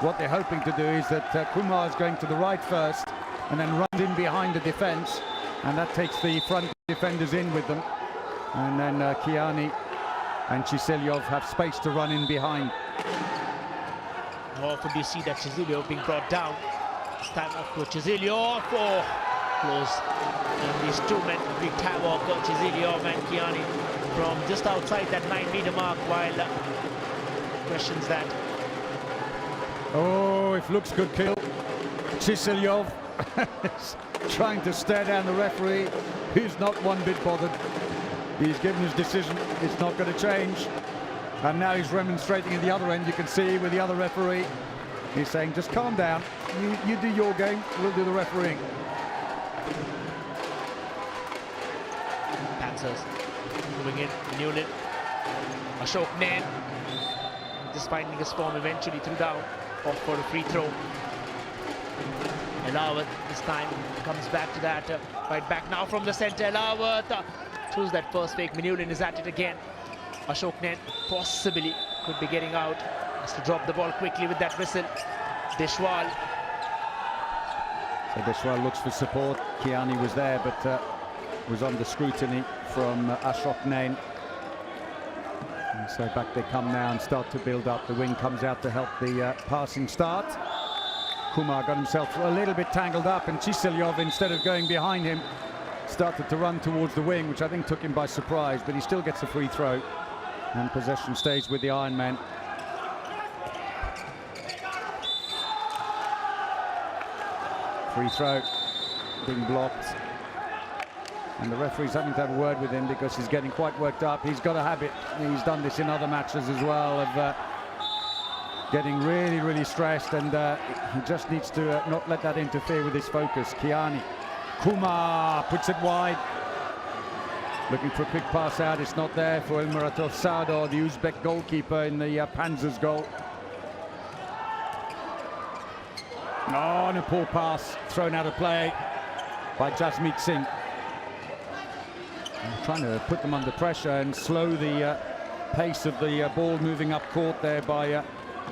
What they're hoping to do is that Kumar is going to the right first, and then runs in behind the defence, and that takes the front defenders in with them. And then Kiani and Chizilyov have space to run in behind. How often do you see that Chizilyov being brought down? This time off to Chizilyov. Oh, close. And these two men wreaked havoc, Chizilyov and Kiani, from just outside that 9-meter mark, while questions that. Oh, if looks could kill. Chizilyov trying to stare down the referee. He's not one bit bothered. He's given his decision. It's not going to change. And now he's remonstrating at the other end. You can see with the other referee. He's saying, just calm down. You do your game. We'll do the refereeing. Panthers moving in. Newlin. Ashok Nain. Just finding his form eventually threw down. Off for a free throw. Alawat this time comes back to that. Right back now from the centre. Alawat throws that first fake. Newlin is at it again. Ashok Nain possibly could be getting out. Has to drop the ball quickly with that whistle. Deshwal. So Deshwal looks for support. Kiani was there, but was under scrutiny from Ashok Nain. And so back they come now and start to build up. The wing comes out to help the passing start. Kumar got himself a little bit tangled up, and Chiselyov, instead of going behind him, started to run towards the wing, which I think took him by surprise, but he still gets a free throw. And possession stays with the Ironman. Free throw being blocked. And the referee's having to have a word with him because he's getting quite worked up. He's got a habit, he's done this in other matches as well, of getting really, really stressed, and he just needs to not let that interfere with his focus. Kiani. Kumar puts it wide. Looking for a quick pass out. It's not there for Ilmuratov Sador, the Uzbek goalkeeper in the Panzers goal. Oh, and a poor pass thrown out of play by Jasmeet Singh. Trying to put them under pressure and slow the pace of the ball moving up court there by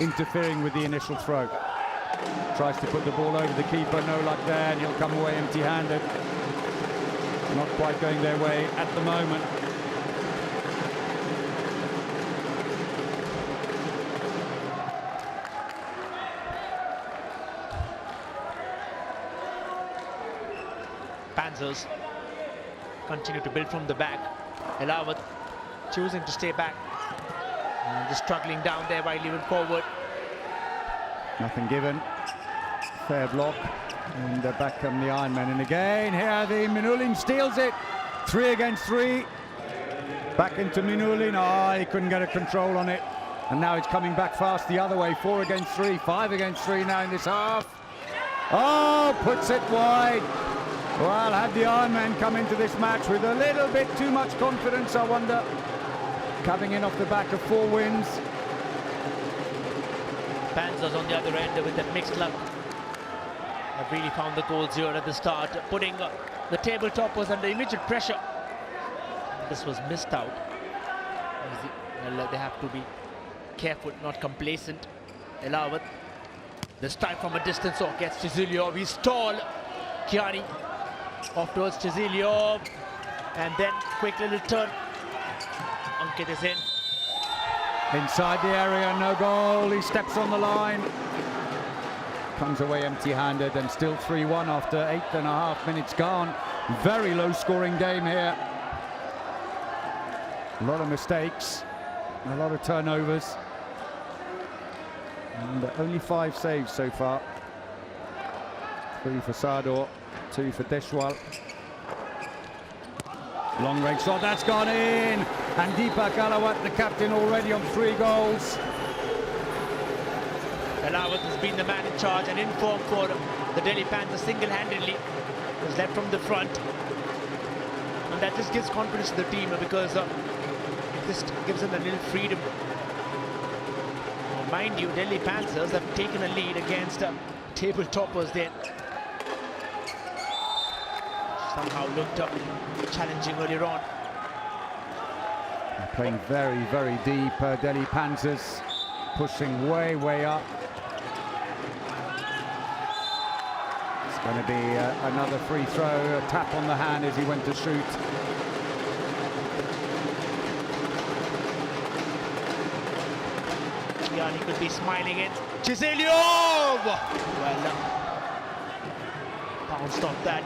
interfering with the initial throw. Tries to put the ball over the keeper, no luck there, and he'll come away empty-handed. Not quite going their way at the moment. Panzers continue to build from the back. Elawat choosing to stay back. And just struggling down there while he went forward. Nothing given. Fair block. And back come the Ironman. And again, here the Minulin steals it. 3 against 3. Back into Minulin. Oh, he couldn't get a control on it. And now it's coming back fast the other way. 4 against 3. 5 against 3 now in this half. Oh, puts it wide. Well, had the Ironman come into this match with a little bit too much confidence, I wonder. Coming in off the back of 4 wins. Panzers on the other end with that mixed luck. Have really found the goals here at the start, putting the tabletoppers under immediate pressure. This was missed out. Well, they have to be careful, not complacent. Elawat, this time from a distance, or gets Chiselyov. He's tall. Kiani off towards Chiselyov, and then quick little turn. Ankit is in. Inside the area, no goal. He steps on the line. Comes away empty-handed, and still 3-1 after 8.5 minutes gone. Very low-scoring game here. A lot of mistakes, a lot of turnovers, and only 5 saves so far. 3 for Sador, 2 for Deshwal. Long range shot, that's gone in, and Deepak Elawat, the captain, already on 3 goals. Elawat has been the man in charge and in form for the Delhi Panthers single-handedly. Was led from the front, and that just gives confidence to the team because this gives them a little freedom. Mind you, Delhi Panthers have taken a lead against table toppers there. Somehow looked challenging earlier on. They're playing very, very deep. Delhi Panthers pushing way, way up. It's going to be another free throw, a tap on the hand as he went to shoot. Kiani could be smiling in. Chiselyov! Well, bounced off that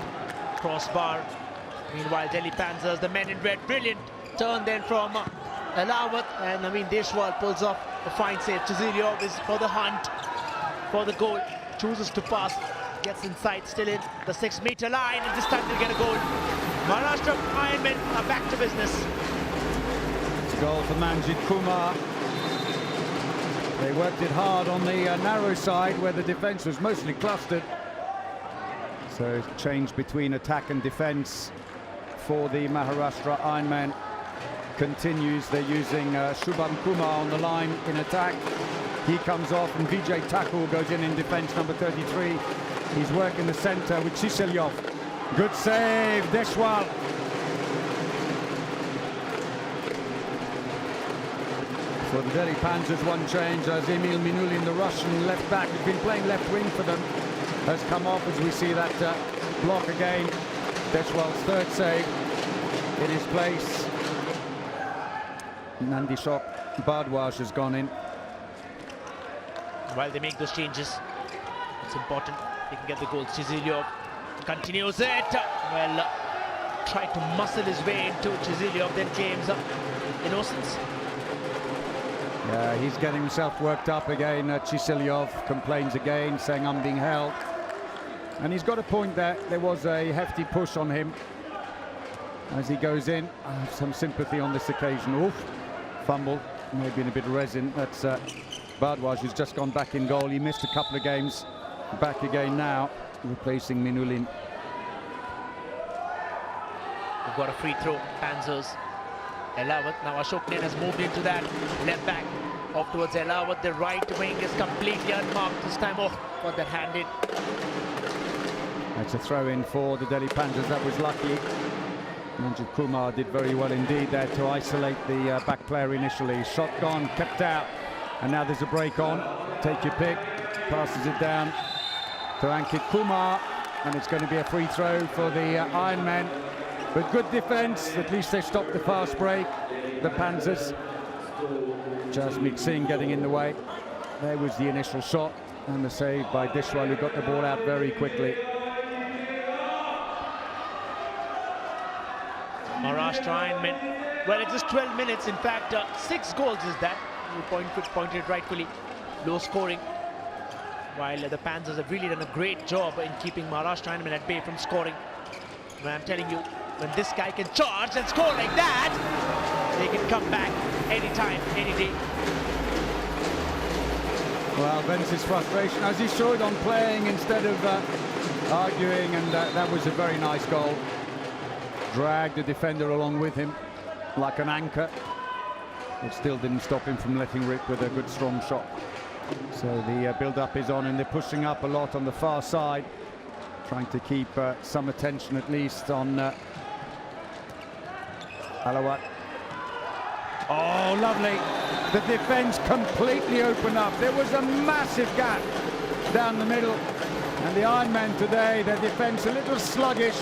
crossbar. Meanwhile, Delhi Panthers, the men in red, brilliant turn then from Elawat, and I mean Deshwal pulls off a fine save. Chiselyov is for the hunt, for the goal, chooses to pass, gets inside, still in the 6-meter line, and this time they'll get a goal. Maharashtra Ironmen are back to business. It's a goal for Manjit Kumar. They worked it hard on the narrow side where the defence was mostly clustered. So change between attack and defence for the Maharashtra Ironman continues. They're using Shubham Kumar on the line in attack. He comes off, and Vijay Thakur goes in defence, number 33. He's working the centre with Chiselyov. Good save, Deshwal. For the Delhi Panthers, one change as Emil Minulin, the Russian left back, who's been playing left wing for them, has come off as we see that block again. Deshwal's third save in his place. Nandishok Bhardwaj has gone in. While they make those changes, it's important they can get the goals. Chizilyov continues it. Well, tried to muscle his way into Chizilyov, then claims innocence. Yeah, he's getting himself worked up again. Chizilyov complains again, saying I'm being held. And he's got a point there. There was a hefty push on him as he goes in. I have some sympathy on this occasion. Oof, fumble, maybe in a bit of resin. That's Bhardwaj, who's just gone back in goal. He missed a couple of games. Back again now, replacing Minulin. We've got a free throw, Panthers. Elawat, now Ashok Nain has moved into that left back. Off towards Elawat, the right wing is completely unmarked this time. Oh, got that hand in. That's a throw-in for the Delhi Panthers. That was lucky. Manjit Kumar did very well indeed there to isolate the back player initially. Shot gone, kept out, and now there's a break on. Take your pick. Passes it down to Ankit Kumar, and it's going to be a free throw for the Ironmen. But good defense, at least they stopped the fast break, the Panthers. Jasmeet Singh getting in the way. There was the initial shot, and the save by Deshwal, who got the ball out very quickly. Maharashtra Ironmen, well, it's just 12 minutes. In fact, 6 goals is that. You pointed rightfully. Low scoring. While the Panthers have really done a great job in keeping Maharashtra Ironmen at bay from scoring. But I'm telling you, when this guy can charge and score like that, they can come back anytime, any day. Well, vents his frustration, as he showed on playing instead of arguing, and that was a very nice goal. Dragged the defender along with him like an anchor. It still didn't stop him from letting rip with a good strong shot. So the build-up is on, and they're pushing up a lot on the far side, trying to keep some attention at least on Alawat. Oh, lovely. The defense completely opened up. There was a massive gap down the middle, and the Ironmen today, their defense a little sluggish,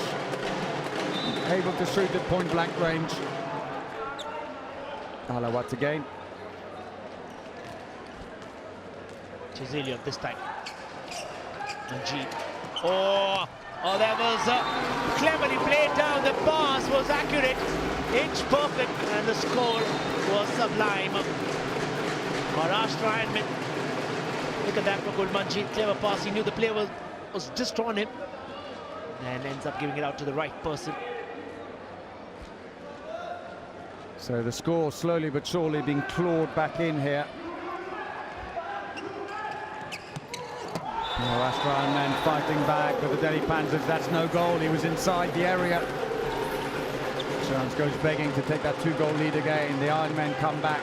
able to shoot at point-blank range. Alawat again. Chizilyov this time. Manjeet. Oh, that was cleverly played down. The pass was accurate, inch perfect, and the score was sublime. Maharashtra Ironmen. Look at that for Manjeet. Clever pass. He knew the player was just on him, and ends up giving it out to the right person. So the score slowly but surely being clawed back in here. Maharashtra Ironmen fighting back with the Delhi Panthers. That's no goal. He was inside the area. Chance goes begging to take that 2-goal lead again. The Ironmen come back.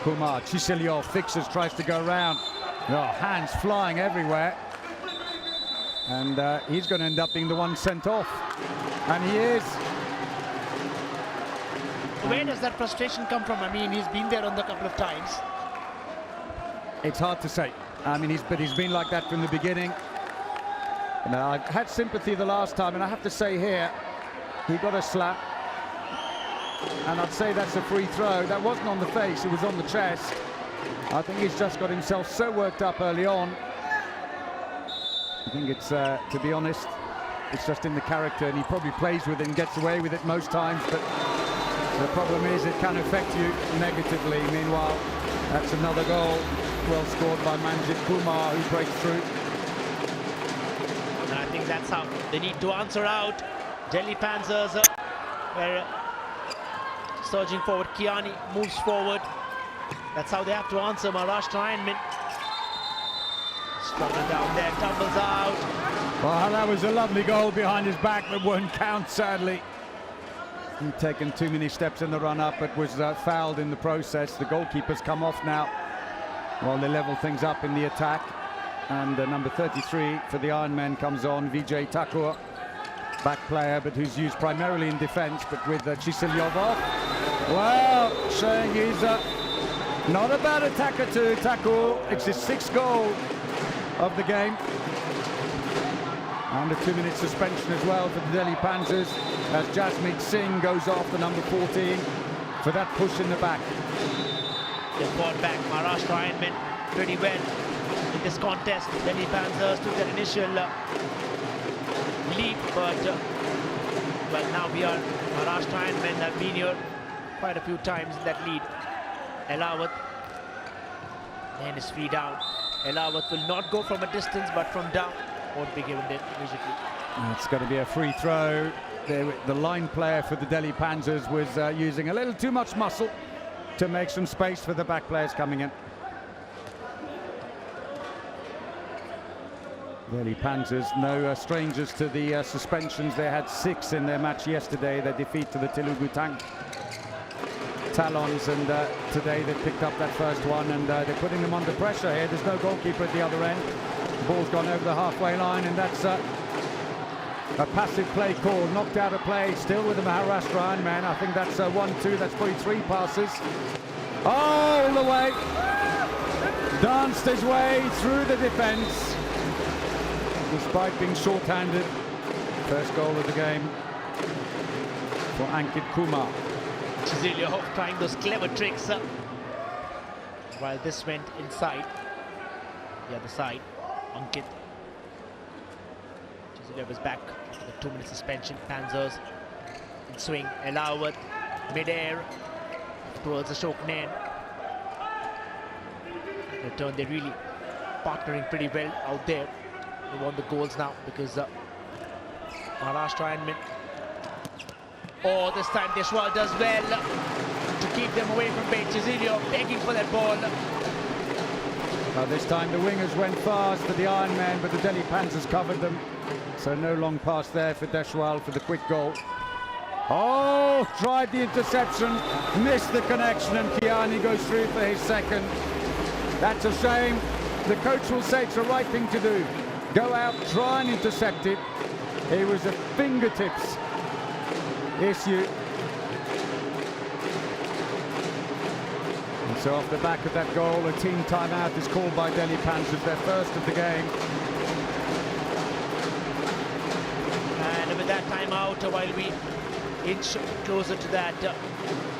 Kumar, Chizilyov fixes, tries to go around. Oh, hands flying everywhere. And he's going to end up being the one sent off. And he is. Where does that frustration come from? I mean, he's been there on the couple of times. It's hard to say. I mean, he's been like that from the beginning. Now, I had sympathy the last time, and I have to say here, he got a slap. And I'd say that's a free throw. That wasn't on the face, it was on the chest. I think he's just got himself so worked up early on. I think it's, to be honest, it's just in the character, and he probably plays with it and gets away with it most times, but the problem is it can affect you negatively. Meanwhile, that's another goal. Well scored by Manjit Kumar, who breaks through. And I think that's how they need to answer out. Delhi Panthers were surging forward. Kiani moves forward. That's how they have to answer. Maharashtra Ironmen struggle down there, tumbles out. Well, that was a lovely goal behind his back, but won't count, sadly. He'd taken too many steps in the run-up, but was fouled in the process. The goalkeeper's come off now while they level things up in the attack. And number 33 for the Ironmen comes on, Vijay Thakur, back player, but who's used primarily in defence, but with Chizilyov off. Well, saying he's not a bad attacker to tackle. It's his 6th goal of the game. And a 2-minute suspension as well for the Delhi Panthers as Jasmeet Singh goes off, the number 14, for that push in the back. They fought back Maharashtra Ironmen pretty well in this contest. Delhi Panthers took their initial lead, but well, now we are Maharashtra Ironmen have been here quite a few times in that lead. Elawat and is free down. Elawat will not go from a distance, but from down won't be given it immediately. It's going to be a free throw. The line player for the Delhi Panthers was using a little too much muscle to make some space for the back players coming in. Delhi Panthers, no strangers to the suspensions. They had 6 in their match yesterday. Their defeat to the Telugu Talons, and today they picked up that first one, and they're putting them under pressure here. There's no goalkeeper at the other end. The ball's gone over the halfway line, and that's a passive play call. Knocked out of play, still with the Maharashtra Ironman. I think that's 1-2. That's probably 3 passes. All the way. Danced his way through the defence, despite being short-handed. First goal of the game for Ankit Kumar. Chizilyov trying those clever tricks while this went inside the other side. Ankit Chizilyov is back after the 2-minute suspension. Panthers in swing. Elawat mid-air towards the Ashok Nain. Return, they're really partnering pretty well out there. They want the goals now because Maharashtra Ironmen. Oh, this time Deshwal does well to keep them away from bait. Chizilyov begging for that ball. This time the wingers went fast for the Ironman, but the Delhi Panthers covered them. So no long pass there for Deshwal for the quick goal. Oh, tried the interception, missed the connection, and Kiani goes through for his 2nd. That's a shame. The coach will say it's the right thing to do. Go out, try and intercept it. It was a fingertips issue. And so off the back of that goal, a team timeout is called by Delhi Panthers, their first of the game. And with that timeout, while we inch closer to that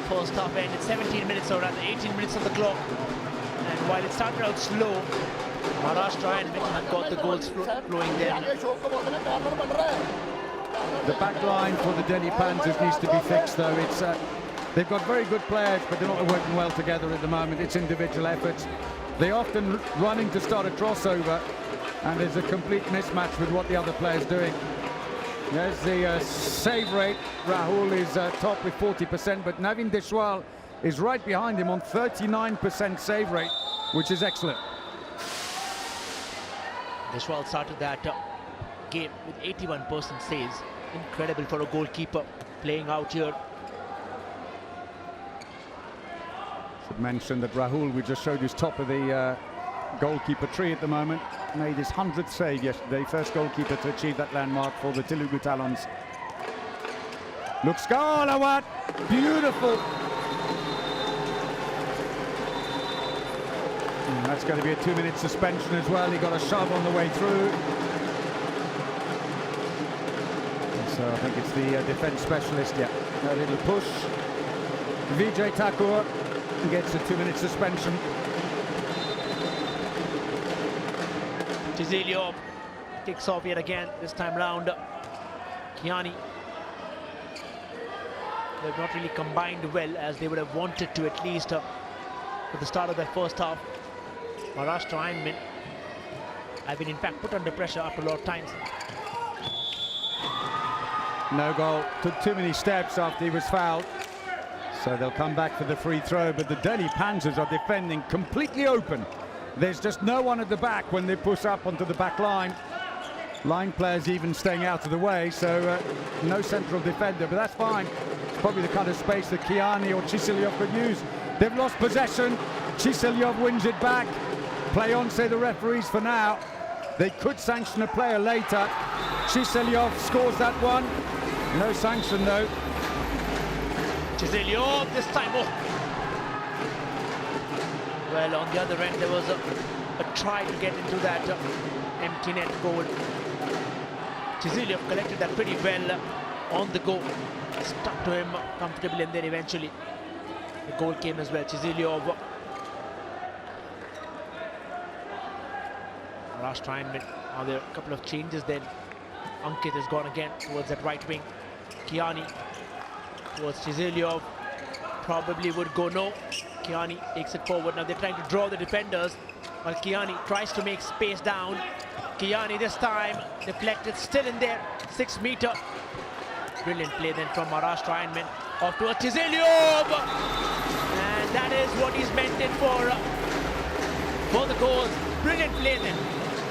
first half end, it's 17 minutes, or rather 18 minutes on the clock. And while it started out slow, Maharashtra and Midland got the goals flowing there. The back line for the Delhi Panthers needs to be fixed, though. It's they've got very good players, but they're not working well together at the moment. It's individual efforts. They often running to start a crossover, and there's a complete mismatch with what the other player's doing. There's the save rate. Rahul is top with 40%, but Navin Deshwal is right behind him on 39% save rate, which is excellent. Deshwal started that game with 81% saves. Incredible for a goalkeeper playing out here. Should mention that Rahul, we just showed you, is top of the goalkeeper tree at the moment. Made his 100th save yesterday. First goalkeeper to achieve that landmark for the Telugu Talons. Looks Elawat, beautiful. And that's going to be a 2-minute suspension as well. He got a shove on the way through. So I think it's the defence specialist, yeah. A little push. Vijay Thakur gets a 2-minute suspension. Chizilyov kicks off yet again, this time round. Kiani. They've not really combined well as they would have wanted to, at least at the start of their first half. Maharashtra Ironmen have been in fact put under pressure after a lot of times. No goal. Took too many steps after he was fouled. So they'll come back for the free throw, but the Delhi Panthers are defending completely open. There's just no one at the back when they push up onto the back line. Line players even staying out of the way, so no central defender, but that's fine. It's probably the kind of space that Kiani or Chizilyov could use. They've lost possession. Chizilyov wins it back. Play on, say the referees for now. They could sanction a player later. Chizilyov scores that one. No sanction, though. Chisilio this time. Oh. Well, on the other end, there was a try to get into that empty net goal. Chisilio collected that pretty well on the go. Stuck to him comfortably, and then eventually the goal came as well. Chisilio. Maharashtra. Now there are a couple of changes then. Ankit has gone again towards that right wing. Kiani towards Chisilio. Probably would go no. Kiani takes it forward. Now they're trying to draw the defenders, while Kiani tries to make space down. Kiani this time deflected, still in there. 6 meter. Brilliant play then from Maharashtra Ironman. Off to a Chisilio. And that is what he's meant it for the goals. Brilliant play then.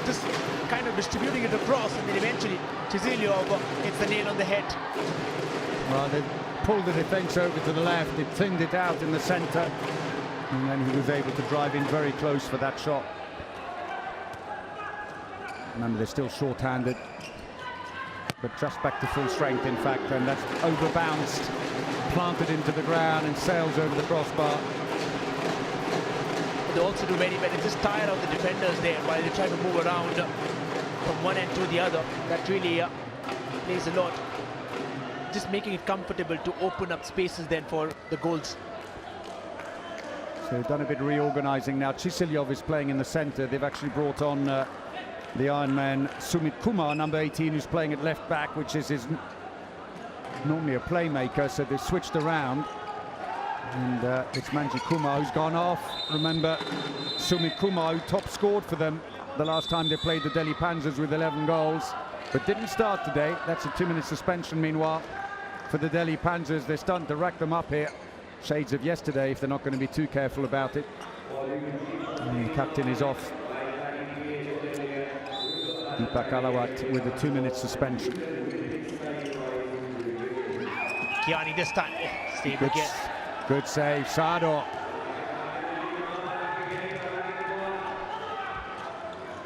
Just kind of distributing it across, and then eventually Chisilio hits the nail on the head. Well, they pulled the defence over to the left, it thinned it out in the centre, and then he was able to drive in very close for that shot. Remember, they're still short-handed, but just back to full strength, in fact, and that's overbounced, planted into the ground and sails over the crossbar. They also do very well. They just tire out the defenders there while they try to move around from one end to the other. That really plays a lot. Just making it comfortable to open up spaces then for the goals. So they've done a bit of reorganising now. Chisilyov is playing in the centre. They've actually brought on the Ironman Sumit Kumar, number 18, who's playing at left back, which is normally a playmaker. So they've switched around. And it's Manji Kumar who's gone off. Remember, Sumit Kumar, who top scored for them the last time they played the Delhi Panzers with 11 goals, but didn't start today. That's a 2-minute suspension. Meanwhile, for the Delhi Panzers, they're starting to rack them up here. Shades of yesterday if they're not going to be too careful about it. And the captain is off. Deepak Alawat with a 2-minute suspension. Kiani this time. Save again. Good save, Sado.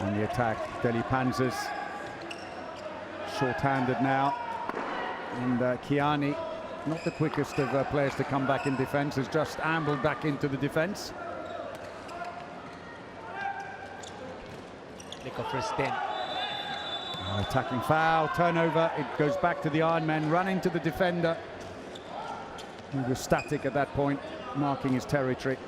On the attack, Delhi Panzers. Short-handed now. And Kiani, not the quickest of players to come back in defence, has just ambled back into the defence. Flick of wrist then. Attacking foul, turnover. It goes back to the Ironman, running to the defender. He was static at that point, marking his territory.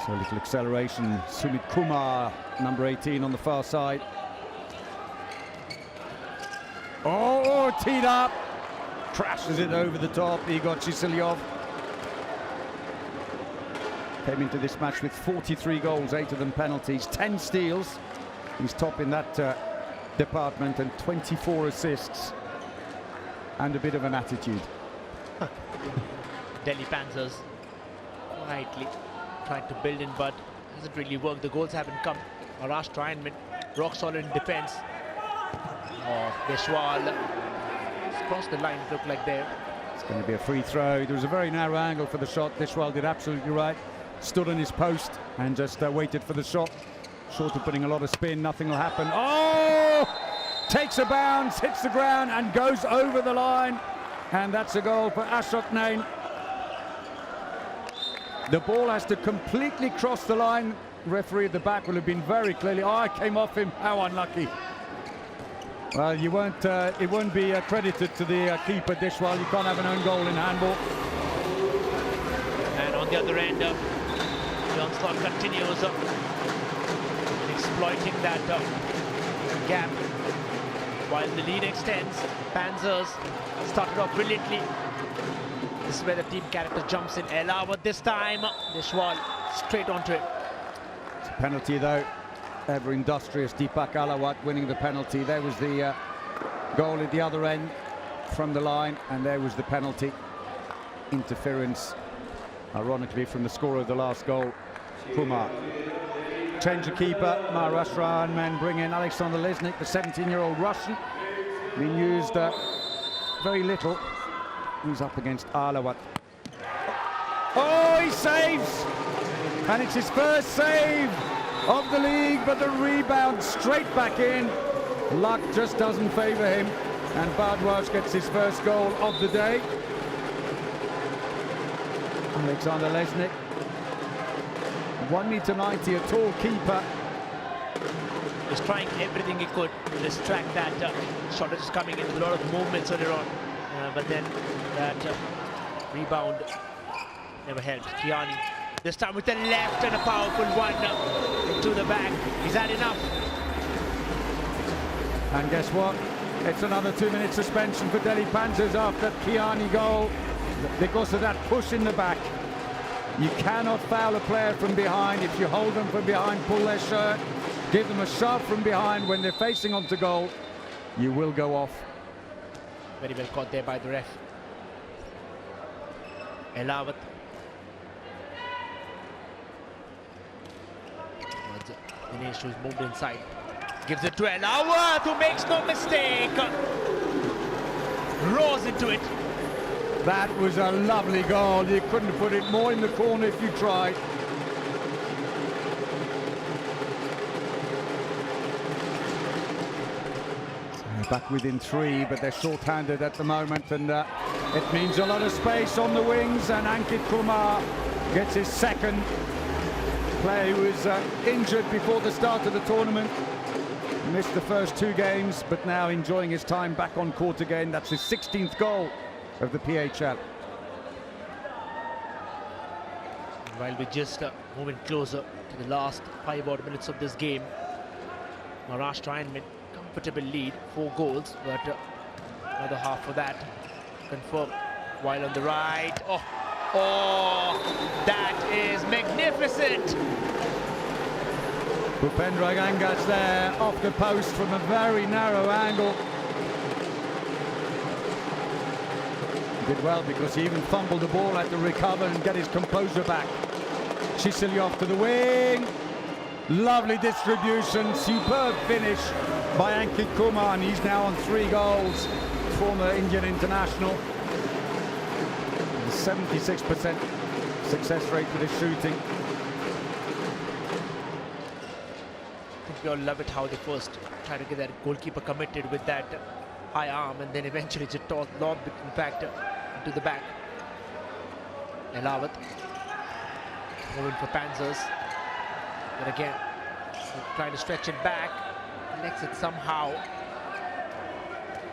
So a little acceleration. Sumit Kumar, number 18 on the far side. Oh, teed up. Crashes it over the top. Igor Chisilyov came into this match with 43 goals, 8 of them penalties, 10 steals. He's top in that department, and 24 assists. And a bit of an attitude. Delhi Panzers quietly trying to build in, but hasn't really worked. The goals haven't come. Maharashtra Ironman rock solid in defense. Oh, Deshwal it's crossed the line, it looked like there. It's going to be a free throw. There was a very narrow angle for the shot. Deshwal did absolutely right. Stood on his post and just waited for the shot. Short of putting a lot of spin, nothing will happen. Oh! Takes a bounce, hits the ground and goes over the line. And that's a goal for Ashok Nain. The ball has to completely cross the line. Referee at the back will have been very clearly. Oh, it came off him. How unlucky. Well, you won't. It won't be credited to the keeper, Deshwal. You can't have an own goal in handball. And on the other end, the onslaught continues, exploiting that gap. While the lead extends, Panzers started off brilliantly. This is where the team character jumps in. Elawat this time. Deshwal straight onto it. It's a penalty though. Ever industrious Deepak Alawat winning the penalty. There was the goal at the other end from the line, and there was the penalty. Interference, ironically, from the scorer of the last goal, Kumar. Change of keeper. Maharashtra men bring in Alexander Lesnik, the 17-year-old Russian. Been used very little. He's up against Alawat. Oh, he saves! And it's his first save of the league, but the rebound straight back in. Luck just doesn't favour him. And Bardwaj gets his first goal of the day. Alexander Lesnik, 1.90 m, a tall keeper. He's trying everything he could to distract that shot that's coming in. A lot of movements earlier on. But then that rebound never helped. Kiani, this time with the left and a powerful one to the back. He's had enough. And guess what? It's another 2-minute suspension for Delhi Panthers after Kiani goal because of that push in the back. You cannot foul a player from behind. If you hold them from behind, pull their shirt, give them a shove from behind when they're facing onto goal, you will go off. Very well caught there by the ref. Elawat. Dinesh, who's moved inside, gives it to Elawat, who makes no mistake. Roars into it. That was a lovely goal. You couldn't put it more in the corner if you tried. Back within 3, but they're short-handed at the moment, and it means a lot of space on the wings, and Ankit Kumar gets his second. Player who was injured before the start of the tournament. Missed the first 2 games, but now enjoying his time back on court again. That's his 16th goal of the PHL. While we're just moving closer to the last 5 odd minutes of this game, Maharashtra in comfortable lead, 4 goals, but another half for that. Confirmed while on the right. Oh, that is magnificent. Bhupendra Gangas there off the post from a very narrow angle. Did well because he even fumbled the ball, had to recover and get his composure back. Chiselov to the wing. Lovely distribution, superb finish by Ankit Kumar, and he's now on 3 goals. Former Indian international. 76% success rate with his shooting. I think we all love it how they first try to get that goalkeeper committed with that high arm, and then eventually just toss lob in fact into the back. Elawat moving for Panthers, but again trying to stretch it back, connects it somehow.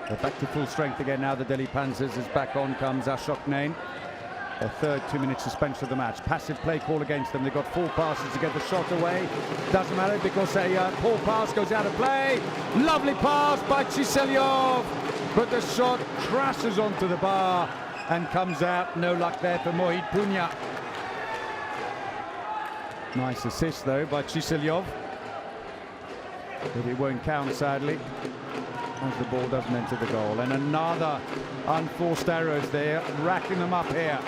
They're back to full strength again now. The Delhi Panthers is back on. Comes Ashok Nain. Their third 2-minute suspension of the match. Passive play call against them. They've got 4 passes to get the shot away. Doesn't matter because a poor pass goes out of play. Lovely pass by Chiselov, but the shot crashes onto the bar and comes out. No luck there for Mohit Punya. Nice assist though by Chiselov, but it won't count sadly, as the ball doesn't enter the goal. And another unforced errors there, racking them up here.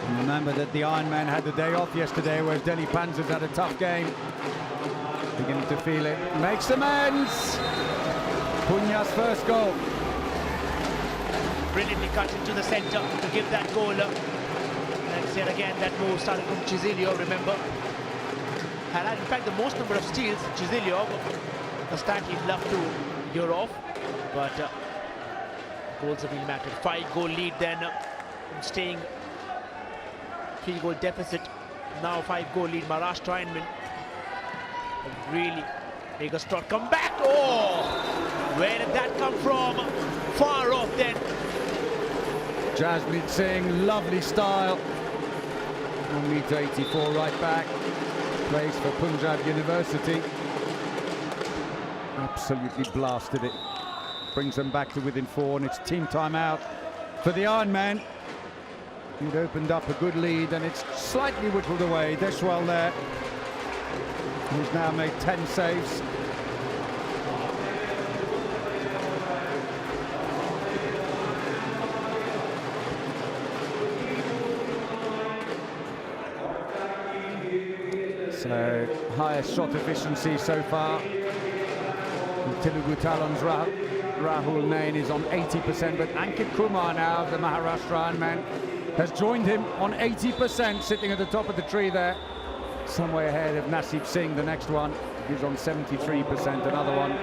And remember that the Ironman had the day off yesterday, whereas Delhi Panthers had a tough game. Beginning to feel it. Makes amends. Punya's first goal. Brilliantly cut into the centre to give that goal. And here again, that move started from Chiselov, remember. Had in fact the most number of steals, Chiselov. A stat he'd love to gear off, but goals have been mattered. 5-goal lead then, staying 3-goal deficit. Now 5-goal lead. Maharashtra Ironman really make a strong come back. Oh, where did that come from? Far off then. Jasmeet Singh, lovely style. 1.84 m right back. Plays for Punjab University. Absolutely blasted it. Brings them back to within 4, and it's team timeout for the Ironman. He'd opened up a good lead, and it's slightly whittled away. Deshwal there. He's now made 10 saves. So, highest shot efficiency so far. Telugu Talon's Rahul Nain is on 80%, but Ankit Kumar now, the Maharashtra Ironman, has joined him on 80%, sitting at the top of the tree there. Some way ahead of Nasib Singh, the next one. He's on 73%, another one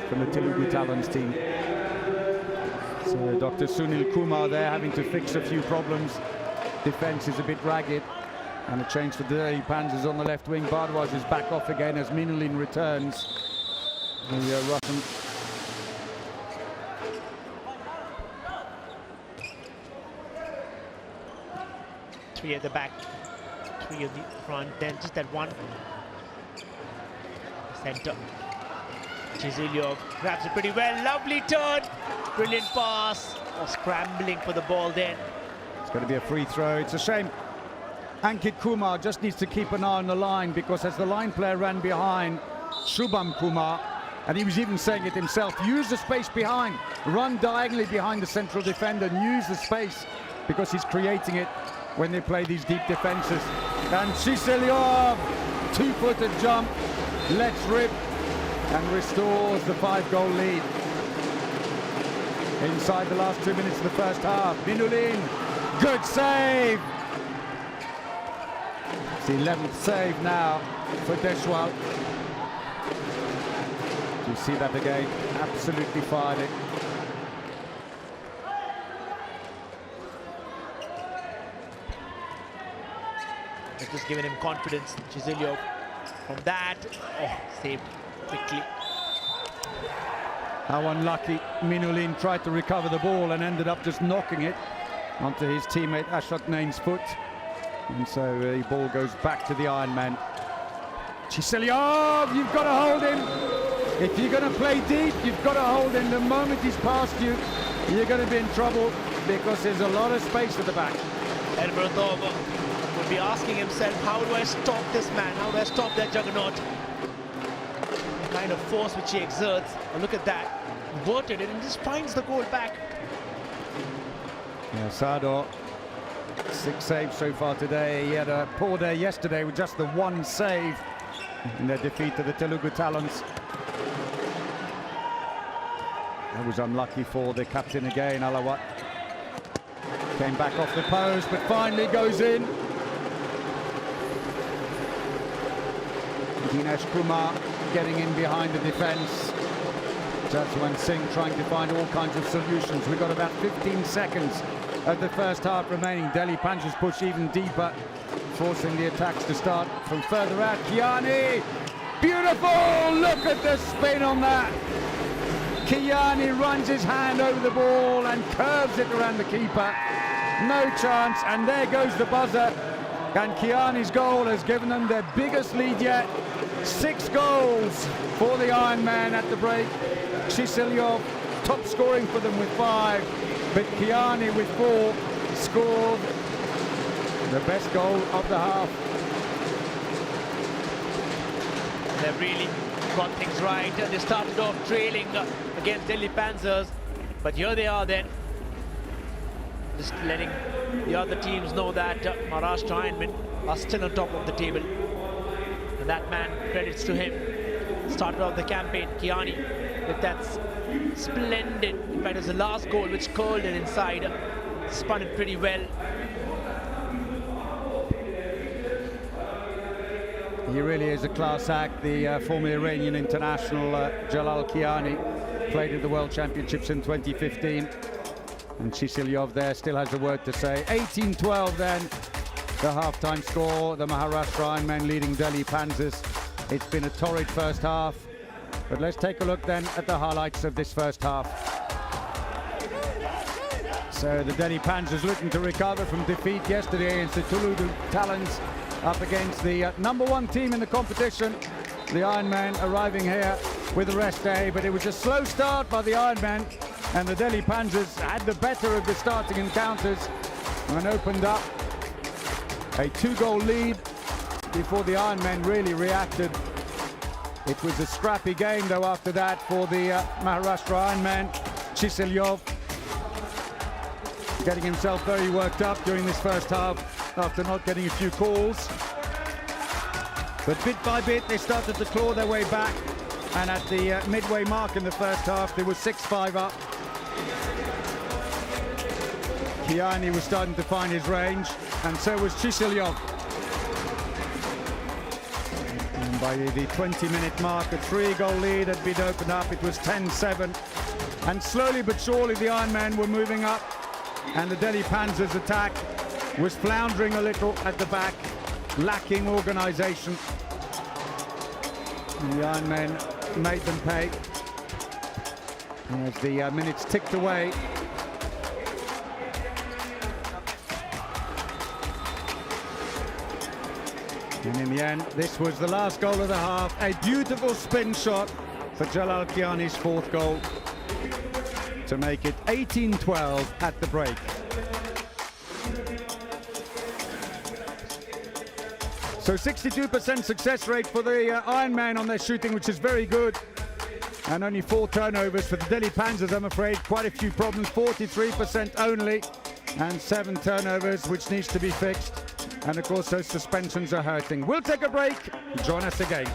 from the Telugu Talon's team. Dr. Sunil Kumar there having to fix a few problems. Defense is a bit ragged. And a change for the Delhi Panthers on the left wing. Bardwaj is back off again as Minulin returns. The Russian. Three at the back, three at the front, then just that one. Center. Chizilyov grabs it pretty well. Lovely turn. Brilliant pass. Oh, scrambling for the ball then. It's going to be a free throw. It's a shame. Ankit Kumar just needs to keep an eye on the line, because as the line player ran behind Shubham Kumar, and he was even saying it himself, use the space behind, run diagonally behind the central defender and use the space, because he's creating it when they play these deep defenses. And Chizilyov, two-footed jump, lets rip and restores the 5-goal lead. Inside the last 2 minutes of the first half, Minulin, good save. It's the 11th save now for Deshwal. You see that again, absolutely fired it. It's just giving him confidence. Chizilyov from that, oh, saved quickly. How unlucky. Minulin tried to recover the ball and ended up just knocking it onto his teammate Ashok Nain's foot. And so the ball goes back to the Iron Man. Chizilyov, you've got to hold him. If you're going to play deep, you've got to hold him. The moment he's past you, you're going to be in trouble, because there's a lot of space at the back. Elbertov would be asking himself, how do I stop this man? How do I stop that juggernaut? The kind of force which he exerts. Oh, look at that. Inverted it and just finds the goal back. Yeah, Sador, 6 saves so far today. He had a poor day yesterday with just the 1 save in their defeat to the Telugu Talents. That was unlucky for the captain again, Alawat. Came back off the post, but finally goes in. Dinesh Kumar getting in behind the defence. Jaswant Singh trying to find all kinds of solutions. We've got about 15 seconds of the first half remaining. Delhi Panthers push even deeper, forcing the attacks to start from further out. Kiani, beautiful! Look at the spin on that. Kiani runs his hand over the ball and curves it around the keeper. No chance, and there goes the buzzer. And Kiani's goal has given them their biggest lead yet. 6 goals for the Iron Man at the break. Chizilyov top scoring for them with 5, but Kiani with 4 scored the best goal of the half. They've really got things right. They started off trailing against Delhi Panthers, but here they are then, just letting the other teams know that Maharashtra Ironmen are still on top of the table. And that man, credits to him, started off the campaign. Kiani with that splendid, in fact it was the last goal which curled it inside, spun it pretty well. He really is a class act. The former Iranian international Jalal Kiani played at the World Championships in 2015. And Chizilyov there still has a word to say. 18-12 then, the half-time score. The Maharashtra Ironmen leading Delhi Panthers. It's been a torrid first half. But let's take a look then at the highlights of this first half. So the Delhi Panthers looking to recover from defeat yesterday against the Telugu Talents, up against the #1 team in the competition. The Ironman arriving here with a rest day, but it was a slow start by the Ironman, and the Delhi Panthers had the better of the starting encounters and opened up a 2-goal lead before the Ironmen really reacted. It was a scrappy game though after that for the Maharashtra Ironman. Chizilyov getting himself very worked up during this first half after not getting a few calls. But bit by bit they started to claw their way back, and at the midway mark in the first half they were 6-5 up. Kiani was starting to find his range, and so was Chizilyov. And by the 20-minute mark, a 3-goal lead had been opened up. It was 10-7 And slowly but surely the Ironmen were moving up, and the Delhi Panzers attack was floundering a little at the back, lacking organisation. And the Ironmen made them pay as the minutes ticked away. And in the end, this was the last goal of the half. A beautiful spin shot for Jalal Kiani's fourth goal to make it 18-12 at the break. So 62% success rate for the Ironman on their shooting, which is very good. And only 4 turnovers for the Delhi Panzers, I'm afraid. Quite a few problems, 43% only, and 7 turnovers, which needs to be fixed. And of course, those suspensions are hurting. We'll take a break. Join us again.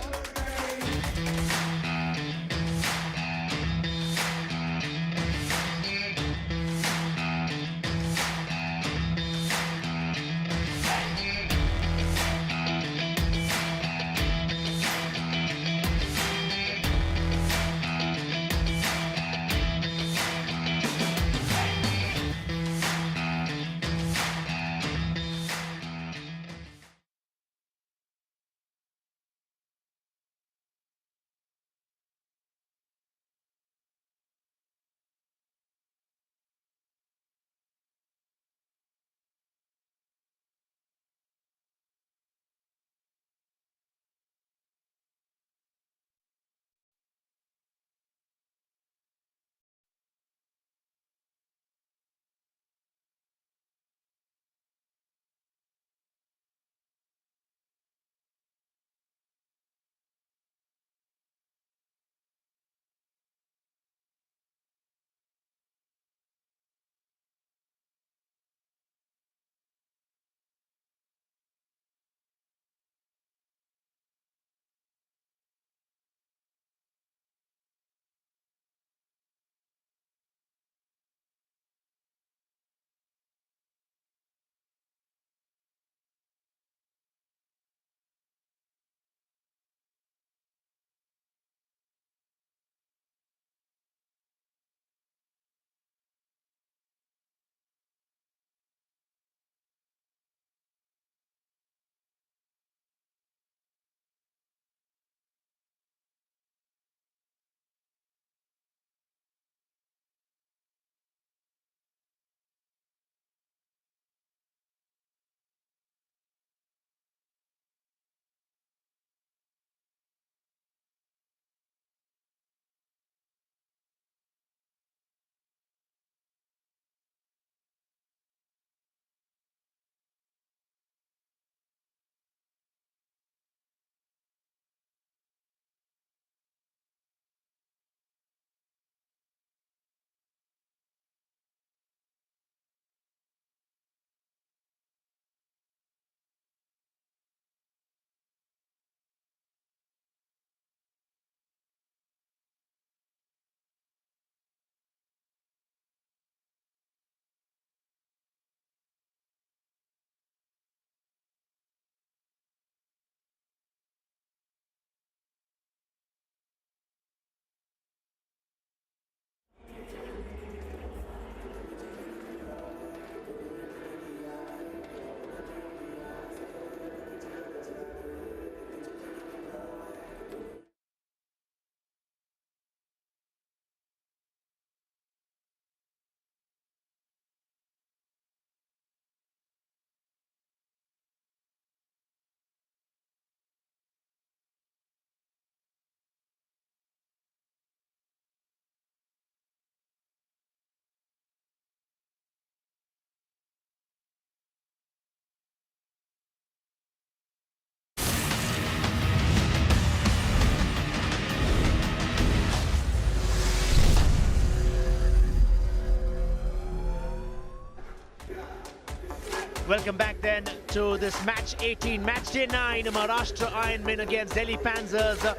Welcome back then to this match 18, match day 9, Maharashtra Ironmen against Delhi Panzers.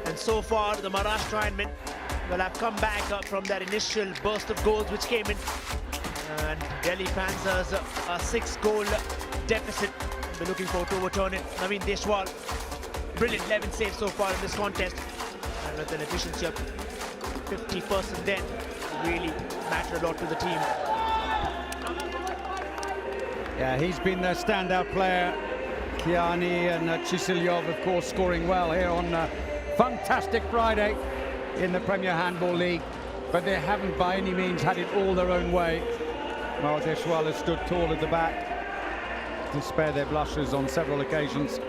And so far, the Maharashtra Ironmen will have come back from that initial burst of goals which came in. And Delhi Panzers, a 6-goal deficit. We're looking forward to overturn it. Naveen Deshwal, brilliant 11 saves so far in this contest. And with an efficiency of 50% then, really matter a lot to the team. Yeah, he's been the standout player. Kiani and Chisylyov, of course, scoring well here on fantastic Friday in the Premier Handball League. But they haven't by any means had it all their own way. Well, Deshwal has stood tall at the back to spare their blushes on several occasions.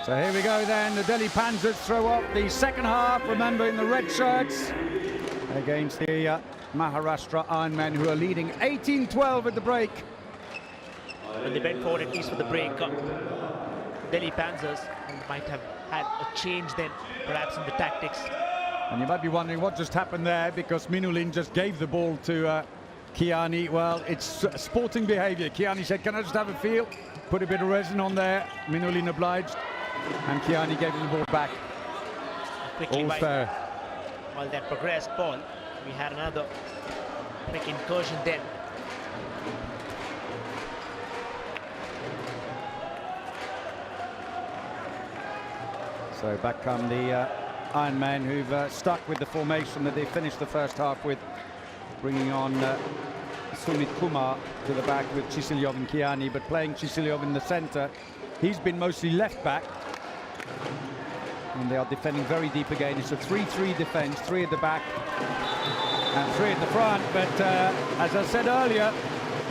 So here we go then, the Delhi Panthers throw up the second half, remember, in the red shirts against the Maharashtra Ironmen, who are leading 18-12 at the break. When they went forward, at least for the break, Delhi Panthers might have had a change then, perhaps in the tactics. And you might be wondering what just happened there, because Minulin just gave the ball to Kiani. Well, it's sporting behavior. Kiani said, can I just have a feel? Put a bit of resin on there. Minulin obliged. And Kiani gave him the ball back. Quickly, All fair. While that progressed, Paul, we had another quick incursion then. So back come the Ironmen, who've stuck with the formation that they finished the first half with, bringing on Sumit Kumar to the back with Chisylyov and Kiani, but playing Chisylyov in the centre. He's been mostly left back, and they are defending very deep again. It's a 3-3 defence, 3 at the back and 3 at the front. But as I said earlier,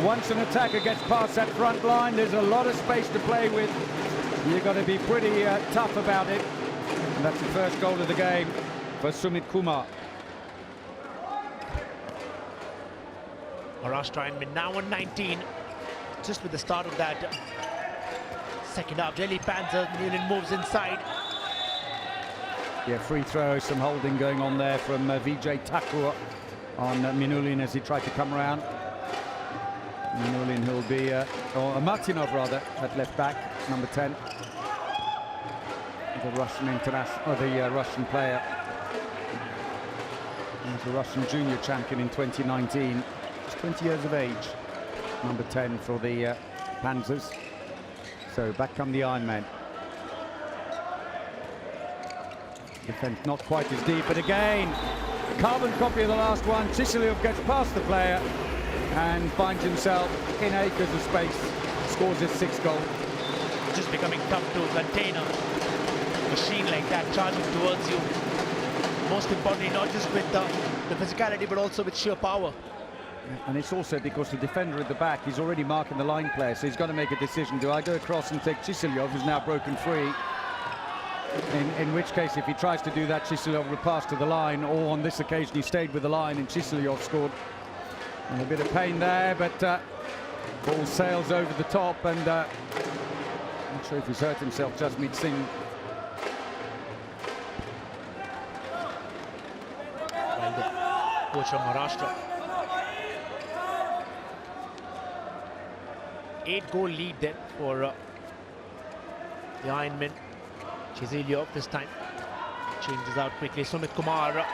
once an attacker gets past that front line, there's a lot of space to play with. You've got to be pretty tough about it. And that's the first goal of the game for Sumit Kumar. Maharashtra and now on 19, just with the start of that second half. Delhi Panthers, Minulin moves inside. Yeah, free throw, some holding going on there from Vijay Thakur on Minulin as he tried to come around. Minulin, who'll be, or Martinov rather, at left back, number 10. The Russian international, or the Russian player. He's a Russian junior champion in 2019. He's 20 years of age. Number 10 for the Panthers. So back come the Ironmen. Defense not quite as deep, but again, carbon copy of the last one. Chisylyov gets past the player and finds himself in acres of space. Scores his 6th goal. Just becoming tough to contain a machine like that charging towards you. Most importantly, not just with the physicality, but also with sheer power. And it's also because the defender at the back is already marking the line player, so he's got to make a decision. Do I go across and take Chisylyov, who's now broken free? In which case, if he tries to do that, Chisylyov will pass to the line, or on this occasion he stayed with the line and Chisylyov scored. And a bit of pain there, but ball sails over the top, and not sure if he's hurt himself, Jasmeet Singh. Well, the coach from Maharashtra. 8-goal lead then for the Ironmen. Chisylyov this time changes out quickly. Sumit Kumar.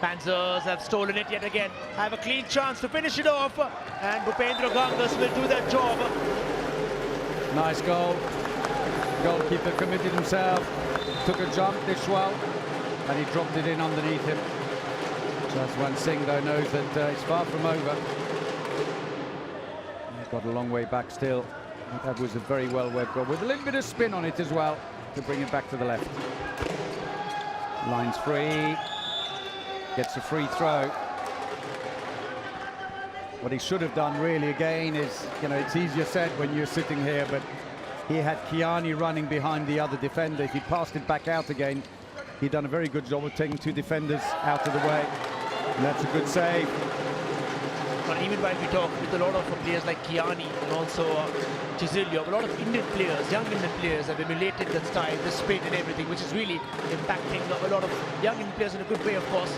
Panthers have stolen it yet again. Have a clean chance to finish it off, and Bhupendra Gangas will do that job. Nice goal. Goalkeeper committed himself. Took a jump, Deshwal, and he dropped it in underneath him. Jaswant Singh, though, knows that it's far from over. He's got a long way back still. That was a very well-worked goal, with a little bit of spin on it as well, to bring it back to the left. Line's free. Gets a free throw. What he should have done really again is, you know, it's easier said when you're sitting here, but he had Kiani running behind the other defender. If he passed it back out again, he'd done a very good job of taking 2 defenders out of the way. And that's a good save. But even while we talk with a lot of players like Kiani and also Chisylyov, a lot of Indian players, young Indian players have emulated that style, the spin and everything, which is really impacting a lot of young Indian players in a good way, of course,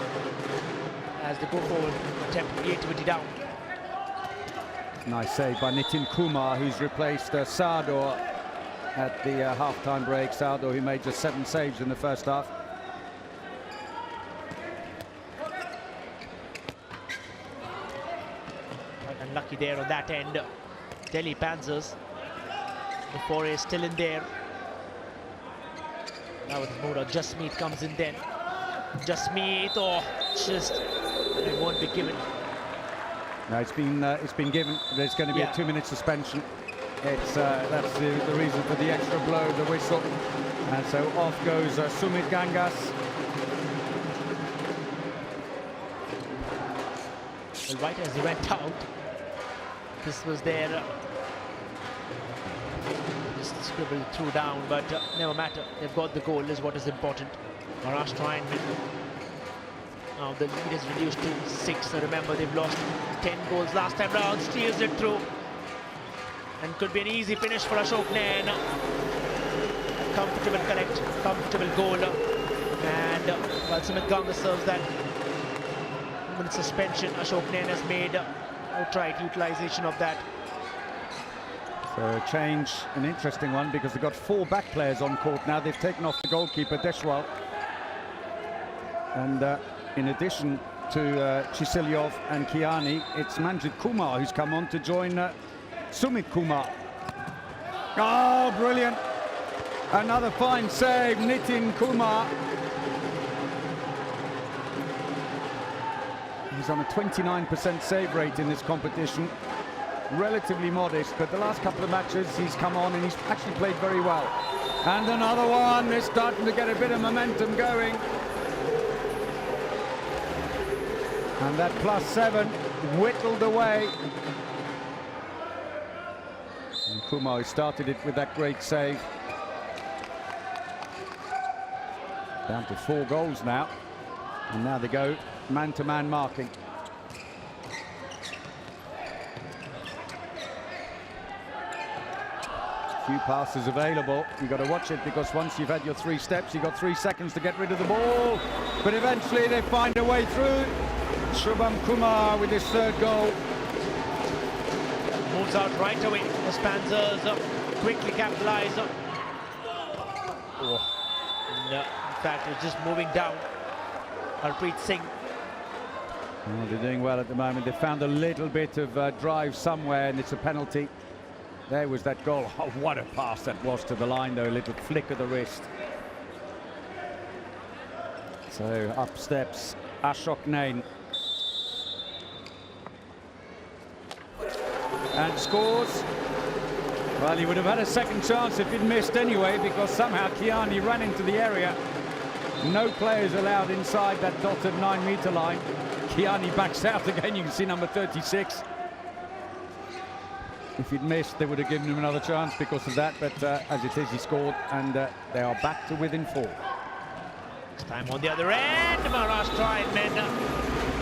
as they go forward, attempt creativity down. Nice save by Nitin Kumar, who's replaced Sardor at the half-time break. Sardor, who made just 7 saves in the first half. Quite unlucky there on that end. Delhi Panthers The foray is still in there. Now with Moura, Jasmeet comes in then. Jasmeet, it won't be given. No, it's been given. There's going to be a 2-minute suspension. It's that's the reason for the extra blow, the whistle. And so off goes Sumit Gangas. Well, right as he went out, this was there. Just scribbled through down, but never matter. They've got the goal, is what is important. Maharashtra now the lead is reduced to 6. So remember, they've lost 10 goals last time round. Steals it through, and could be an easy finish for Ashok Nain. A comfortable collect, comfortable goal, and while Sumit Gangas serves that 2-minute suspension, Ashok Nain has made outright utilization of that. So a change, an interesting one, because they've got 4 back players on court now. They've taken off the goalkeeper, Deshwal. And in addition to Chisilyov and Kiani, it's Manjit Kumar who's come on to join Sumit Kumar. Oh, brilliant. Another fine save, Nitin Kumar. He's on a 29% save rate in this competition. Relatively modest, but the last couple of matches he's come on and he's actually played very well. And another one, they're starting to get a bit of momentum going. And that +7 whittled away. And Kumar started it with that great save. Down to 4 goals now. And now they go man-to-man marking. Few passes available. You've got to watch it, because once you've had your 3 steps, you've got 3 seconds to get rid of the ball. But eventually they find a way through. Shubham Kumar with his 3rd goal. Moves out right away. The Panzers quickly capitalize. Oh. No, in fact, it's just moving down. Harpreet Singh. Oh, they're doing well at the moment. They found a little bit of drive somewhere, and it's a penalty. There was that goal. Oh, what a pass that was to the line, though. A little flick of the wrist. So up steps Ashok Nain. And scores. Well, he would have had a second chance if he'd missed anyway, because somehow Kiani ran into the area. No players allowed inside that dotted 9-meter line. Kiani backs out again. You can see number 36. If he'd missed, they would have given him another chance because of that, but as it is, he scored, and they are back to within 4. This time on the other end, Maharashtra in men.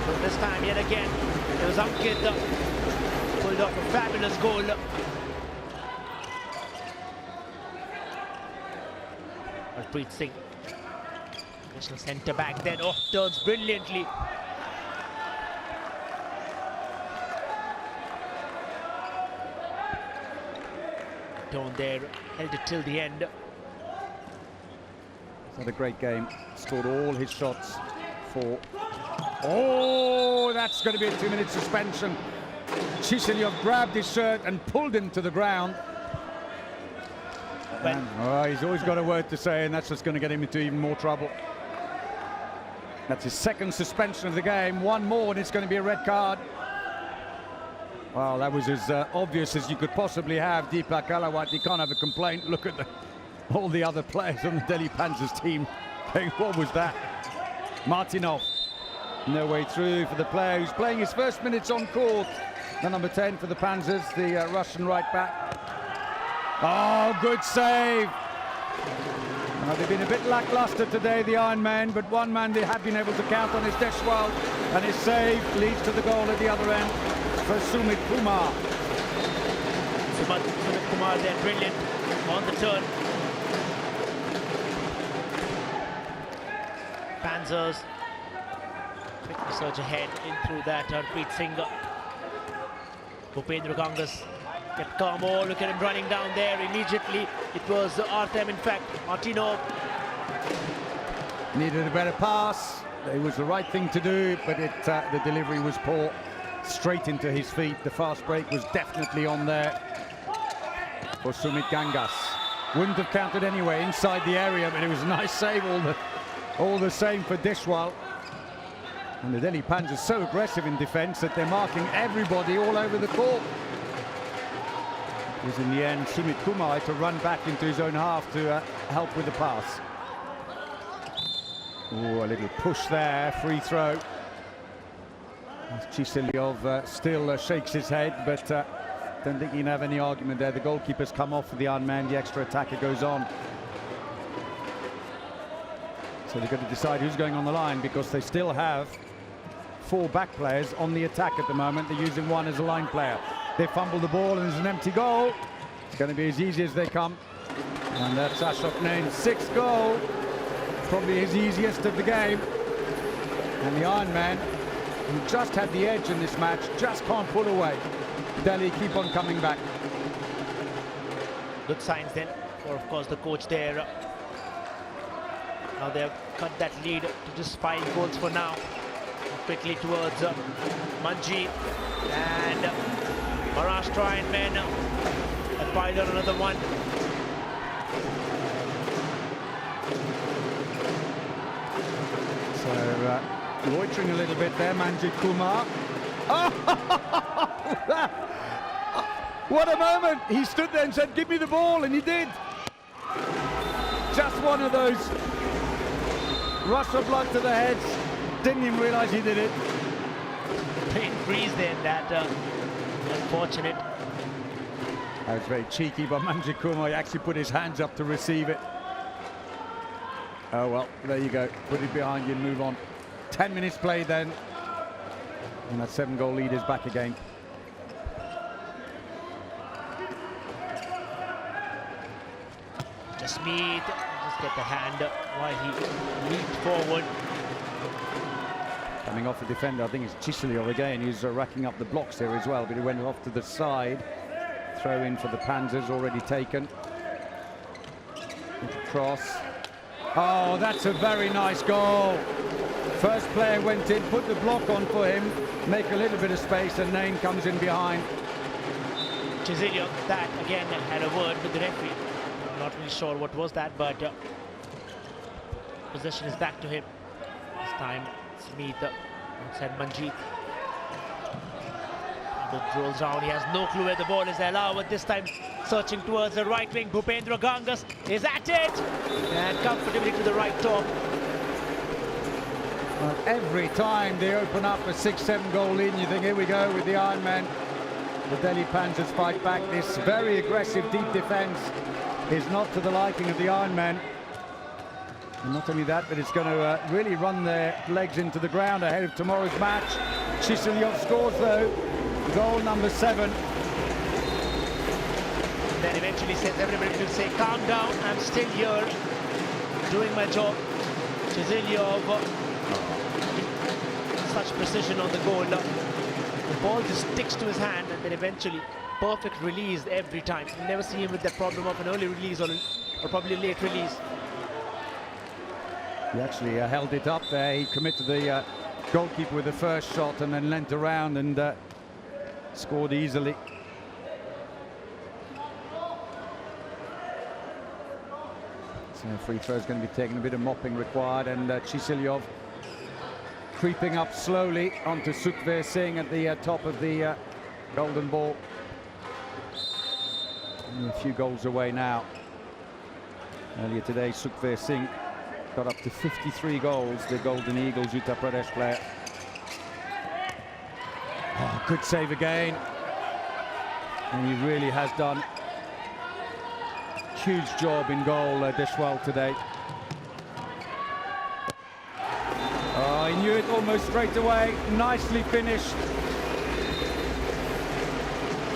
So this time, yet again, it was Ankit pulled off a fabulous goal. Harpreet Singh, national centre back, then turns brilliantly. Down there, held it till the end. He's had a great game. Scored all his shots for. Oh, that's going to be a 2-minute suspension. Chisilyov grabbed his shirt and pulled him to the ground. He's always got a word to say, and that's just going to get him into even more trouble. That's his 2nd suspension of the game. 1 more, and it's going to be a red card. Well, that was as obvious as you could possibly have. Deepak Alawat, you can't have a complaint. Look at all the other players on the Delhi Panthers team. What was that? Martinov, no way through for the player who's playing his first minutes on court. The number 10 for the Panthers, the Russian right back. Oh, good save. They've been a bit lackluster today, the Iron Men, but one man they have been able to count on is Deshwal, and his save leads to the goal at the other end for Sumit Kumar. Sumit Kumar there, brilliant on the turn. Panzers quick surge ahead in through that. Harpreet Singh, Bhupendra Gangas get calm. Oh, look at him running down there immediately. It was Artem, in fact, Martinov. Needed a better pass. It was the right thing to do, but the delivery was poor. Straight into his feet. The fast break was definitely on there. for Sumit Gangas. Wouldn't have counted anyway inside the area, but it was a nice save all the same for Dishwal. And the Delhi Panthers are so aggressive in defence that they're marking everybody all over the court. It was in the end Sumit Kumar to run back into his own half to help with the pass. Oh, a little push there, free throw. Chiselov still shakes his head, but don't think he can have any argument there. The goalkeeper's come off for the unmanned, the extra attacker goes on. So they've got to decide who's going on the line, because they still have 4 back players on the attack at the moment. They're using 1 as a line player. They fumble the ball and there's an empty goal. It's going to be as easy as they come. And that's Ashok Nain's 6th goal. Probably his easiest of the game. And the Iron Man, who just had the edge in this match, just can't pull away. Delhi keep on coming back. Good signs then for, of course, the coach there. Now they've cut that lead to just 5 goals for now. Quickly towards Manji, and Maharashtra and men have piled on another one. So loitering a little bit there, Manjit Kumar. Oh, what a moment! He stood there and said, "Give me the ball," and he did. Just one of those rush of blood to the heads. Didn't even realise he did it. Pain freeze then, that unfortunate. That was very cheeky by Manjit Kumar. He actually put his hands up to receive it. Oh well, there you go. Put it behind you and move on. 10 minutes played then. And that 7-goal lead is back again. Smith just get the hand while he leaped forward. Coming off the defender, I think it's Chiselov again. He's racking up the blocks here as well, but he went off to the side. Throw in for the Panthers, already taken. Cross. Oh, that's a very nice goal. First player went in, put the block on for him, make a little bit of space, and Nain comes in behind. Chiselov, that again had a word with the referee. I'm not really sure what was that, but possession is back to him. This time Smith outside Manjeet. He rolls down, he has no clue where the ball is allowed, but this time searching towards the right wing. Bhupendra Gangas is at it, and comfortably to the right top. Well, every time they open up a 6-7 goal lead, you think, here we go with the Iron Man. The Delhi Panthers fight back. This very aggressive deep defense is not to the liking of the Iron Man. And not only that, but it's going to really run their legs into the ground ahead of tomorrow's match. Chiselov scores though, goal number 7. Then eventually says, everybody will say, calm down, I'm still here, doing my job. Chiselov, such precision on the goal. The ball just sticks to his hand, and then eventually perfect release every time. You never see him with that problem of an early release or probably a late release. He actually held it up there. He committed the goalkeeper with the first shot and then leant around and scored easily. So free throw is going to be taken, a bit of mopping required, and Chiselov creeping up slowly onto Sukhveer Singh at the top of the golden ball. Only a few goals away now. Earlier today, Sukhveer Singh got up to 53 goals, the Golden Eagles Uttar Pradesh player. Oh, good save again. And he really has done huge job in goal, Dishwal, today. Oh, he knew it almost straight away. Nicely finished.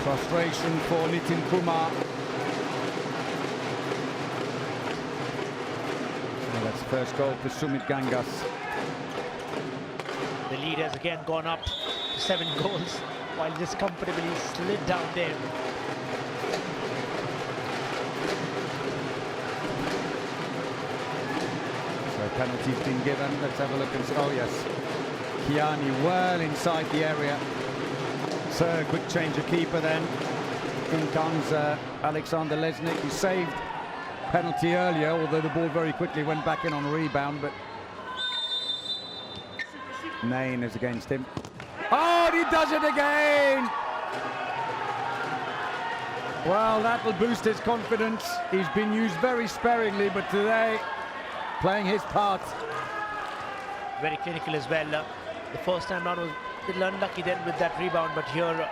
Frustration for Nitin Kumar. So that's the first goal for Sumit Gangas. The lead has again gone up to 7 goals, while just comfortably slid down there. So penalty's been given. Let's have a look and see. Oh yes, Kiani well inside the area. So quick change of keeper then. In comes Alexander Lesnick, who saved penalty earlier, although the ball very quickly went back in on a rebound, but Nain is against him. Oh, and he does it again! Well, that will boost his confidence. He's been used very sparingly, but today, playing his part. Very clinical as well. The first time round was a little unlucky then with that rebound, but here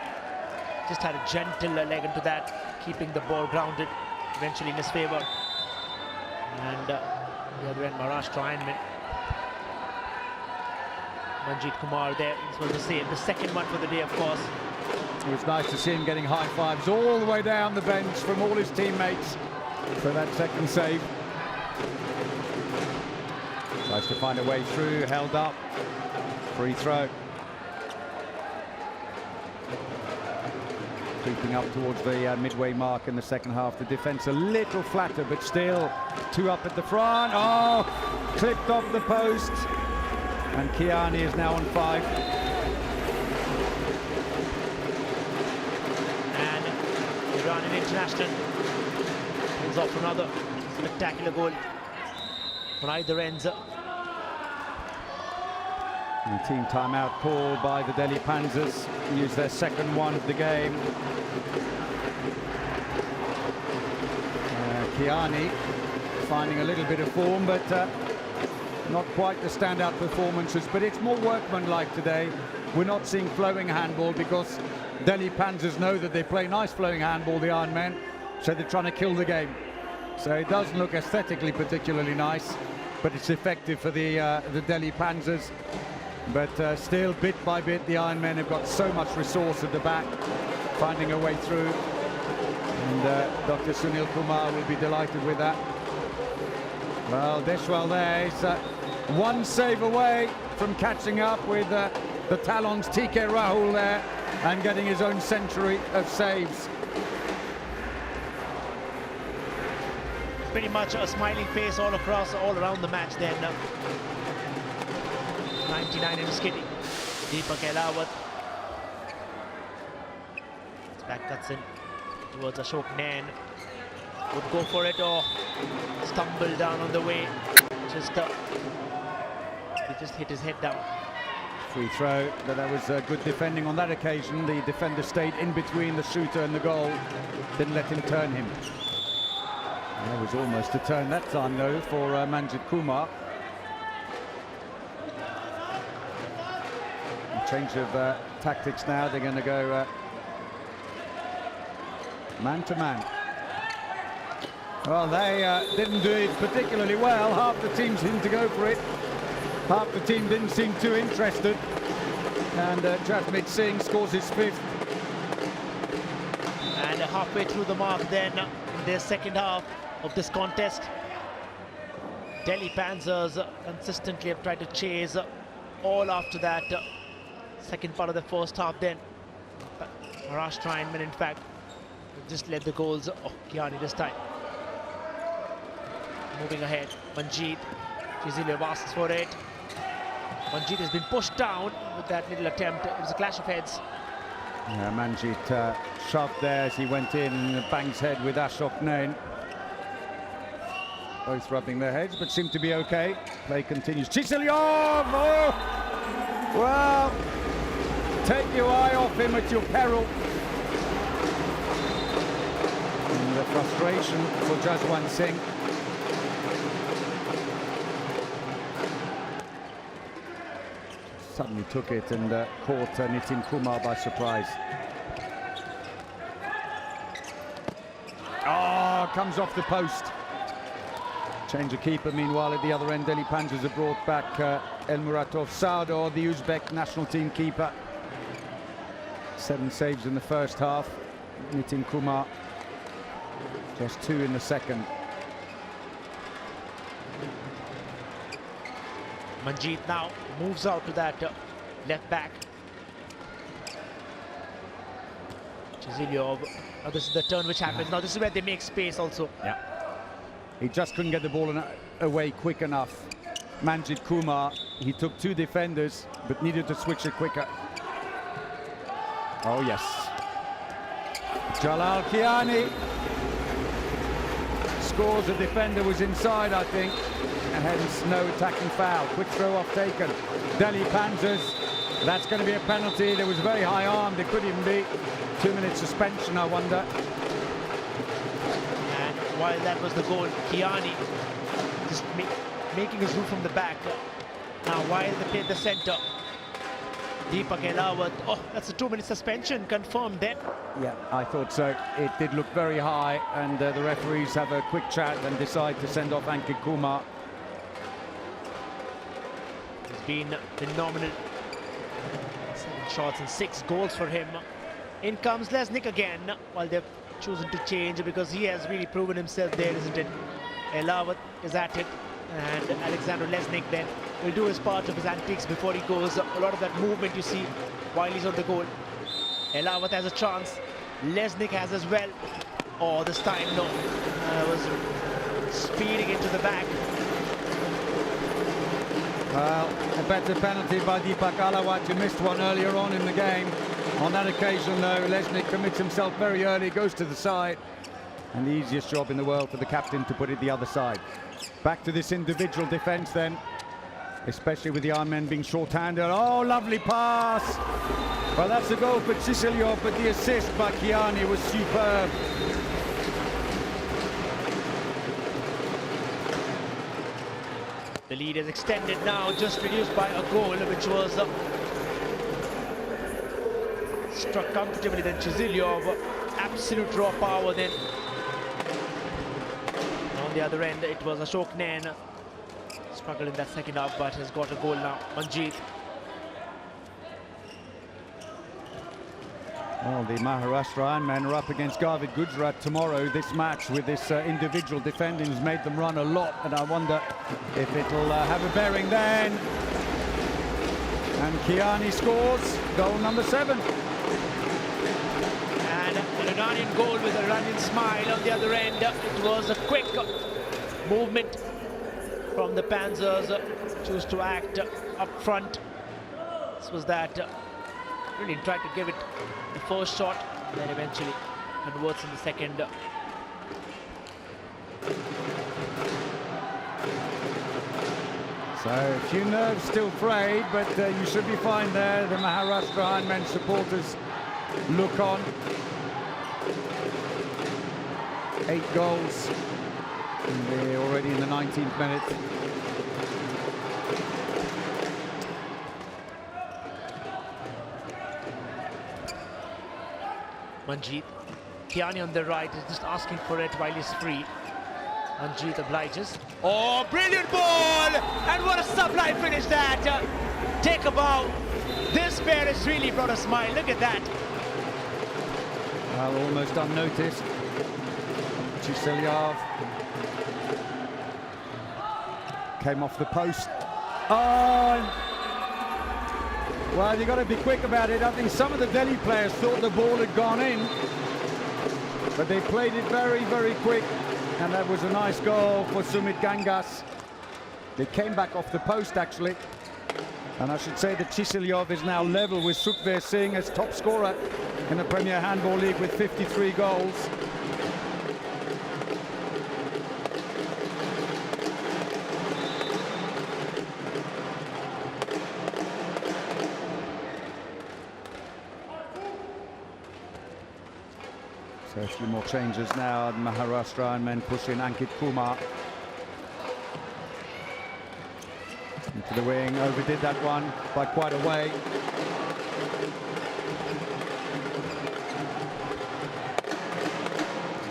just had a gentle leg into that, keeping the ball grounded, eventually in his favor. And the other end, Maharashtra Ironman. Manjeet Kumar there, this was the same, the second one for the day, of course. It was nice to see him getting high fives all the way down the bench from all his teammates for that second save. Tries to find a way through, held up, free throw. Creeping up towards the midway mark in the second half. The defense a little flatter, but still two up at the front. Oh, clipped off the post. And Kiani is now on 5. And Iranian international pulls off another spectacular goal on either ends. And team timeout called by the Delhi Panzers. Use their second one of the game. Kiani finding a little bit of form, but not quite the standout performances, but it's more workmanlike today. We're not seeing flowing handball because Delhi Panzers know that they play nice flowing handball, the Iron Men, so they're trying to kill the game. So it doesn't look aesthetically particularly nice, but it's effective for the Delhi Panzers. But still, bit by bit, the Iron Men have got so much resource at the back, finding a way through. And Dr. Sunil Kumar will be delighted with that. Well, Deshwal there is one save away from catching up with the Talons' TK Rahul there and getting his own century of saves. Pretty much a smiling face all across, all around the match then. 99 in his kitty. Deepak Elawat. His back cuts in towards Ashok Nain. Would go for it or stumble down on the way. He just hit his head down. Free throw, but that was good defending on that occasion. The defender stayed in between the shooter and the goal. Didn't let him turn him. There was almost a turn that time though for Manjeet Kumar. Change of tactics now. They're going to go man to man. Well, they didn't do it particularly well. Half the team seemed to go for it. Half the team didn't seem too interested. And Jasmeet Singh scores his 5th. And halfway through the mark then, in their second half of this contest, Delhi Panzers consistently have tried to chase all after that second part of the first half then. But Maharashtra Ironman, in fact, just led the goals. Oh, Kiani this time. Moving ahead, Manjeet. Chizilio asks for it. Manjeet has been pushed down with that little attempt. It was a clash of heads. Yeah, Manjeet shoved there as he went in and bangs head with Ashok Nain. Both rubbing their heads, but seem to be okay. Play continues. Chizilio! Oh! Well, take your eye off him at your peril. And the frustration for Jaswant Singh. Suddenly took it and caught Nitin Kumar by surprise. Oh, comes off the post. Change of keeper. Meanwhile, at the other end, Delhi Panzers have brought back Elmuratov Sardor, the Uzbek national team keeper. 7 saves in the first half. Nitin Kumar, just 2 in the second. Manjeet now moves out to that left back. Chizilio. Now this is the turn which happens. Now this is where they make space also. Yeah. He just couldn't get the ball away quick enough. Manjeet Kumar, he took 2 defenders, but needed to switch it quicker. Oh, yes. Jalal Kiani scores. A defender was inside, I think, and hence no attacking foul. Quick throw off taken. Delhi Panzers. That's going to be a penalty. There was very high arm. There could even be 2-minute suspension, I wonder. And while that was the goal, Kiani just making his move from the back. Now while they play the center, Deepak Elawat. Oh, that's a 2-minute suspension confirmed then. Yeah, I thought so. It did look very high, and the referees have a quick chat and decide to send off Ankit Kumar. It's been phenomenal. 7 shots and 6 goals for him. In comes Lesnick again. While they've chosen to change because he has really proven himself there, isn't it? Elawat is at it, and Alexander Lesnick then will do his part of his antiques before he goes. A lot of that movement you see while he's on the goal. Elawat has a chance. Lesnick has as well. Oh, this time no. Was speeding into the back. Well, a better penalty by Deepak Elawat, who missed one earlier on in the game. On that occasion, though, Lesnick commits himself very early, goes to the side, and the easiest job in the world for the captain to put it the other side. Back to this individual defence then, especially with the Iron men being short-handed. Oh, lovely pass! Well, that's a goal for Chiselov, but the assist by Kiani was superb. The lead is extended now, just reduced by a goal, which was struck comfortably then Chiselov. Absolute raw power then. On the other end, it was Ashok Nain. Struggled in that second half, but has got a goal now. Manjeet. Well, the Maharashtra Iron men are up against Garvid Gujarat tomorrow. This match with this individual defending has made them run a lot, and I wonder if it'll have a bearing then. And Kiani scores goal number 7. And an Iranian goal with an Iranian smile on the other end. It was a quick movement from the Panzers. Choose to act up front. This was that. Really tried to give it the first shot, then eventually converts in the second. So a few nerves still frayed, but you should be fine there. The Maharashtra Iron men supporters look on. 8 goals, and they're already in the 19th minute. Manjeet. Kiani on the right is just asking for it while he's free. Manjeet obliges. Oh, brilliant ball! And what a sublime finish that! Take a bow. This pair has really brought a smile. Look at that. Well, almost unnoticed. Chiselov came off the post. Oh! Well, you've got to be quick about it. I think some of the Delhi players thought the ball had gone in, but they played it very, very quick, and that was a nice goal for Sumit Gangas. They came back off the post, actually, and I should say that Chiselov is now level with Sukhveer Singh as top scorer in the Premier Handball League with 53 goals. So a few more changes now. The Maharashtra Iron men pushing Ankit Kumar into the wing. Overdid that one by quite a way.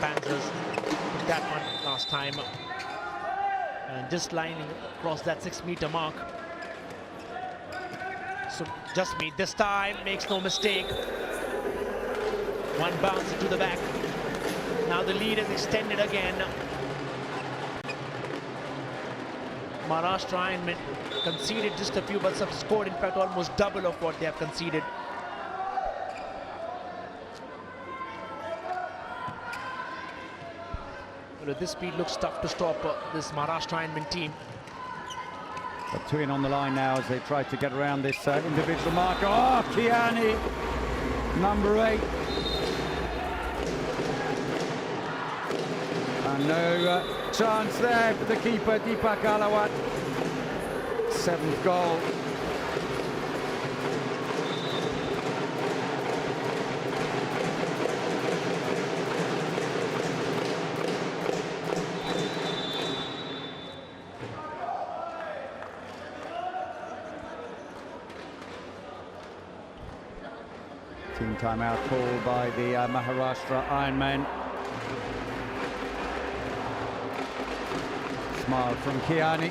Panzers took that one last time. And just lining across that 6-meter mark. So just meet this time, makes no mistake. One bounce into the back. Now the lead is extended again. Maharashtra Iron men conceded just a few, but have scored, in fact, almost double of what they have conceded. But at this speed, looks tough to stop this Maharashtra Iron men team. But 2 in on the line now as they try to get around this individual mark. Oh, Kiani, number 8. No chance there for the keeper, Deepak Alawat. 7th goal. Team timeout called by the Maharashtra Ironman. Smile from Kiani.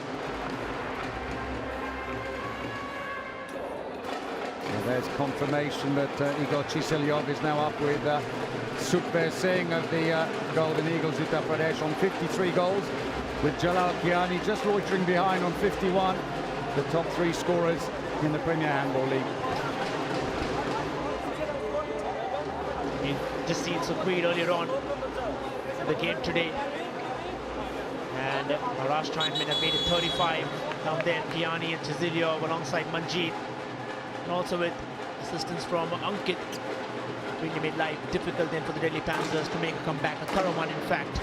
Well, there's confirmation that Igor Chiselyov is now up with Sukhbir Singh of the Golden Eagles Uttar Pradesh on 53 goals, with Jalal Kiani just loitering behind on 51, the top 3 scorers in the Premier Handball League. Just seen Sukhbir earlier on in the game today, and Maharashtra have made it 35 down there. Kiani and Chiziliov alongside Manjeet, and also with assistance from Ankit, really made life difficult then for the Delhi Panthers to make a comeback, a thorough one in fact.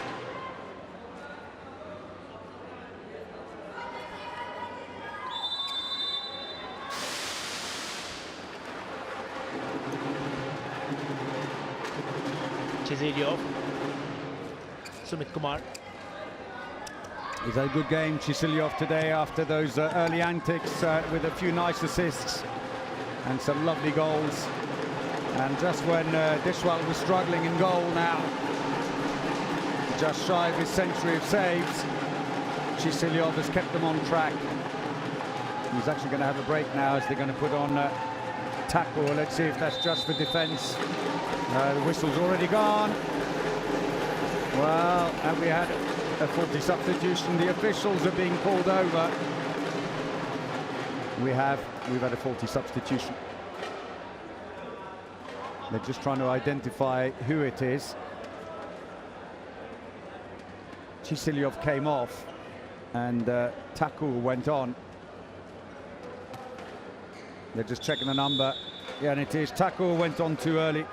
Chiziliov, Sumit Kumar. He's had a good game, Chiselyov, today after those early antics with a few nice assists and some lovely goals. And just when Deshwal was struggling in goal now, just shy of his century of saves, Chiselyov has kept them on track. He's actually going to have a break now as they're going to put on tackle. Let's see if that's just for defence. The whistle's already gone. Well, and we had a 40 substitution. The officials are being called over. We've had a 40 substitution. They're just trying to identify who it is. Chiselyov came off and Takul went on. They're just checking the number. Yeah, and it is. Takul went on too early.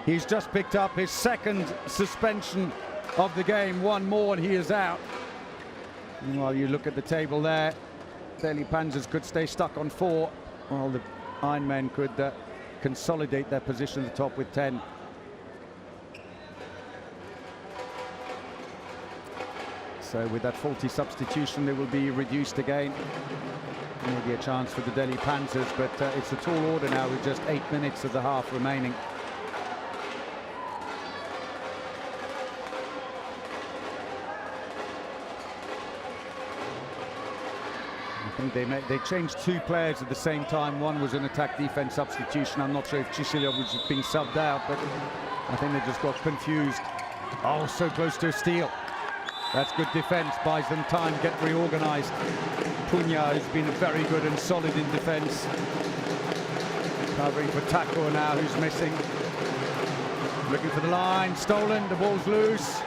He's just picked up his 2nd suspension of the game. One more and he is out. Meanwhile, you look at the table there. Delhi Panthers could stay stuck on 4. Well, the Ironmen could consolidate their position at the top with 10. So with that 40 substitution, they will be reduced again. Maybe a chance for the Delhi Panthers, but it's a tall order now with just 8 minutes of the half remaining. I think they changed 2 players at the same time. One was an attack-defense substitution. I'm not sure if Chiselyov was being subbed out, but I think they just got confused. Oh, so close to a steal. That's good defense, buys them time, get reorganized. Punya has been very good and solid in defense. Covering for Thakur now, who's missing. Looking for the line, stolen, the ball's loose.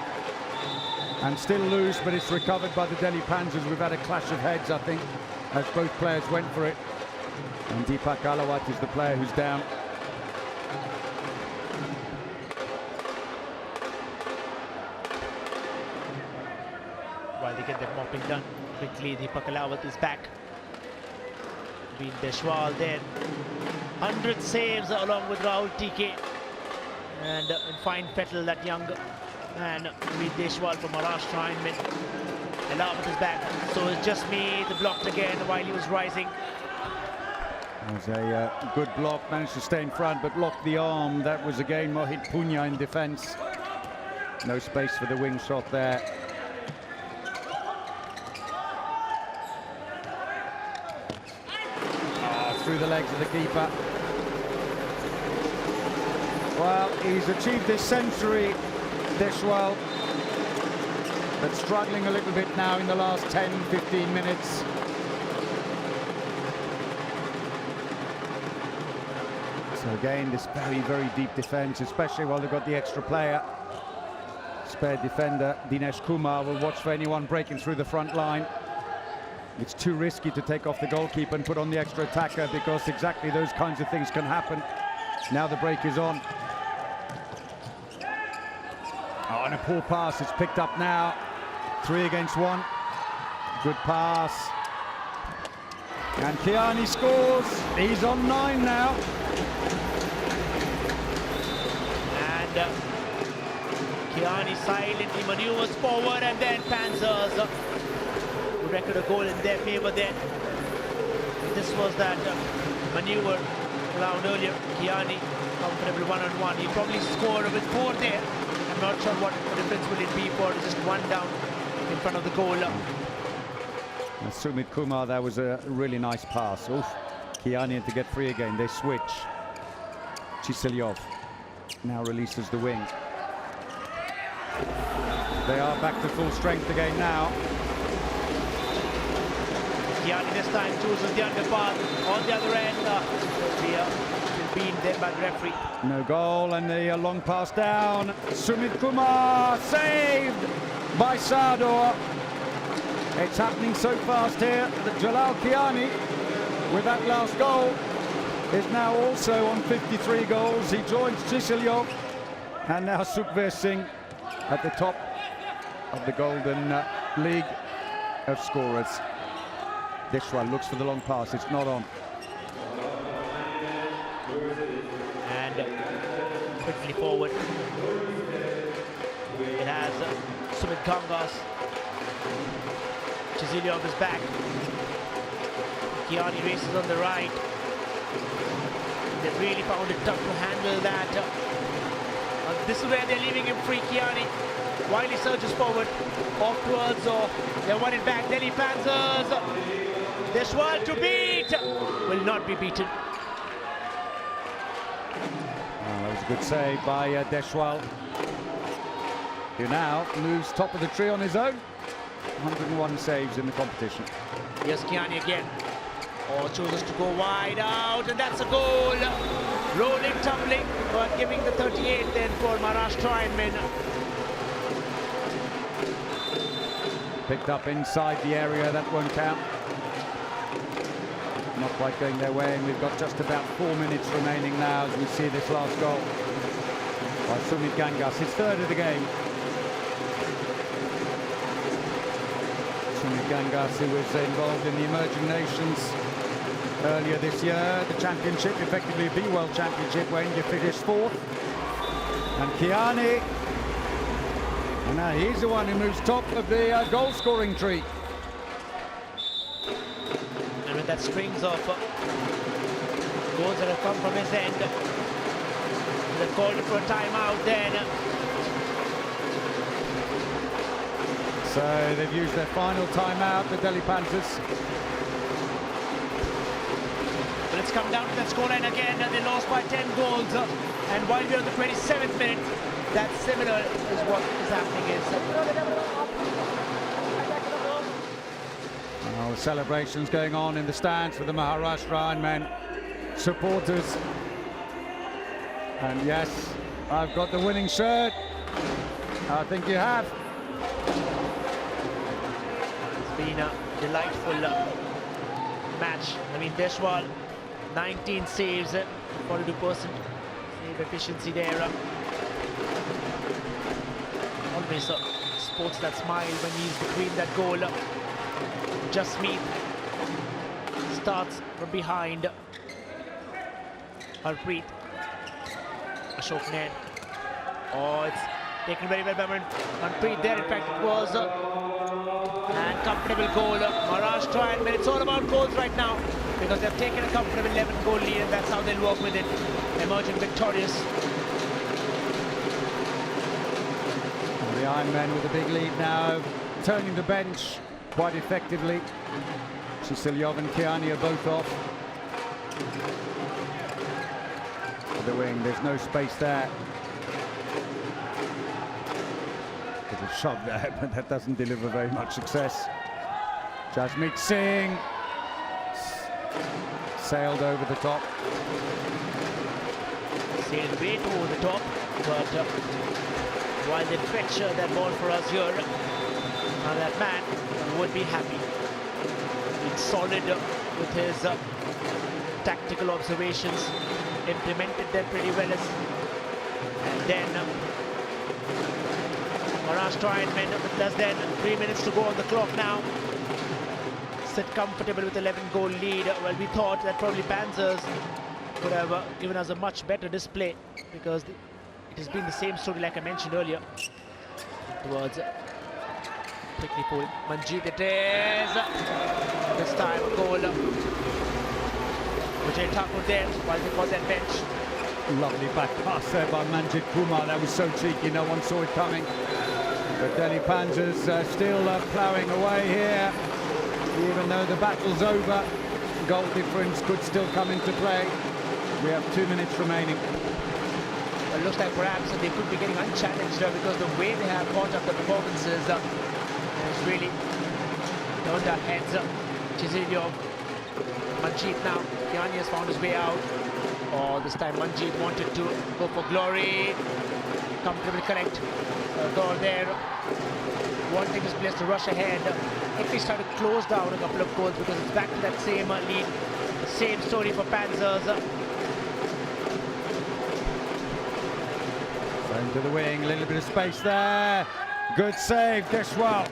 And still loose, but it's recovered by the Delhi Panthers. We've had a clash of heads, I think, as both players went for it. And Deepak Alawat is the player who's down. While they get their mopping done quickly, Deepak Alawat is back. Been Deshwal then. 100 saves along with Rahul TK. And fine Petal, that young man, with Deshwal from Maharashtra. Alawat is back. So it's just me, the blocked again while he was rising. It was a good block, managed to stay in front, but blocked the arm. That was again Mohit Punya in defense. No space for the wing shot there. Through the legs of the keeper. Well, he's achieved this century, Deshwal, but struggling a little bit now in the last 10-15 minutes. So again, this very, very deep defense, especially while they've got the extra player. Spare defender Dinesh Kumar will watch for anyone breaking through the front line. It's too risky to take off the goalkeeper and put on the extra attacker, because exactly those kinds of things can happen. Now the break is on. Oh, and a poor pass. It's picked up now 3 against 1. Good pass. And Kiani scores. He's on 9 now. And Kiani silently maneuvers forward, and then Panzers would record a goal in their favor then. This was that maneuver around earlier. Kiani comfortable one-on-one. He probably scored with 4 there. I'm not sure what difference will it be for just 1 down in front of the goal. Sumit Kumar, that was a really nice pass. Oof. Kiani to get free again. They switch. Chiselyov now releases the wing. They are back to full strength again now. Kiani this time chooses the underpass on the other end. Will be there by the referee. No goal, and the long pass down. Sumit Kumar saved by Sador. It's happening so fast here that Jalal Kiani, with that last goal, is now also on 53 goals. He joins Chiselyov, and now Sukhveer Singh at the top of the Golden League of scorers. This one looks for the long pass. It's not on. And quickly forward. It has Sumit Gangas. Chiselyov is back. Kiani races on the right. They've really found it tough to handle that. This is where they're leaving him free, Kiani. While he surges forward, off towards, or they want it back. Delhi Panzers. Deshwal to beat. Will not be beaten. That was a good save by Deshwal, who now moves top of the tree on his own. 101 saves in the competition. Yes, Kiani again. Oh, chooses to go wide out, and that's a goal. Rolling, tumbling, but giving the 38 then for Maharashtra men. Picked up inside the area, that won't count. Not quite going their way, and we've got just about 4 minutes remaining now as we see this last goal by Sumit Gangas, his 3rd of the game. Sumit Gangas, who was involved in the Emerging Nations earlier this year, the championship, effectively a B-World Championship, where India finished 4th. And Kiani, and now he's the one who moves top of the goal-scoring tree. And with that strings of goals that have come from his end, they've called for a timeout then. So they've used their final timeout, the Delhi Panthers. But it's come down to that scoreline again. They lost by 10 goals. And while we're on the 27th minute, that's similar is what is happening. Well, the celebrations going on in the stands for the Maharashtra men supporters. And yes, I've got the winning shirt. I think you have. It's been a delightful match. I mean, Deshwal, 19 saves, 42% save efficiency there. Always sports that smile when he's between that goal. Jasmeet starts from behind. Harpreet. Ashok Nain. Oh, it's taken very well by Harpreet there. In fact, it was and comfortable goal. Maharashtra, and it's all about goals right now because they've taken a comfortable 11-goal lead, and that's how they'll work with it, emerging victorious. The Ironmen with a big lead now, turning the bench quite effectively. Chiselyov and Kiani are both off. For the wing, there's no space there. Little shove there, but that doesn't deliver very much success. Jasmeet Singh sailed over the top. Sailed way over the top, but while they fetch that ball for us here, that man would be happy. He's solid with his tactical observations, implemented them pretty well. And then Maharashtra men with less than 3 minutes to go on the clock now. Sit comfortable with 11-goal lead. Well, we thought that probably Panzers could have given us a much better display, because it has been the same story like I mentioned earlier. Towards quickly pull Manjeet, it is this time a goal. Vijay Thakur there while they got that bench. Lovely back pass there by Manjit Kumar. That was so cheeky, no one saw it coming. But Delhi Panzers still ploughing away here. Even though the battle's over, goal difference could still come into play. We have 2 minutes remaining. Well, it looks like perhaps they could be getting unchallenged because the way they have caught up the performances has really turned our heads. Chisilio, Manjeet now. Kiani has found his way out. Oh, this time Manjeet wanted to go for glory. Comfortably correct goal there. Wanting his players to rush ahead. At least try to close down a couple of goals, because it's back to that same lead. Same story for Panzers. Into the wing, a little bit of space there. Good save, Deshwal.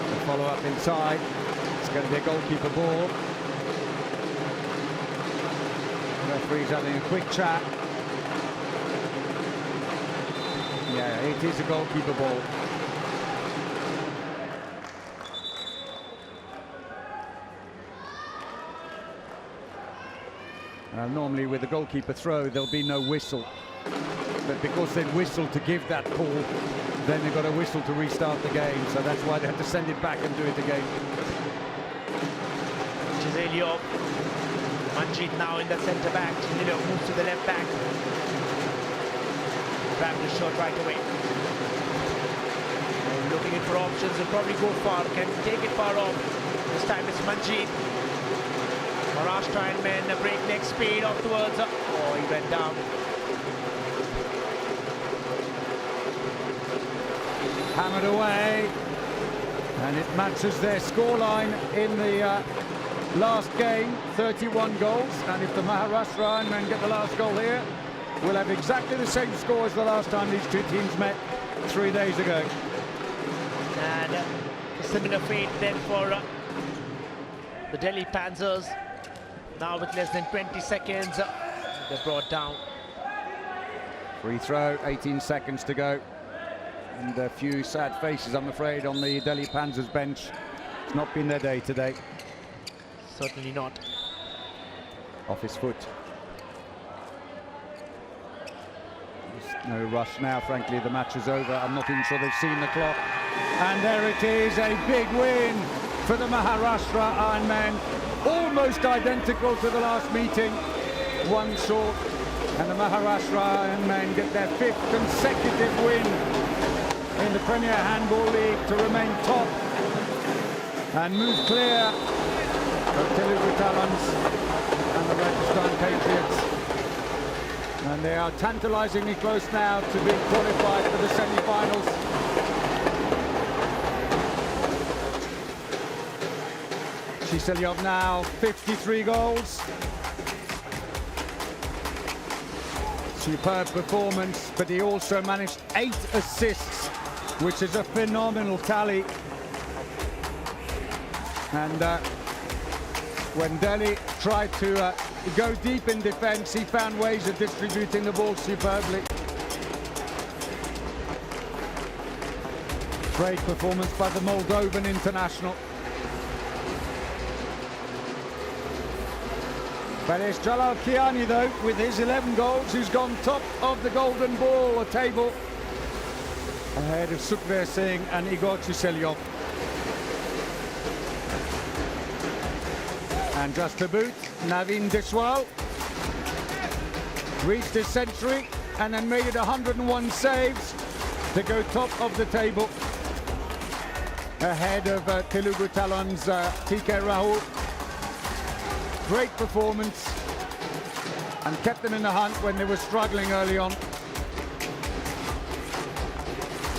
The follow up inside. It's going to be a goalkeeper ball. The referee's having a quick chat. Yeah, it is a goalkeeper ball. Normally with the goalkeeper throw there'll be no whistle, but because they've whistled to give that call, then they've got a whistle to restart the game, so that's why they have to send it back and do it again. Chisilio, Manjeet now in the centre back. Chisilio moves to the left back. Grabbed the shot right away. Looking in for options, will probably go far, can take it far off. This time it's Manjeet. Maharashtra men breakneck speed off towards. Oh, he went down. Hammered away, and it matches their scoreline in the last game, 31 goals. And if the Maharashtra men get the last goal here, we'll have exactly the same score as the last time these two teams met 3 days ago. And a similar fate then for the Delhi Panzers. Now with less than 20 seconds, they're brought down. Free throw, 18 seconds to go. And a few sad faces, I'm afraid, on the Delhi Panzers bench. It's not been their day today. Certainly not. Off his foot. There's no rush now, frankly, the match is over. I'm not even sure they've seen the clock. And there it is, a big win for the Maharashtra Ironmen. Almost identical to the last meeting, one short, and the Maharashtra Ironmen get their 5th consecutive win in the Premier Handball League to remain top and move clear of Telugu Talons and the Rajasthan Patriots. And they are tantalizingly close now to being qualified for the semi-finals. Chiselyov now, 53 goals. Superb performance, but he also managed 8 assists, which is a phenomenal tally. And when Delhi tried to go deep in defense, he found ways of distributing the ball superbly. Great performance by the Moldovan international. But it's Jalal Kiani, though, with his 11 goals, who's gone top of the golden ball table, ahead of Sukhveer Singh and Igor Chiselyov. And just to boot, Naveen Deshwal reached his century and then made it 101 saves to go top of the table, ahead of Telugu Talons TK Rahul. Great performance, and kept them in the hunt when they were struggling early on.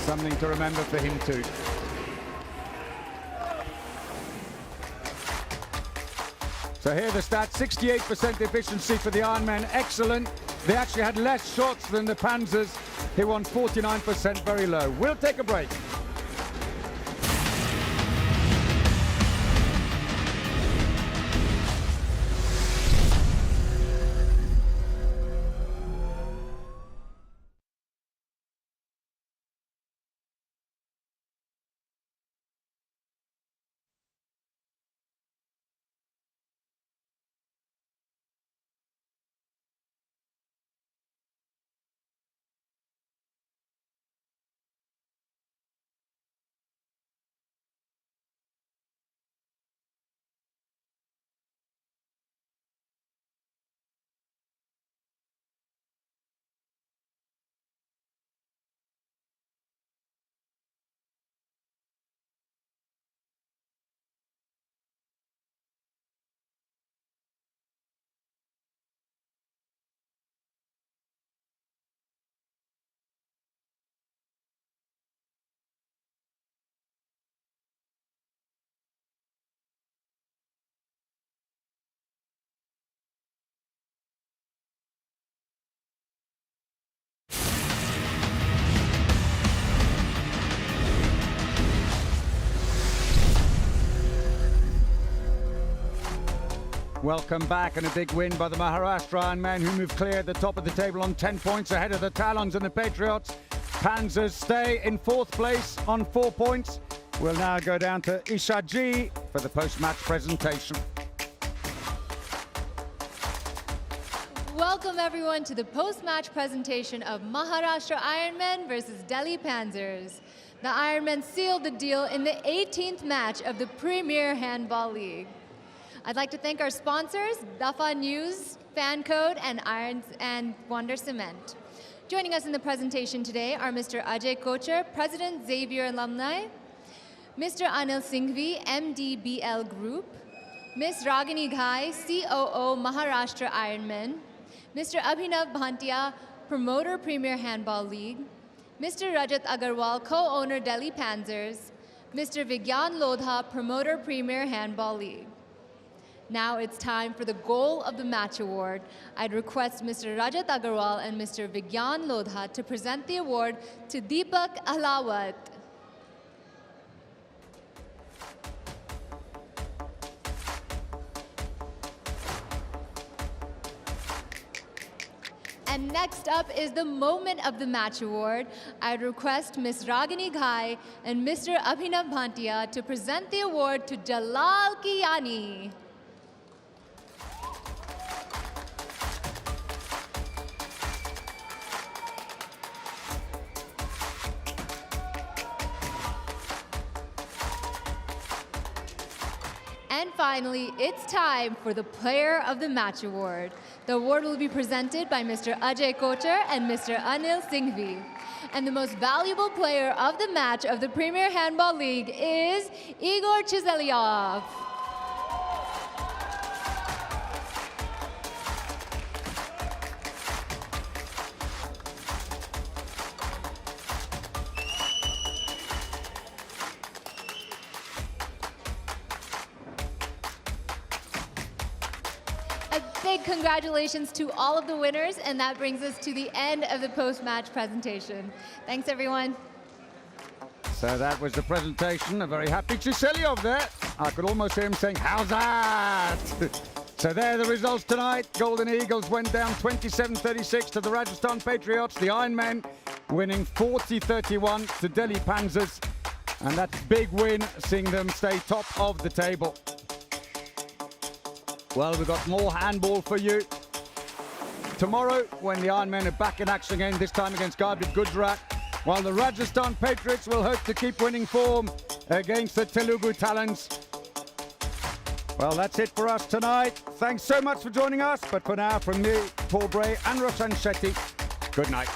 Something to remember for him too. So here are the stats: 68% efficiency for the Ironmen, excellent. They actually had less shots than the Panzers. He won 49%, very low. We'll take a break. Welcome back, and a big win by the Maharashtra Ironmen, who move clear at the top of the table on 10 points ahead of the Talons and the Patriots. Panzers stay in 4th place on 4 points. We'll now go down to Ishaji for the post-match presentation. Welcome everyone to the post-match presentation of Maharashtra Ironmen versus Delhi Panzers. The Ironmen sealed the deal in the 18th match of the Premier Handball League. I'd like to thank our sponsors, Dafa News, Fan Code, and Irons and Wonder Cement. Joining us in the presentation today are Mr. Ajay Kochar, President Xavier Alumni, Mr. Anil Singhvi, MDBL Group, Ms. Ragini Ghai, COO Maharashtra Ironmen, Mr. Abhinav Bhantia, Promoter Premier Handball League, Mr. Rajat Agarwal, Co-owner Delhi Panzers, Mr. Vigyan Lodha, Promoter Premier Handball League. Now it's time for the Goal of the Match Award. I'd request Mr. Rajat Agarwal and Mr. Vigyan Lodha to present the award to Deepak Ahlawat. And next up is the Moment of the Match Award. I'd request Ms. Ragini Ghai and Mr. Abhinav Bhantia to present the award to Jalal Kiyani. And finally, it's time for the Player of the Match Award. The award will be presented by Mr. Ajay Kochar and Mr. Anil Singhvi. And the most valuable player of the match of the Premier Handball League is Igor Chiselyov. Big congratulations to all of the winners, and that brings us to the end of the post-match presentation. Thanks, everyone. So that was the presentation. A very happy Chiselyov there. I could almost hear him saying, "How's that?" So there are the results tonight. Golden Eagles went down 27-36 to the Rajasthan Patriots. The Ironmen winning 40-31 to Delhi Panzers. And that's a big win, seeing them stay top of the table. Well, we've got more handball for you tomorrow when the Ironmen are back in action again, this time against Garbage Gujarat, while the Rajasthan Patriots will hope to keep winning form against the Telugu Talons. Well, that's it for us tonight. Thanks so much for joining us. But for now, from me, Paul Bray and Roshan Shetty, good night.